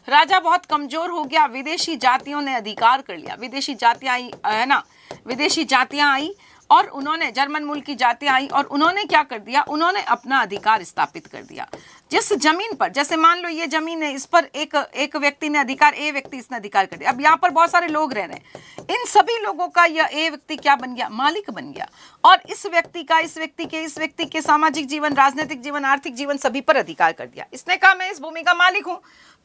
राजा बहुत कमजोर हो गया, विदेशी जातियों ने अधिकार कर लिया। विदेशी जातियां आई, है ना, विदेशी जातियां आई और उन्होंने जर्मन मूल की जातियां आई और उन्होंने क्या कर दिया, उन्होंने अपना अधिकार स्थापित कर दिया। जिस जमीन पर, जैसे मान लो ये जमीन है, इस पर एक व्यक्ति ने अधिकार, ए व्यक्ति इसने अधिकार कर दिया। अब यहाँ पर बहुत सारे लोग रह रहे हैं, इन सभी लोगों का यह ए व्यक्ति क्या बन गया, मालिक बन गया। और इस व्यक्ति का इस व्यक्ति के सामाजिक जीवन, राजनीतिक जीवन, आर्थिक जीवन सभी पर अधिकार कर दिया। इसने कहा मैं इस भूमि का मालिक हूं,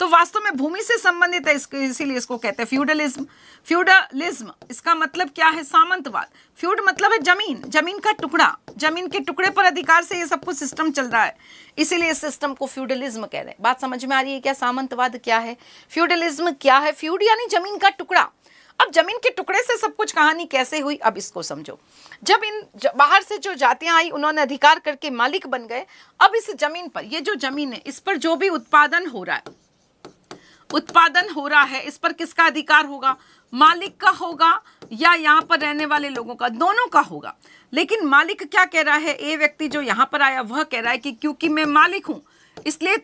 तो वास्तव में भूमि से संबंधित है, इसीलिए इसको कहते हैं फ्यूडलिज्म। फ्यूडलिज्म इसका मतलब क्या है, सामंतवाद। फ्यूड मतलब है जमीन, जमीन का टुकड़ा, जमीन के टुकड़े पर अधिकार से ये सब कुछ सिस्टम चल रहा है, इसीलिए इस सिस्टम को फ्यूडलिज्म कह रहे हैं। बात समझ में आ रही है क्या, सामंतवाद क्या है, फ्यूडलिज्म क्या है। फ्यूड यानी जमीन का टुकड़ा। अब जमीन के टुकड़े से सब कुछ कहानी कैसे हुई, अब इसको समझो। जब बाहर से जो जातियां आई, उन्होंने अधिकार करके मालिक बन गए। अब इस जमीन पर, ये जो जमीन है, इस पर जो भी उत्पादन हो रहा है, इस पर किसका अधिकार होगा, मालिक का होगा या यहाँ पर रहने वाले लोगों का, दोनों का होगा। लेकिन मालिक क्या कह रहा है, ए व्यक्ति जो यहाँ पर आया वह कह रहा है कि क्योंकि मैं मालिक हूं, इसलिए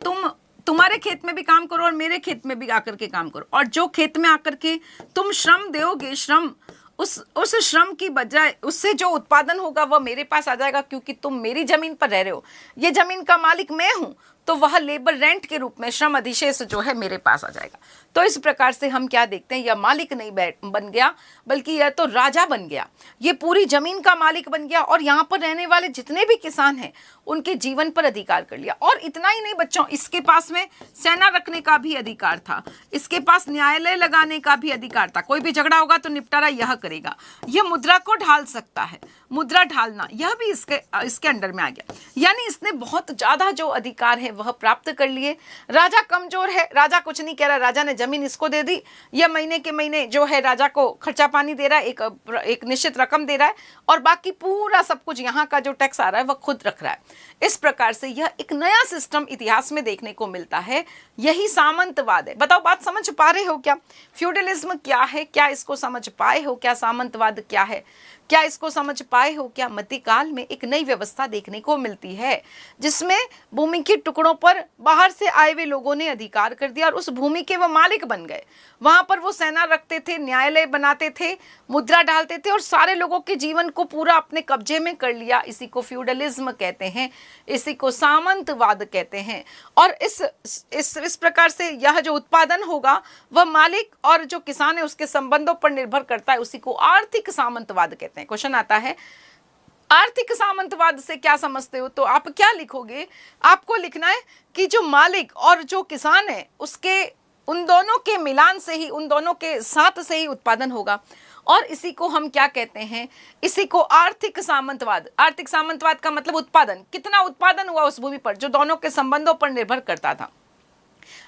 तुम्हारे खेत में भी काम करो और मेरे खेत में भी आकर के काम करो, और जो खेत में आकर के तुम श्रम दोगे, श्रम उस श्रम की बजाय उससे जो उत्पादन होगा वह मेरे पास आ जाएगा, क्योंकि तुम मेरी जमीन पर रह रहे हो, ये जमीन का मालिक मैं हूं, तो वह लेबर रेंट के रूप में श्रम अधिशेष जो है मेरे पास आ जाएगा। तो इस प्रकार से हम क्या देखते हैं, यह मालिक नहीं बन गया, बल्कि यह तो राजा बन गया, ये पूरी जमीन का मालिक बन गया, और यहाँ पर रहने वाले जितने भी किसान हैं उनके जीवन पर अधिकार कर लिया। और इतना ही नहीं बच्चों, इसके पास में सेना रखने का भी अधिकार था, इसके पास न्यायालय लगाने का भी अधिकार था, कोई भी झगड़ा होगा तो निपटारा यह करेगा, यह मुद्रा को ढाल सकता है, मुद्रा ढालना यह भी इसके अंडर में आ गया। यानी इसने बहुत ज्यादा जो अधिकार है वह प्राप्त कर लिए। राजा कमजोर है, राजा कुछ नहीं कह रहा, राजा ने जमीन इसको दे दी, यह महीने के महीने जो है राजा को खर्चा पानी दे रहा है, एक निश्चित रकम दे रहा है, और बाकी पूरा सब कुछ यहाँ का जो टैक्स आ रहा है वह खुद रख रहा है। इस प्रकार से यह एक नया सिस्टम इतिहास में देखने को मिलता है, यही सामंतवाद है। बताओ बात समझ पा रहे हो क्या, फ्यूडलिज्म क्या है, क्या इसको समझ पाए हो क्या, सामंतवाद क्या है, क्या इसको समझ पाए हो क्या। मध्यकाल में एक नई व्यवस्था देखने को मिलती है, जिसमें भूमि के टुकड़ों पर बाहर से आए हुए लोगों ने अधिकार कर दिया और उस भूमि के वो मालिक बन गए। वहां पर वो सेना रखते थे, न्यायालय बनाते थे, मुद्रा डालते थे, और सारे लोगों के जीवन को पूरा अपने कब्जे में कर लिया। इसी को फ्यूडलिज्म कहते हैं, इसी को सामंतवाद कहते हैं। और इस प्रकार से यह जो उत्पादन होगा वह मालिक और जो किसान है उसके संबंधों पर निर्भर करता है, उसी को आर्थिक सामंतवाद कहते हैं। क्वेश्चन आता है आर्थिक सामंतवाद से क्या समझते हो, तो आप क्या लिखोगे, आपको लिखना है कि जो मालिक और जो किसान है उसके उन दोनों के मिलान से ही, उन दोनों के साथ से ही उत्पादन होगा, और इसी को हम क्या कहते हैं, इसी को आर्थिक सामंतवाद। आर्थिक सामंतवाद का मतलब उत्पादन, कितना उत्पादन हुआ उस भूमि पर, जो दोनों के संबंधों पर निर्भर करता था।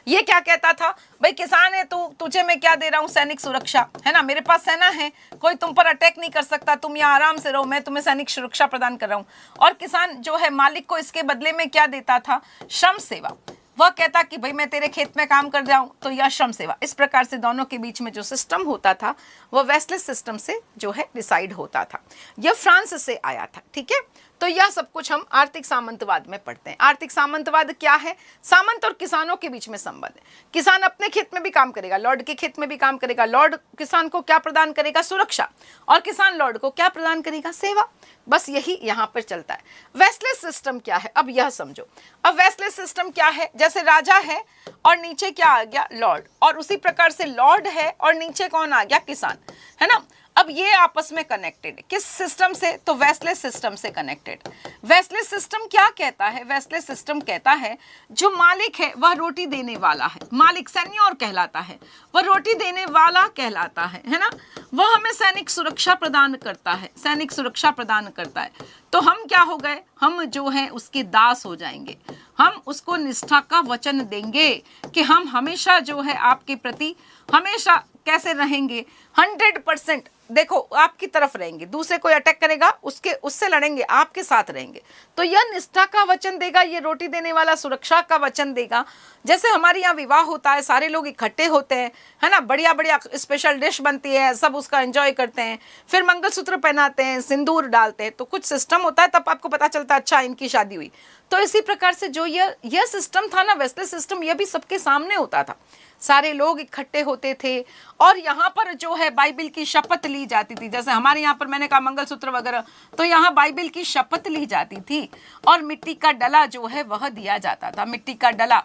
ये क्या कहता था, भाई किसान है तू, तुझे मैं क्या दे रहा हूं, सैनिक सुरक्षा, है ना, मेरे पास सेना है, कोई तुम पर अटैक नहीं कर सकता, तुम यहाँ आराम से रहो, मैं तुम्हें सैनिक सुरक्षा प्रदान कर रहा हूं। और किसान जो है मालिक को इसके बदले में क्या देता था, श्रम सेवा। वह कहता कि भाई मैं तेरे खेत में काम कर जाऊं, तो यह श्रम सेवा। इस प्रकार से दोनों के बीच में जो सिस्टम होता था वह वेस्टलिस सिस्टम से जो है डिसाइड होता था। यह फ्रांस से आया था, ठीक है। तो यह सब कुछ हम आर्थिक सामंतवाद में पढ़ते हैं। आर्थिक सामंतवाद क्या है, सामंत और किसानों के बीच में संबंध है। किसान अपने खेत में भी काम करेगा, लॉर्ड के खेत में भी काम करेगा, लॉर्ड किसान को क्या प्रदान करेगा, सुरक्षा, और किसान लॉर्ड को क्या प्रदान करेगा, सेवा। बस यही यहाँ पर चलता है। वेस्टलिस सिस्टम क्या है, अब यह समझो। अब वेस्टलिस सिस्टम क्या है, जैसे राजा है और नीचे क्या आ गया, लॉर्ड, और उसी प्रकार से लॉर्ड है और नीचे कौन आ गया, किसान, है ना। अब ये आपस में कनेक्टेड, किस सिस्टम से, तो वेस्टलिस सिस्टम से कनेक्टेड। वेस्टलिस सिस्टम क्या कहता है, वेस्टलिस सिस्टम कहता है जो मालिक है वह रोटी देने वाला है, मालिक सेन्योर कहलाता है, वह रोटी देने वाला कहलाता है ना। वह हमें सैनिक सुरक्षा प्रदान करता है, सैनिक सुरक्षा प्रदान करता है। तो हम क्या हो गए, हम जो हैं उसके दास हो जाएंगे। हम उसको निष्ठा का वचन देंगे कि हम हमेशा जो है आपके प्रति हमेशा कैसे रहेंगे, 100% देखो आपकी तरफ रहेंगे, दूसरे कोई अटैक करेगा उससे लड़ेंगे, आपके साथ रहेंगे। तो यह निष्ठा का वचन देगा, ये रोटी देने वाला सुरक्षा का वचन देगा। जैसे हमारे यहाँ विवाह होता है, सारे लोग इकट्ठे होते हैं, है ना, बढ़िया बढ़िया स्पेशल डिश बनती है, सब उसका एंजॉय करते हैं, फिर मंगलसूत्र पहनाते हैं, सिंदूर डालते हैं, तो कुछ सिस्टम होता है, तब आपको पता चलता है अच्छा इनकी शादी हुई। तो इसी प्रकार से जो यह सिस्टम था ना, वेस्टलिस सिस्टम, यह भी सबके सामने होता था, सारे लोग इकट्ठे होते थे और यहाँ पर जो है बाइबिल की शपथ ली जाती थी। जैसे हमारे यहाँ पर मैंने कहा मंगलसूत्र वगैरह, तो यहाँ बाइबिल की शपथ ली जाती थी और मिट्टी का डला जो है वह दिया जाता था। मिट्टी का डला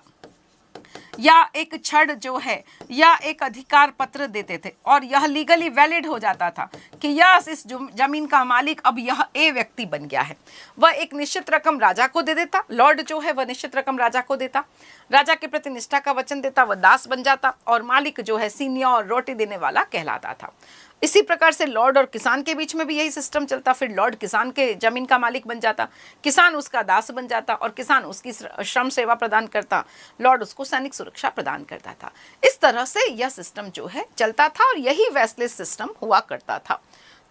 या एक छड़ जो है या एक अधिकार पत्र देते थे और यह लीगली वैलिड हो जाता था कि यस इस जमीन का मालिक अब यह ए व्यक्ति बन गया है। वह एक निश्चित रकम राजा को दे देता, लॉर्ड जो है वह निश्चित रकम राजा को देता, राजा के प्रति निष्ठा का वचन देता, वह दास बन जाता और मालिक जो है सीनियर और रोटी देने वाला कहलाता था। इसी प्रकार से लॉर्ड और किसान के बीच में भी यही सिस्टम चलता। फिर लॉर्ड किसान के जमीन का मालिक बन जाता, किसान उसका दास बन जाता और किसान उसकी श्रम सेवा प्रदान करता, लॉर्ड उसको सैनिक सुरक्षा प्रदान करता था। इस तरह से यह सिस्टम जो है चलता था और यही वेस्टलिस सिस्टम हुआ करता था।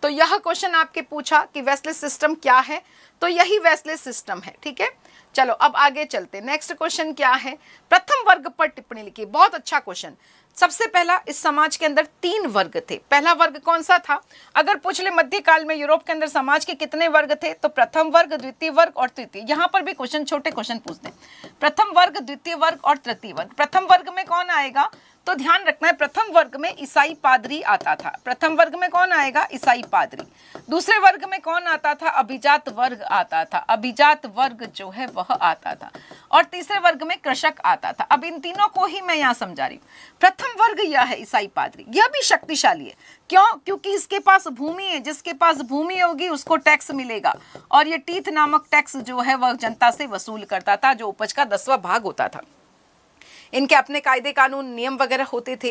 तो यह क्वेश्चन आपके पूछा कि वेस्टलिस सिस्टम क्या है, तो यही वेस्टलिस सिस्टम है। ठीक है, चलो अब आगे चलते। नेक्स्ट क्वेश्चन क्या है, प्रथम वर्ग पर टिप्पणी लिखी। बहुत अच्छा क्वेश्चन। सबसे पहला, इस समाज के अंदर 3 वर्ग थे। पहला वर्ग कौन सा था? अगर पूछ ले मध्यकाल में यूरोप के अंदर समाज के कितने वर्ग थे, तो प्रथम वर्ग, द्वितीय वर्ग और तृतीय। यहाँ पर भी क्वेश्चन, छोटे क्वेश्चन पूछते हैं। प्रथम वर्ग, द्वितीय वर्ग और तृतीय वर्ग। प्रथम वर्ग में कौन आएगा? तो ध्यान रखना है, प्रथम वर्ग में ईसाई पादरी आता था। प्रथम वर्ग में कौन आएगा? ईसाई पादरी। दूसरे वर्ग में कौन आता था? अभिजात वर्ग आता था। अभिजात वर्ग जो है वह आता था। और तीसरे वर्ग में कृषक आता था। अब इन तीनों को ही मैं यहाँ समझा रही हूँ। प्रथम वर्ग यह है ईसाई पादरी, यह भी शक्तिशाली है। क्यों? क्योंकि इसके पास भूमि है, जिसके पास भूमि होगी उसको टैक्स मिलेगा और ये टीथ नामक टैक्स जो है वह जनता से वसूल करता था, जो उपज का 10वां भाग होता था। इनके अपने कायदे कानून नियम वगैरह होते थे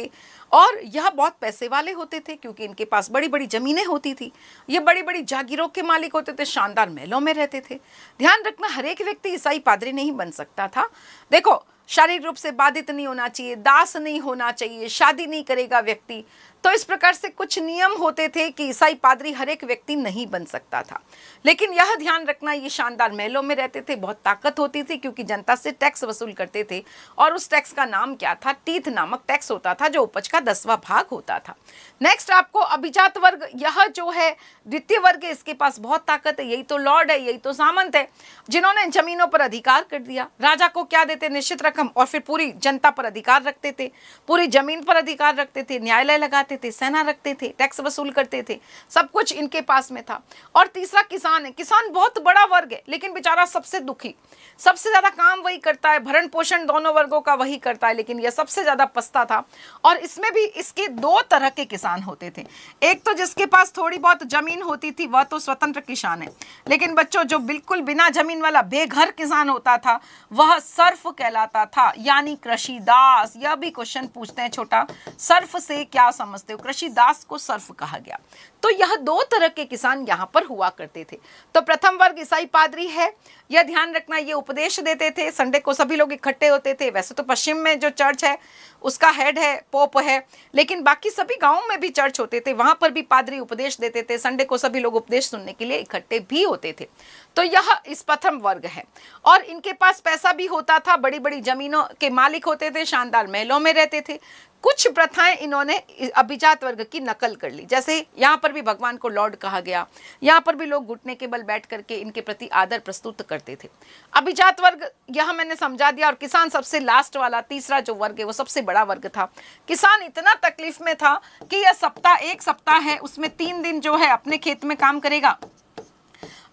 और यह बहुत पैसे वाले होते थे क्योंकि इनके पास बड़ी बड़ी जमीनें होती थी। ये बड़ी बड़ी जागीरों के मालिक होते थे, शानदार महलों में रहते थे। ध्यान रखना, हर एक व्यक्ति ईसाई पादरी नहीं बन सकता था। देखो, शारीरिक रूप से बाधित नहीं होना चाहिए, दास नहीं होना चाहिए, शादी नहीं करेगा व्यक्ति, तो इस प्रकार से कुछ नियम होते थे कि ईसाई पादरी हर एक व्यक्ति नहीं बन सकता था। लेकिन यह ध्यान रखना, ये शानदार महलों में रहते थे, बहुत ताकत होती थी क्योंकि जनता से टैक्स वसूल करते थे और उस टैक्स का नाम क्या था? टीथ नामक टैक्स होता था, जो उपज का 10वां भाग होता था। नेक्स्ट आपको अभिजात वर्ग, यह जो है द्वितीय वर्ग है, इसके पास बहुत ताकत है। यही तो लॉर्ड है, यही तो सामंत है, जिन्होंने जमीनों पर अधिकार कर दिया। राजा को क्या देते? निश्चित रकम, और फिर पूरी जनता पर अधिकार रखते थे, पूरी जमीन पर अधिकार रखते थे, न्यायालय लगाते थे, सेना रखते थे, टैक्स वसूल करते थे, सब कुछ इनके पास में था। और तीसरा किसान है। किसान बहुत बड़ा वर्ग है लेकिन बेचारा सबसे दुखी, सबसे ज्यादा काम वही करता है, भरण पोषण दोनों वर्गों का वही करता है, लेकिन यह सबसे ज्यादा पछता था। और इसमें भी इसके 2 तरह के किसान होते थे। एक तो जिसके पास थोड़ी बहुत जमीन होती थी वह तो स्वतंत्र किसान है, लेकिन बच्चों जो बिल्कुल बिना जमीन वाला बेघर किसान होता था वह सर्फ कहलाता था, यानी कृषि दास। यह भी क्वेश्चन पूछते हैं छोटा, सर्फ से क्या समझते हो? कृषि दास को सर्फ कहा गया। तो यह 2 तरह के किसान यहाँ पर हुआ करते थे। तो प्रथम वर्ग ईसाई पादरी है, यह ध्यान रखना, ये उपदेश देते थे। संडे को सभी लोग इकट्ठे होते थे। वैसे तो पश्चिम में जो चर्च है उसका हेड है, पोप है, लेकिन बाकी सभी गांवों में भी चर्च होते थे, वहां पर भी पादरी उपदेश देते थे। संडे को सभी लोग उपदेश सुनने के लिए इकट्ठे भी होते थे। तो यह इस प्रथम वर्ग है और इनके पास पैसा भी होता था, बड़ी बड़ी जमीनों के मालिक होते थे, शानदार महलों में रहते थे। कुछ प्रथाएं इन्होंने अभिजात वर्ग की नकल कर ली, जैसे यहाँ पर भी भगवान को लॉर्ड कहा गया, यहाँ पर भी लोग घुटने के बल बैठ करके इनके प्रति आदर प्रस्तुत करते थे। अभिजात वर्ग यह मैंने समझा दिया। और किसान सबसे लास्ट वाला, तीसरा जो वर्ग है वो सबसे बड़ा वर्ग था। किसान इतना तकलीफ में था कि यह एक सप्ताह है उसमें 3 दिन जो है अपने खेत में काम करेगा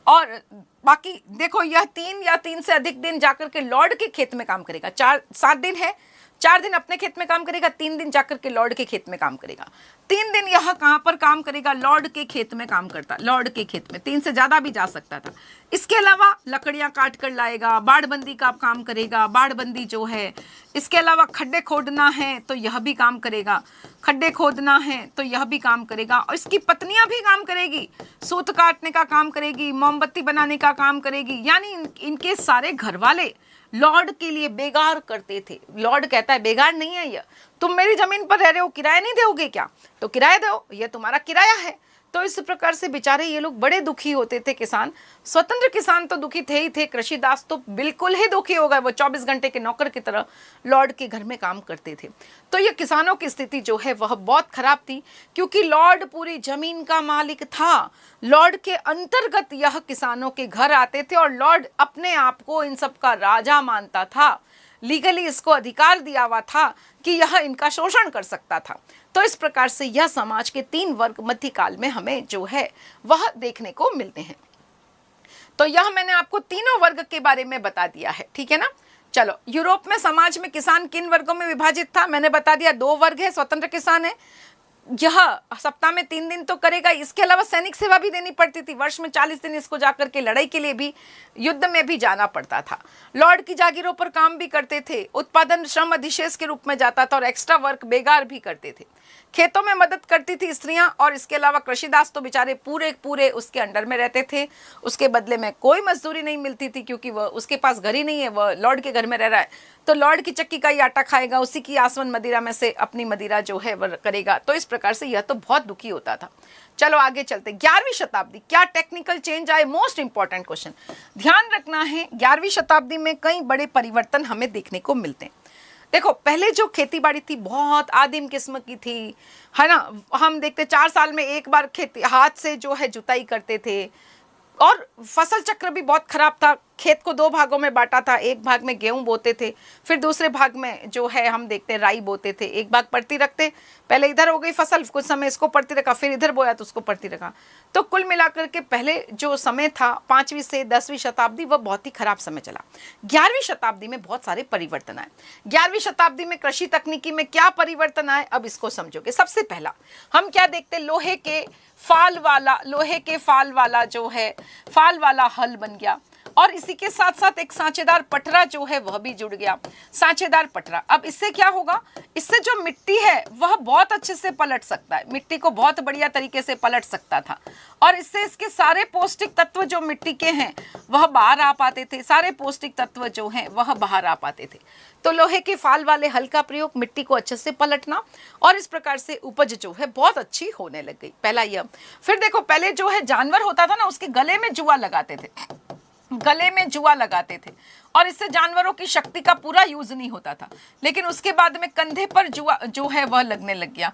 और बाकी देखो यह 3 या 3 से अधिक दिन जाकर के लॉर्ड के खेत में काम करेगा। 7 दिन है, 4 दिन अपने खेत में काम करेगा, 3 दिन जाकर के लॉर्ड के खेत में काम करेगा। 3 दिन यह कहां पर काम करेगा? लॉर्ड के खेत में काम करता, लॉर्ड के खेत में। 3 से ज्यादा भी जा सकता था। इसके अलावा लकड़ियां काट कर लाएगा, बाड़बंदी का काम करेगा, बाड़बंदी जो है। इसके अलावा खड्डे खोदना है तो यह भी काम करेगा, खड्डे खोदना है तो यह भी काम करेगा। और इसकी पत्नियां भी काम करेगी, सूत काटने का काम करेगी, मोमबत्ती बनाने का काम करेगी। यानी इनके सारे घर वाले लॉर्ड के लिए बेगार करते थे। लॉर्ड कहता है बेगार नहीं है यह, तुम मेरी जमीन पर रह रहे हो, किराया नहीं दोगे क्या? तो किराया दो, यह तुम्हारा किराया है। तो इस प्रकार से बेचारे ये लोग बड़े दुखी होते थे किसान। स्वतंत्र किसान तो दुखी थे ही थे, कृषिदास तो बिल्कुल ही दुखी हो गए। वो 24 घंटे के नौकर की तरह लॉर्ड के घर में काम करते थे। तो ये किसानों की स्थिति जो है वह बहुत खराब थी क्योंकि लॉर्ड पूरी जमीन का मालिक था। लॉर्ड के अंतर्गत यह किसानों के घर आते थे और लॉर्ड अपने आप को इन सब का राजा मानता था। लीगली इसको अधिकार दिया हुआ था कि यह इनका शोषण कर सकता था। तो इस प्रकार से यह समाज के 3 वर्ग मध्यकाल में हमें जो है वह देखने को मिलते हैं। तो यह मैंने आपको तीनों वर्ग के बारे में बता दिया है, ठीक है ना। चलो, यूरोप में समाज में किसान किन वर्गों में विभाजित था, मैंने बता दिया 2 वर्ग है, स्वतंत्र किसान है, यह सप्ताह में 3 दिन तो करेगा। इसके अलावा सैनिक सेवा भी देनी पड़ती थी, वर्ष में 40 दिन इसको जाकर के लड़ाई के लिए भी, युद्ध में भी जाना पड़ता था। लॉर्ड की जागीरों पर काम भी करते थे, उत्पादन श्रम अधिशेष के रूप में जाता था और एक्स्ट्रा वर्क बेगार भी करते थे। खेतों में मदद करती थी स्त्रियां, और इसके अलावा कृषिदास तो बेचारे पूरे उसके अंडर में रहते थे। उसके बदले में कोई मजदूरी नहीं मिलती थी, क्योंकि वह उसके पास घर ही नहीं है, वह लॉर्ड के घर में रह रहा है, तो लॉर्ड की चक्की का ही आटा खाएगा, उसी की आसवन मदिरा में से अपनी मदिरा जो है वह करेगा। तो इस प्रकार से यह तो बहुत दुखी होता था। चलो आगे चलते। 11वीं शताब्दी, क्या टेक्निकल चेंज आए? मोस्ट इंपॉर्टेंट क्वेश्चन, ध्यान रखना है। 11वीं शताब्दी में कई बड़े परिवर्तन हमें देखने को मिलते हैं। देखो, पहले जो खेती बाड़ी थी बहुत आदिम किस्म की थी, है ना। हम देखते 4 साल में एक बार खेती हाथ से जो है जुताई करते थे, और फसल चक्र भी बहुत खराब था। खेत को 2 भागों में बांटा था, एक भाग में गेहूं बोते थे, फिर दूसरे भाग में जो है हम देखते राई बोते थे। एक भाग पड़ती रखते, पहले इधर हो गई फसल, कुछ समय इसको पड़ती रखा, फिर इधर बोया तो उसको पड़ती रखा। तो कुल मिलाकर के पहले जो समय था 5वीं से 10वीं शताब्दी, वह बहुत ही खराब समय चला। 11वीं शताब्दी में बहुत सारे परिवर्तन आए। 11वीं शताब्दी में कृषि तकनीकी में क्या परिवर्तन आए, अब इसको समझोगे। सबसे पहला हम क्या देखते, लोहे के फाल वाला जो है फाल वाला हल बन गया, और इसी के साथ साथ एक सांचेदार पटरा जो है वह भी जुड़ गया। सांचेदार पटरा, अब इससे क्या होगा, इससे जो मिट्टी है वह बहुत अच्छे से पलट सकता है, मिट्टी को बहुत बढ़िया तरीके से पलट सकता था, और इससे इसके सारे पौष्टिक तत्व जो मिट्टी के हैं वह बाहर आ पाते थे, सारे पौष्टिक तत्व जो हैं वह बाहर आ पाते थे। तो लोहे के फाल वाले हल का प्रयोग, मिट्टी को अच्छे से पलटना, और इस प्रकार से उपज जो है बहुत अच्छी होने लग गई। पहला यह। फिर देखो, पहले जो है जानवर होता था ना, उसके गले में जुआ लगाते थे, और इससे जानवरों की शक्ति का पूरा यूज नहीं होता था। लेकिन उसके बाद में कंधे पर जुआ जो है वह लगने लग गया,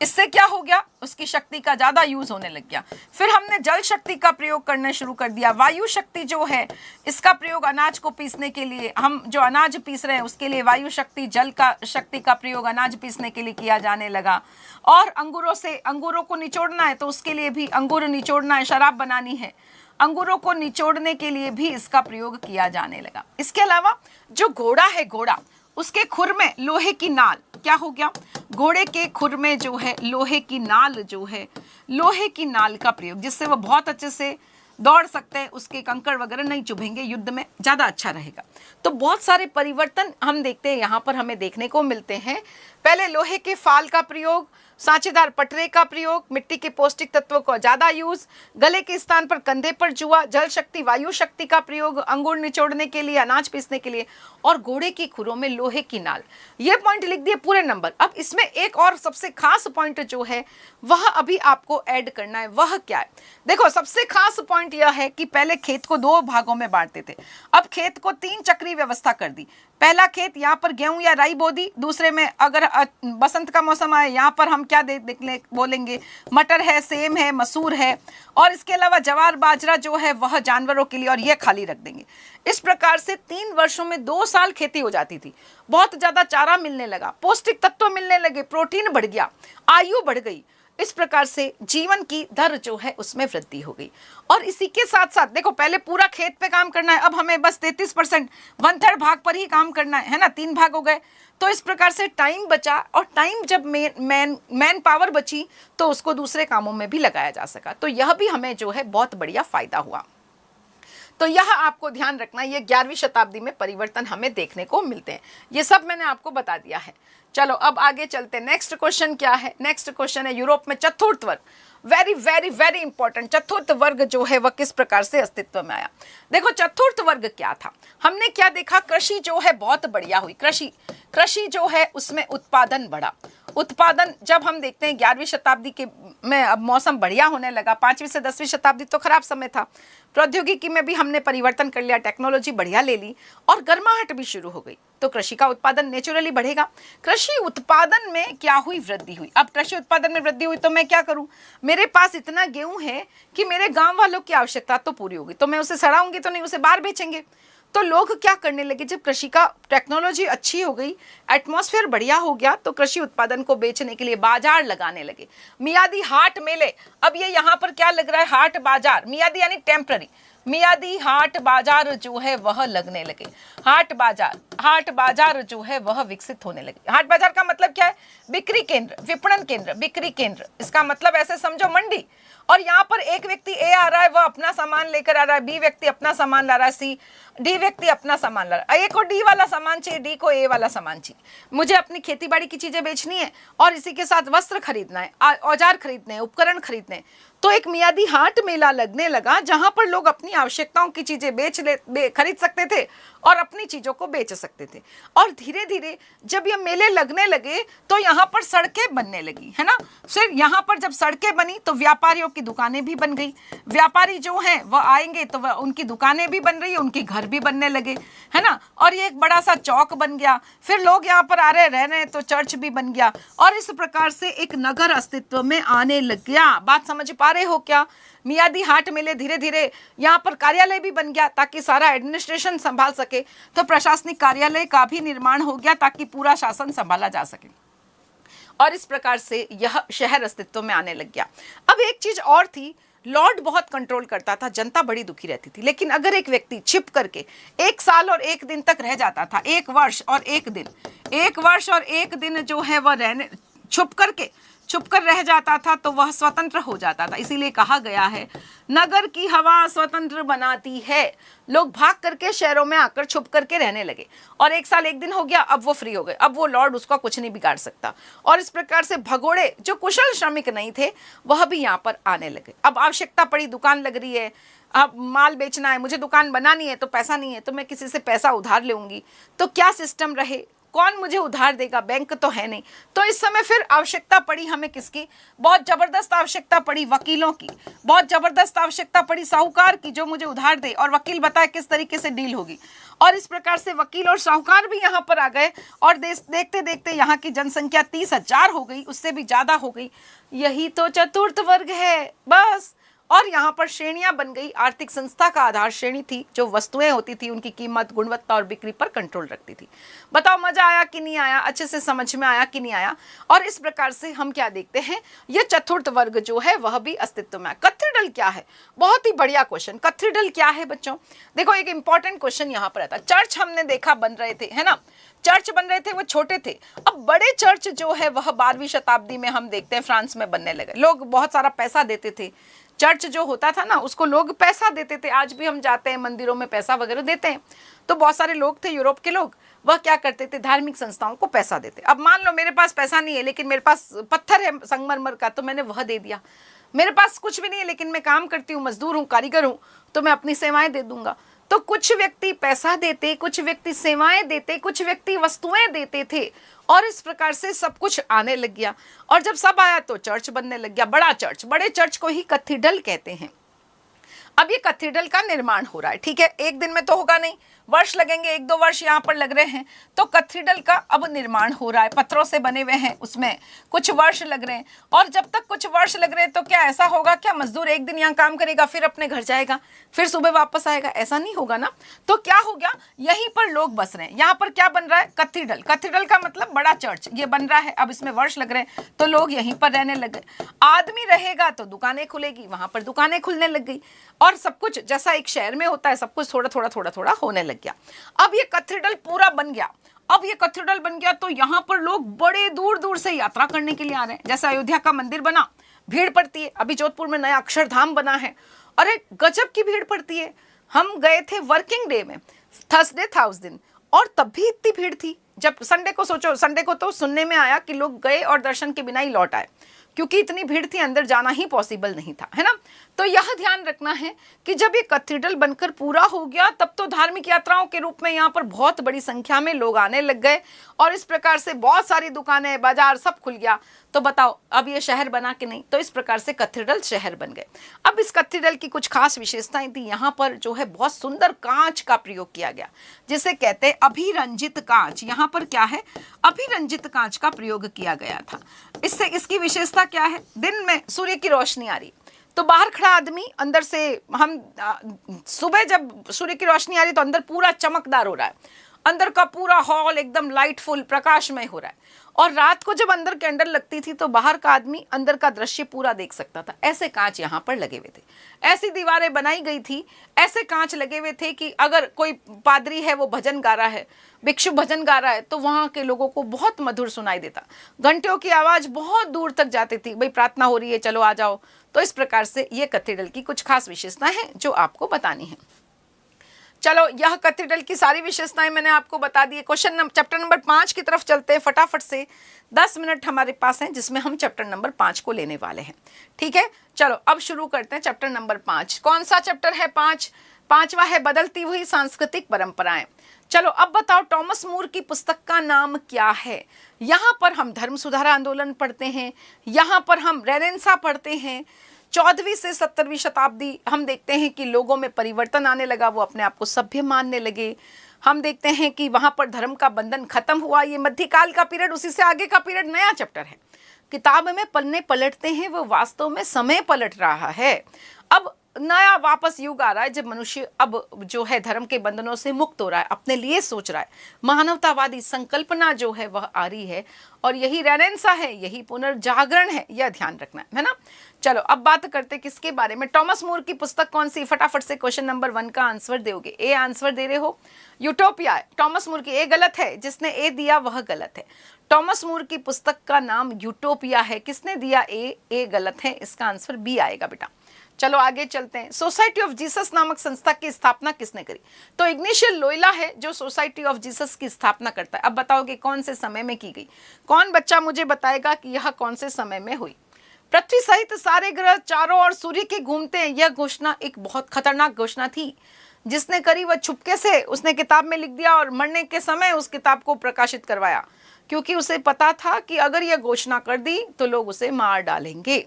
इससे क्या हो गया, उसकी शक्ति का ज्यादा यूज होने लग गया। फिर हमने जल शक्ति का प्रयोग करना शुरू कर दिया। वायु शक्ति जो है, इसका प्रयोग अनाज को पीसने के लिए, हम जो अनाज पीस रहे हैं उसके लिए वायु शक्ति, जल का शक्ति का प्रयोग अनाज पीसने के लिए किया जाने लगा। और अंगूरों को निचोड़ना है तो उसके लिए भी, अंगूर निचोड़ना है, शराब बनानी है, अंगूरों को निचोड़ने के लिए भी इसका प्रयोग किया जाने लगा। इसके अलावा जो घोड़ा है, घोड़ा, उसके खुर में लोहे की नाल, क्या हो गया, घोड़े के खुर में जो है लोहे की नाल जो है, लोहे की नाल का प्रयोग, जिससे वह बहुत अच्छे से दौड़ सकते हैं, उसके कंकड़ वगैरह नहीं चुभेंगे, युद्ध में ज़्यादा अच्छा रहेगा। तो बहुत सारे परिवर्तन हम देखते हैं यहाँ पर हमें देखने को मिलते हैं। पहले लोहे के फाल का प्रयोग, सांचेदार पटरे का प्रयोग, मिट्टी के पौष्टिक तत्वों को ज्यादा यूज, गले के स्थान पर कंधे पर जुआ, जल शक्ति, वायु शक्ति का प्रयोग, अंगूर निचोड़ने के लिए, अनाज पीसने के लिए, और घोड़े की खुरों में लोहे की नाल। ये पॉइंट लिख दिए पूरे नंबर। अब इसमें एक और सबसे खास पॉइंट जो है वह अभी आपको ऐड करना है। वह क्या है, देखो सबसे खास पॉइंट यह है कि पहले खेत को 2 भागों में बांटते थे, अब खेत को 3 चक्री व्यवस्था कर दी। पहला खेत यहाँ पर गेहूं या राई बो दी, दूसरे में अगर बसंत का मौसम आए यहाँ पर हम क्या बोलेंगे, मटर है, सेम है, मसूर है, और इसके अलावा जवार बाजरा जो है वह जानवरों के लिए, और यह खाली रख देंगे। इस प्रकार से 3 वर्षों में 2 साल खेती हो जाती थी। बहुत ज्यादा चारा मिलने लगा, पौष्टिक तत्व मिलने लगे, प्रोटीन बढ़ गया, आयु बढ़ गई। इस प्रकार से जीवन की दर जो है उसमें वृद्धि हो गई। और इसी के साथ साथ देखो, पहले पूरा खेत पे काम करना है, अब हमें बस 33%, 1/3 भाग पर ही काम करना है ना, 3 भाग हो गए। तो इस प्रकार से टाइम बचा, और टाइम जब मैन पावर बची तो उसको दूसरे कामों में भी लगाया जा सका। तो यह भी हमें जो है बहुत बढ़िया फायदा हुआ। तो यह आपको ध्यान रखना, ये 11वीं शताब्दी में परिवर्तन हमें देखने को मिलते हैं। ये सब मैंने आपको बता दिया है। चलो अब आगे चलते। नेक्स्ट क्वेश्चन क्या है, नेक्स्ट क्वेश्चन है यूरोप में चतुर्थ वर्ग। वेरी वेरी वेरी इंपॉर्टेंट, चतुर्थ वर्ग जो है वह किस प्रकार से अस्तित्व में आया। देखो चतुर्थ वर्ग क्या था, हमने क्या देखा, कृषि जो है बहुत बढ़िया हुई, कृषि जो है उसमें उत्पादन बढ़ा। उत्पादन जब हम देखते हैं 11वीं शताब्दी के में अब मौसम बढ़िया होने लगा, 5वीं से 10वीं शताब्दी तो खराब समय था, प्रौद्योगिकी में भी हमने परिवर्तन कर लिया, टेक्नोलॉजी बढ़िया ले ली, और गर्माहट भी शुरू हो गई, तो कृषि का उत्पादन नेचुरली बढ़ेगा। कृषि उत्पादन में क्या हुई, वृद्धि हुई। अब कृषि उत्पादन में वृद्धि हुई तो मैं क्या करूं, मेरे पास इतना गेहूं है कि मेरे गांव वालों की आवश्यकता तो पूरी होगी, तो मैं उसे सड़ाऊंगी तो नहीं, उसे बाहर बेचेंगे। तो लोग क्या करने लगे, जब कृषि का टेक्नोलॉजी अच्छी हो गई, एटमॉस्फेयर बढ़िया हो गया, तो कृषि उत्पादन को बेचने के लिए बाजार लगाने लगे, मियादी हाट मेले। अब ये यहाँ पर क्या लग रहा है, हाट बाजार, मियादी यानी टेम्पररी, मियादी हाट बाजार जो है वह लगने लगे। हाट बाजार जो है वह विकसित होने लगे। हाट बाजार का मतलब क्या है, बिक्री केंद्र, विपणन केंद्र, बिक्री केंद्र, इसका मतलब ऐसे समझो मंडी। और यहाँ पर एक व्यक्ति ए आ रहा है, वह अपना सामान लेकर आ रहा है, बी व्यक्ति अपना सामान ला रहा है, सी डी व्यक्ति अपना सामान ला रहा है। ए को डी वाला सामान चाहिए, डी को ए वाला सामान चाहिए। मुझे अपनी खेती बाड़ी की चीजें बेचनी है और इसी के साथ वस्त्र खरीदना है, औजार खरीदने हैं, उपकरण खरीदने हैं। तो एक मियादी हाट मेला लगने लगा जहां पर लोग अपनी आवश्यकताओं की चीजें खरीद सकते थे और अपनी चीजों को बेच सकते थे। और धीरे धीरे जब ये मेले लगने लगे तो यहाँ पर सड़कें बनने लगी, है ना। फिर यहाँ पर जब सड़कें बनी तो व्यापारियों की दुकानें भी बन गई। व्यापारी जो हैं वह आएंगे तो वह उनकी दुकानें भी बन रही, उनके घर भी बनने लगे, है ना। और ये एक बड़ा सा चौक बन गया। फिर लोग यहाँ पर आ रहे रह रहे तो चर्च भी बन गया और इस प्रकार से एक नगर अस्तित्व में आने लग गया। बात समझ पा रहे हो क्या। मियादी हाट मेले धीरे धीरे यहाँ पर कार्यालय भी बन गया ताकि सारा एडमिनिस्ट्रेशन संभाल सके, तो प्रशासनिक कार्यालय का भी निर्माण हो गया ताकि पूरा शासन संभाला जा सके। और इस प्रकार से यह शहर अस्तित्व में आने लग गया। अब एक चीज और थी, लॉर्ड बहुत कंट्रोल करता था, जनता बड़ी दुखी रहती थी। लेकिन अगर एक व्यक्ति छिप करके 1 साल और 1 दिन तक रह जाता था, 1 वर्ष और 1 दिन, 1 वर्ष और 1 दिन जो है वह छुप कर रह जाता था, तो वह स्वतंत्र हो जाता था। इसीलिए कहा गया है नगर की हवा स्वतंत्र बनाती है। लोग भाग करके शहरों में आकर छुप करके रहने लगे और 1 साल 1 दिन हो गया, अब वो फ्री हो गए, अब वो लॉर्ड उसका कुछ नहीं बिगाड़ सकता। और इस प्रकार से भगोड़े जो कुशल श्रमिक नहीं थे वह भी यहाँ पर आने लगे। अब आवश्यकता पड़ी, दुकान लग रही है, अब माल बेचना है, मुझे दुकान बनानी है, तो पैसा नहीं है तो मैं किसी से पैसा उधार लूंगी, तो क्या सिस्टम रहे, कौन मुझे उधार देगा, बैंक तो है नहीं। तो इस समय फिर आवश्यकता पड़ी हमें किसकी, बहुत जबरदस्त आवश्यकता पड़ी वकीलों की, बहुत जबरदस्त आवश्यकता पड़ी साहूकार की जो मुझे उधार दे और वकील बताए किस तरीके से डील होगी। और इस प्रकार से वकील और साहूकार भी यहाँ पर आ गए और देखते देखते यहाँ की जनसंख्या 30,000 हो गई, उससे भी ज्यादा हो गई। यही तो चतुर्थ वर्ग है बस। और यहाँ पर श्रेणियां बन गई। आर्थिक संस्था का आधार श्रेणी थी, जो वस्तुएं होती थी उनकी कीमत, गुणवत्ता और बिक्री पर कंट्रोल रखती थी। बताओ मजा आया कि नहीं आया, अच्छे से समझ में आया कि नहीं आया। और इस प्रकार से हम क्या देखते हैं, यह चतुर्थ वर्ग जो है वह भी अस्तित्व में। कैथेड्रल क्या है, बहुत ही बढ़िया क्वेश्चन। कैथेड्रल क्या है बच्चों, देखो एक इंपॉर्टेंट क्वेश्चन यहाँ पर आता है। चर्च हमने देखा बन रहे थे, है ना, चर्च बन रहे थे, वो छोटे थे। अब बड़े चर्च जो है वह 12वीं शताब्दी में हम देखते हैं फ्रांस में बनने लगे। लोग बहुत सारा पैसा देते थे, चर्च जो होता था ना उसको लोग पैसा देते थे। आज भी हम जाते हैं मंदिरों में पैसा वगैरह देते हैं। तो बहुत सारे लोग थे यूरोप के लोग, वह क्या करते थे, धार्मिक संस्थाओं को पैसा देते। अब मान लो मेरे पास पैसा नहीं है लेकिन मेरे पास पत्थर है संगमरमर का, तो मैंने वह दे दिया। मेरे पास कुछ भी नहीं है लेकिन मैं काम करती हूँ, मजदूर हूँ, कारीगर हूँ, तो मैं अपनी सेवाएं दे दूंगा। तो कुछ व्यक्ति पैसा देते, कुछ व्यक्ति सेवाएं देते, कुछ व्यक्ति वस्तुएं देते थे और इस प्रकार से सब कुछ आने लग गया। और जब सब आया तो चर्च बनने लग गया, बड़ा चर्च। बड़े चर्च को ही कैथेड्रल कहते हैं। अब ये कैथेड्रल का निर्माण हो रहा है, ठीक है, एक दिन में तो होगा नहीं, वर्ष लगेंगे, 1-2 वर्ष यहाँ पर लग रहे हैं। तो कैथेड्रल का अब निर्माण हो रहा है, पत्थरों से बने हुए हैं, उसमें कुछ वर्ष लग रहे हैं। और जब तक कुछ वर्ष लग रहे हैं तो क्या ऐसा होगा क्या मजदूर एक दिन यहाँ काम करेगा फिर अपने घर जाएगा, फिर सुबह वापस आएगा, ऐसा नहीं होगा ना। तो क्या हो गया, यहीं पर लोग बस रहे हैं। यहाँ पर क्या बन रहा है, कैथेड्रल। कैथेड्रल का मतलब बड़ा चर्च, ये बन रहा है। अब इसमें वर्ष लग रहे हैं तो लोग यहीं पर रहने लग गए। आदमी रहेगा तो दुकानें खुलेगी, वहां पर दुकानें खुलने लग गई और सब कुछ जैसा एक शहर में होता है सब कुछ थोड़ा थोड़ा होने लग गया। अब ये कैथेड्रल पूरा बन गया। अब ये कैथेड्रल बन गया तो यहाँ पर लोग बड़े दूर दूर से यात्रा करने के लिए आ रहे हैं। जैसे अयोध्या का मंदिर बना, भीड़ पड़ती है। अभी जोधपुर में नया अक्षरधाम बना है, अरे गजब की भीड़ पड़ती है। हम गए थे वर्किंग डे में, थर्सडे था उस दिन, और तब भी इतनी भीड़ थी। जब संडे को सोचो, संडे को तो सुनने में आया कि लोग गए और दर्शन के बिना ही लौट आए, क्योंकि इतनी भीड़ थी, अंदर जाना ही पॉसिबल नहीं था, है ना। तो यह ध्यान रखना है कि जब ये कैथेड्रल बनकर पूरा हो गया तब तो धार्मिक यात्राओं के रूप में यहाँ पर बहुत बड़ी संख्या में लोग आने लग गए और इस प्रकार से बहुत सारी दुकानें, बाजार सब खुल गया। तो बताओ अब ये शहर बना कि नहीं। तो इस प्रकार से कैथेड्रल शहर बन गए। अब इस कैथेड्रल की कुछ खास विशेषताएं थी। यहाँ पर जो है बहुत सुंदर कांच का प्रयोग किया गया, जिसे कहते हैं अभिरंजित कांच। यहाँ पर क्या है, अभिरंजित कांच का प्रयोग किया गया था। इससे इसकी विशेषता क्या है, दिन में सूर्य की रोशनी आ रही, तो बाहर खड़ा आदमी अंदर से, हम सुबह जब सूर्य की रोशनी आ रही तो अंदर पूरा चमकदार हो रहा है, अंदर का पूरा हॉल एकदम लाइटफुल प्रकाशमय हो रहा है, और रात को जब अंदर कैंडल लगती थी तो बाहर का आदमी अंदर का दृश्य पूरा देख सकता था। ऐसे कांच यहाँ पर लगे हुए थे, ऐसी दीवारें बनाई गई थी, ऐसे कांच लगे हुए थे कि अगर कोई पादरी है वो भजन गा रहा है, भिक्षु भजन गा रहा है, तो वहां के लोगों को बहुत मधुर सुनाई देता, घंटियों की आवाज बहुत दूर तक जाती थी, भाई प्रार्थना हो रही है चलो आ जाओ। तो इस प्रकार से ये कैथेड्रल की कुछ खास विशेषताएं हैं जो आपको बतानी है। चलो, यह कैथेड्रल की सारी विशेषताएं मैंने आपको बता दी। चैप्टर नंबर 5 की तरफ चलते हैं फटाफट से। 10 मिनट हमारे पास हैं जिसमें हम चैप्टर नंबर 5 को लेने वाले हैं। ठीक है, चलो अब शुरू करते हैं चैप्टर नंबर 5। कौन सा चैप्टर है? 5वां है बदलती हुई सांस्कृतिक परंपराएं। चलो अब बताओ, टॉमस मूर की पुस्तक का नाम क्या है? यहाँ पर हम धर्म सुधार आंदोलन पढ़ते हैं, यहाँ पर हम रेनेसां पढ़ते हैं। 14वीं से 17वीं शताब्दी हम देखते हैं कि लोगों में परिवर्तन आने लगा, वो अपने आप को सभ्य मानने लगे। हम देखते हैं कि वहां पर धर्म का बंधन खत्म हुआ। ये मध्यकाल का पीरियड, उसी से आगे का पीरियड नया चैप्टर है। किताब में पन्ने पलटते हैं, वो वास्तव में समय पलट रहा है। अब नया वापस युग आ रहा है जब मनुष्य अब जो है धर्म के बंधनों से मुक्त हो रहा है, अपने लिए सोच रहा है, मानवतावादी संकल्पना जो है वह आ रही है, और यही रेनेसां है, यही पुनर्जागरण है, यह ध्यान रखना है ना। चलो अब बात करते हैं किसके बारे में। टॉमस मूर की पुस्तक कौन सी? फटाफट से क्वेश्चन नंबर 1 का आंसर दोगे। ए आंसर दे रहे हो, यूटोपिया है टॉमस मूर की। ए गलत है, जिसने ए दिया वह गलत है। टॉमस मूर की पुस्तक का नाम यूटोपिया है। किसने दिया ए? ए गलत है, इसका आंसर बी आएगा बेटा। चलो आगे चलते हैं। सोसाइटी ऑफ जीसस नामक संस्था की स्थापना किसने करी? तो इग्नाशियस लोयोला है जो सोसाइटी ऑफ जीसस की स्थापना करता है। अब बताओगे कौन से समय में की गई? कौन बच्चा मुझे बताएगा कि यह कौन से समय में हुई? पृथ्वी सहित सारे ग्रह चारों ओर सूर्य के घूमते हैं, यह घोषणा एक बहुत खतरनाक घोषणा थी। जिसने करी वह छुपके से उसने किताब में लिख दिया, और मरने के समय उस किताब को प्रकाशित करवाया, क्योंकि उसे पता था कि अगर यह घोषणा कर दी तो लोग उसे मार डालेंगे।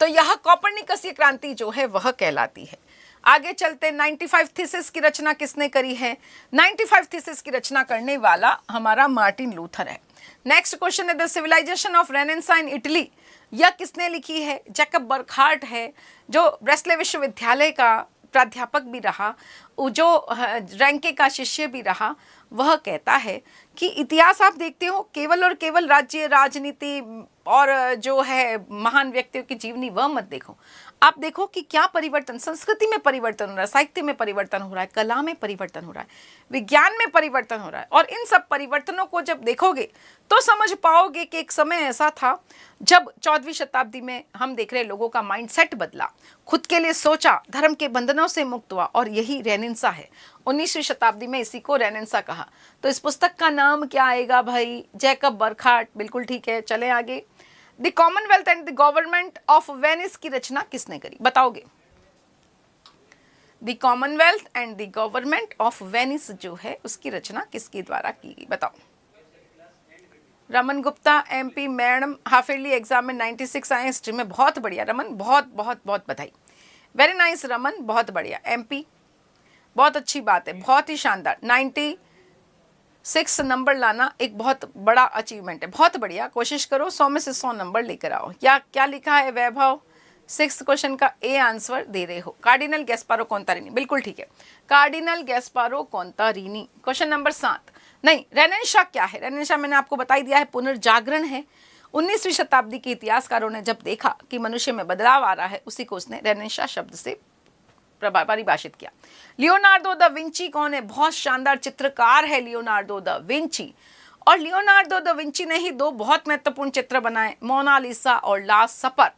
तो यह कोपर्निकसीय क्रांति जो है वह कहलाती है। आगे चलते, 95 थीसिस की रचना किसने करी है? 95 थीसिस की रचना करने वाला हमारा मार्टिन लूथर है। नेक्स्ट क्वेश्चन है the civilisation of Renaissance in Italy, यह किसने लिखी है? जैकब बर्कहार्ट है, जो ब्रेस्ले विश्वविद्यालय का प्राध्यापक भी रहा, जो रैंके का शिष्य भी रहा। वह कहता है कि इतिहास आप देखते हो, केवल और केवल राज्य, राजनीति और जो है महान व्यक्तियों की जीवनी वह मत देखो। आप देखो कि क्या परिवर्तन, संस्कृति में परिवर्तन हो रहा है, साहित्य में परिवर्तन हो रहा है, कला में परिवर्तन हो रहा है, विज्ञान में परिवर्तन हो रहा है। और इन सब परिवर्तनों को जब देखोगे तो समझ पाओगे कि एक समय ऐसा था जब 14वीं शताब्दी में हम देख रहे लोगों का माइंडसेट बदला, खुद के लिए सोचा, धर्म के बंधनों से मुक्त हुआ, और यही रेनेसां है। 19वीं शताब्दी में इसी को रेनेसां कहा। तो इस पुस्तक का नाम क्या आएगा भाई? Jacob Burckhardt. बिल्कुल ठीक है, चले आगे। The Commonwealth and the government of Venice की रचना किसने करी? बताओगे। The Commonwealth and the government of Venice जो है उसकी रचना किसके द्वारा की गई? बताओ। Raman Gupta, MP madam, half yearly exam में 96 आए हिस्ट्री में। बहुत बढ़िया रमन, बहुत बहुत बहुत बधाई, वेरी नाइस रमन, बहुत बढ़िया। MP बहुत अच्छी बात है, बहुत ही शानदार। 96 नंबर लाना एक बहुत बड़ा अचीवमेंट है, बहुत बढ़िया। कोशिश करो 100 में से 100 नंबर लेकर आओ। क्या लिखा है वैभव? 6th क्वेश्चन का ए आंसर दे रहे हो। कार्डिनल गैस्पारो कॉन्तारिनी, बिल्कुल ठीक है, कार्डिनल गैस्पारो कॉन्तारिनी। क्वेश्चन नंबर 7, नहीं, रेनेसां क्या है? रेनेसां मैंने आपको बताई दिया है, पुनर्जागरण है। 19वीं शताब्दी के इतिहासकारों ने जब देखा कि मनुष्य में बदलाव आ रहा है, उसी को उसने रेनेसां शब्द से परिभाषित किया। लियोनार्डो दा विंची कौन है? बहुत शानदार चित्रकार है लियोनार्डो दा विंची। और लियोनार्डो दा विंची ने ही 2 बहुत महत्वपूर्ण चित्र बनाए, मोनालिसा और लास्ट सपर।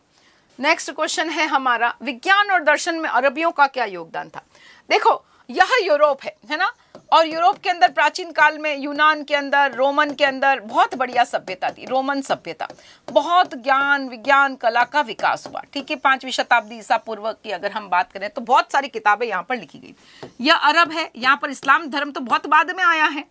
नेक्स्ट क्वेश्चन है हमारा, विज्ञान और दर्शन में अरबियों का क्या योगदान था? देखो, यह यूरोप है ना, और यूरोप के अंदर प्राचीन काल में यूनान के अंदर, रोमन के अंदर बहुत बढ़िया सभ्यता थी, रोमन सभ्यता। बहुत ज्ञान, विज्ञान, कला का विकास हुआ। ठीक है, 5वीं शताब्दी ईसा पूर्व की अगर हम बात करें तो बहुत सारी किताबें यहाँ पर लिखी गई। यह अरब है, यहाँ पर इस्लाम धर्म तो बहुत बाद में आया है।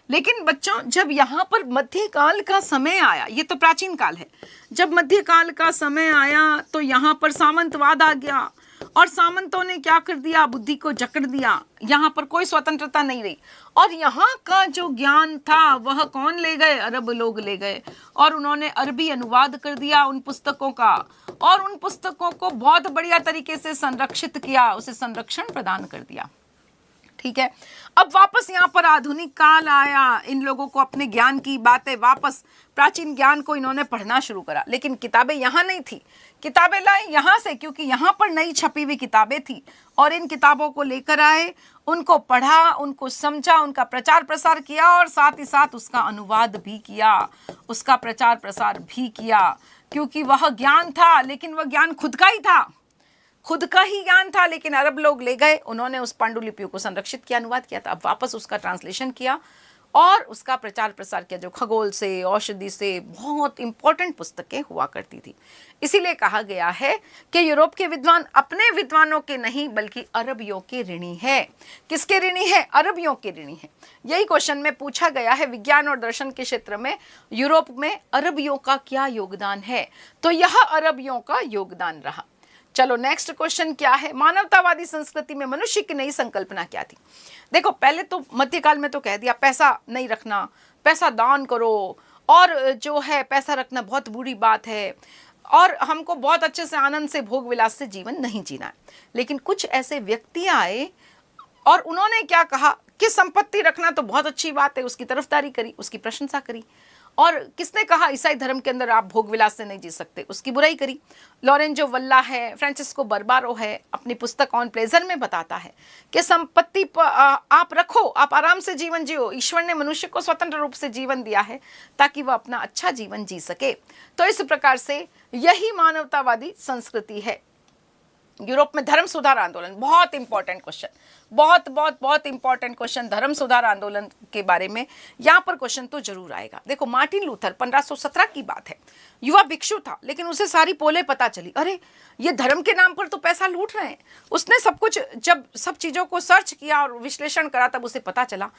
लेकिन बच्चों, जब यहाँ पर मध्यकाल का समय आया, ये तो प्राचीन काल है, जब मध्यकाल का समय आया तो यहाँ पर सामंतवाद आ गया, और सामंतों ने क्या कर दिया, बुद्धि को जकड़ दिया, यहाँ पर कोई स्वतंत्रता नहीं रही। और यहाँ का जो ज्ञान था वह कौन ले गए, अरब लोग ले गए, और उन्होंने अरबी अनुवाद कर दिया उन पुस्तकों का, और उन पुस्तकों को बहुत बढ़िया तरीके से संरक्षित किया, उसे संरक्षण प्रदान कर दिया। ठीक है, अब वापस यहाँ पर आधुनिक काल आया, इन लोगों को अपने ज्ञान की बातें वापस, प्राचीन ज्ञान को इन्होंने पढ़ना शुरू करा, लेकिन किताबें यहाँ नहीं थी। किताबें लाए यहाँ से, क्योंकि यहाँ पर नई छपी हुई किताबें थी, और इन किताबों को लेकर आए, उनको पढ़ा, उनको समझा, उनका प्रचार प्रसार किया, और साथ ही साथ उसका अनुवाद भी किया, उसका प्रचार प्रसार भी किया, क्योंकि वह ज्ञान था, लेकिन वह ज्ञान खुद का ही था, खुद का ही ज्ञान था, लेकिन अरब लोग ले गए, उन्होंने उस पांडुलिपियों को संरक्षित किया, अनुवाद किया था, अब वापस उसका ट्रांसलेशन किया और उसका प्रचार प्रसार किया, जो खगोल से, औषधि से बहुत इंपॉर्टेंट पुस्तकें हुआ करती थी। इसीलिए कहा गया है कि यूरोप के विद्वान अपने विद्वानों के नहीं बल्कि अरबियों के ऋणी है। किसके ऋणी है? अरबियों के ऋणी है। यही क्वेश्चन में पूछा गया है, विज्ञान और दर्शन के क्षेत्र में यूरोप में अरबियों का क्या योगदान है, तो यह अरबियों का योगदान रहा। चलो नेक्स्ट क्वेश्चन क्या है, मानवतावादी संस्कृति में मनुष्य की नई संकल्पना क्या थी? देखो, पहले तो मध्यकाल में तो कह दिया पैसा नहीं रखना, पैसा दान करो, और जो है पैसा रखना बहुत बुरी बात है, और हमको बहुत अच्छे से आनंद से भोग विलास से जीवन नहीं जीना है। लेकिन कुछ ऐसे व्यक्ति आए और उन्होंने क्या कहा कि संपत्ति रखना तो बहुत अच्छी बात है, उसकी तरफदारी करी, उसकी प्रशंसा करी। और किसने कहा ईसाई धर्म के अंदर आप भोग विलास से नहीं जी सकते, उसकी बुराई करी। लॉरेंजो वल्ला है, फ्रांसिस्को बर्बारो है, अपनी पुस्तक ऑन प्लेजर में बताता है कि संपत्ति आप रखो, आप आराम से जीवन जियो। ईश्वर ने मनुष्य को स्वतंत्र रूप से जीवन दिया है ताकि वह अपना अच्छा जीवन जी सके। तो इस प्रकार से यही मानवतावादी संस्कृति है। यूरोप में धर्म सुधार आंदोलन, बहुत इंपॉर्टेंट क्वेश्चन, बहुत बहुत बहुत इंपॉर्टेंट क्वेश्चन धर्म सुधार आंदोलन के बारे में यहाँ पर क्वेश्चन तो जरूर आएगा। देखो, मार्टिन लूथर 1517 की बात है, युवा भिक्षु था, लेकिन उसे सारी पोले पता चली, अरे ये धर्म के नाम पर तो पैसा लूट रहे हैं। उसने सब कुछ, जब सब चीज़ों को सर्च किया और विश्लेषण करा, तब उसे पता चला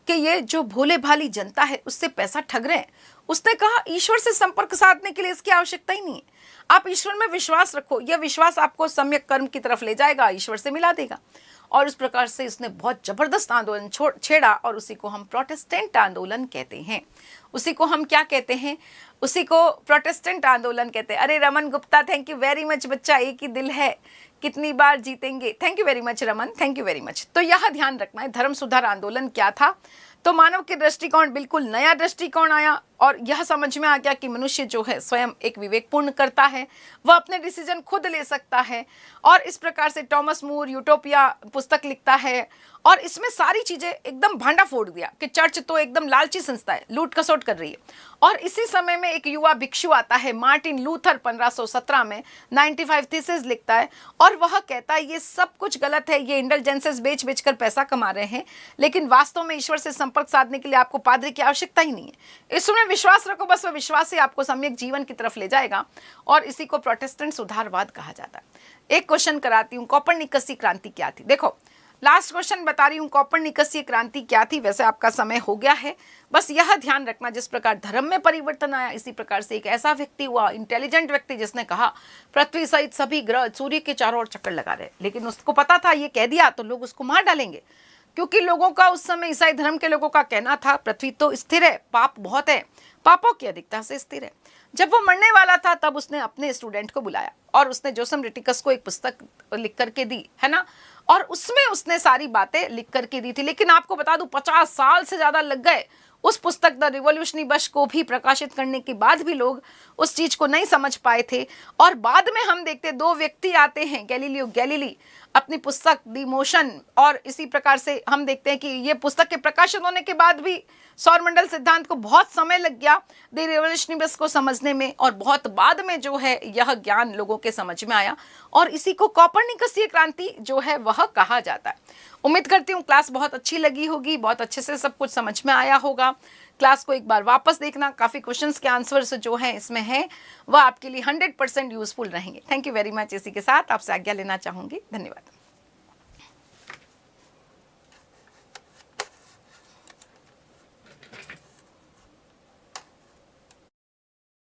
कि ये जो भोले भाली जनता है उससे पैसा ठग रहे हैं। उसने कहा ईश्वर से संपर्क साधने के लिए इसकी आवश्यकता ही नहीं है, आप ईश्वर में विश्वास रखो, यह विश्वास आपको सम्यक कर्म की तरफ ले जाएगा, ईश्वर से मिला देगा। और इस प्रकार से इसने बहुत जबरदस्त आंदोलन छेड़ा, और उसी को हम प्रोटेस्टेंट आंदोलन कहते हैं। उसी को हम क्या कहते हैं? उसी को प्रोटेस्टेंट आंदोलन कहते हैं। अरे Raman Gupta, thank you very much बच्चा, एक ही दिल है कितनी बार जीतेंगे, thank you very much Raman, thank you very much. तो यह ध्यान रखना है, धर्म सुधार आंदोलन क्या था? तो मानव के दृष्टिकोण, बिल्कुल नया दृष्टिकोण आया, और यह समझ में आ गया कि मनुष्य जो है स्वयं एक विवेकपूर्ण करता है, वह अपने डिसीजन खुद ले सकता है। और इस प्रकार से टॉमस मूर यूटोपिया पुस्तक लिखता है, और इसमें सारी चीज़ें एकदम भांडा फोड़ दिया कि चर्च तो एकदम लालची संस्था है, लूट खसोट कर रही है। और इसी समय में एक युवा भिक्षु आता है, मार्टिन लूथर, 1517 में 95 थीसिस लिखता है, और वह कहता है ये सब कुछ गलत है, ये इंडल्जेंसेस बेच बेच कर पैसा कमा रहे हैं, लेकिन वास्तव में ईश्वर से संपर्क साधने के लिए आपको पादरी की आवश्यकता ही नहीं है। इसमें विश्वास रखो, बस वह विश्वास ही आपको सम्यक जीवन की तरफ ले जाएगा, और इसी को प्रोटेस्टेंट सुधारवाद कहा जाता है। एक क्वेश्चन कराती हूँ, कोपरनिकसीय क्रांति क्या थी? देखो, लास्ट क्वेश्चन बता रही हूँ, कोपरनिकसीय क्रांति क्या थी। वैसे आपका समय हो गया है, बस यह ध्यान रखना, जिस प्रकार धर्म में परिवर्तन आया, इसी प्रकार से एक ऐसा व्यक्ति हुआ, इंटेलिजेंट व्यक्ति, जिसने कहा पृथ्वी सहित सभी ग्रह सूर्य के चारों ओर चक्कर लगा रहे, लेकिन उसको पता था ये कह दिया तो लोग उसको मार डालेंगे, क्योंकि लोगों का उस समय, ईसाई धर्म के लोगों का कहना था पृथ्वी तो स्थिर है, पाप बहुत है, पापों की अधिकता से स्थिर है। जब वो मरने वाला था, तब उसने अपने स्टूडेंट को बुलाया, और उसने जोसेफ रिटिकस को एक पुस्तक लिख करके दी, है ना, और उसमें उसने सारी बातें लिख करके दी थी। लेकिन आपको बता दूं, 50 साल से ज्यादा लग गए उस पुस्तक द रिवॉल्यूशनरी बश को भी प्रकाशित करने के बाद भी लोग उस चीज को नहीं समझ पाए थे। और बाद में हम देखते 2 व्यक्ति आते हैं, गैलीलियो गैलीली, अपनी पुस्तक दी मोशन, और इसी प्रकार से हम देखते हैं कि ये पुस्तक के प्रकाशित होने के बाद भी सौरमंडल सिद्धांत को बहुत समय लग गया द रिवॉल्यूशनरी बश को समझने में, और बहुत बाद में जो है यह ज्ञान लोगों के समझ में आया, और इसी को कोपरनिकसीय क्रांति जो है वह कहा जाता है। उम्मीद करती हूँ क्लास बहुत अच्छी लगी होगी, बहुत अच्छे से सब कुछ समझ में आया होगा। क्लास को एक बार वापस देखना, काफ़ी क्वेश्चंस के आंसर्स जो हैं इसमें हैं, वह आपके लिए 100% यूजफुल रहेंगे। Thank you very much. इसी के साथ आपसे आज्ञा लेना चाहूँगी। धन्यवाद।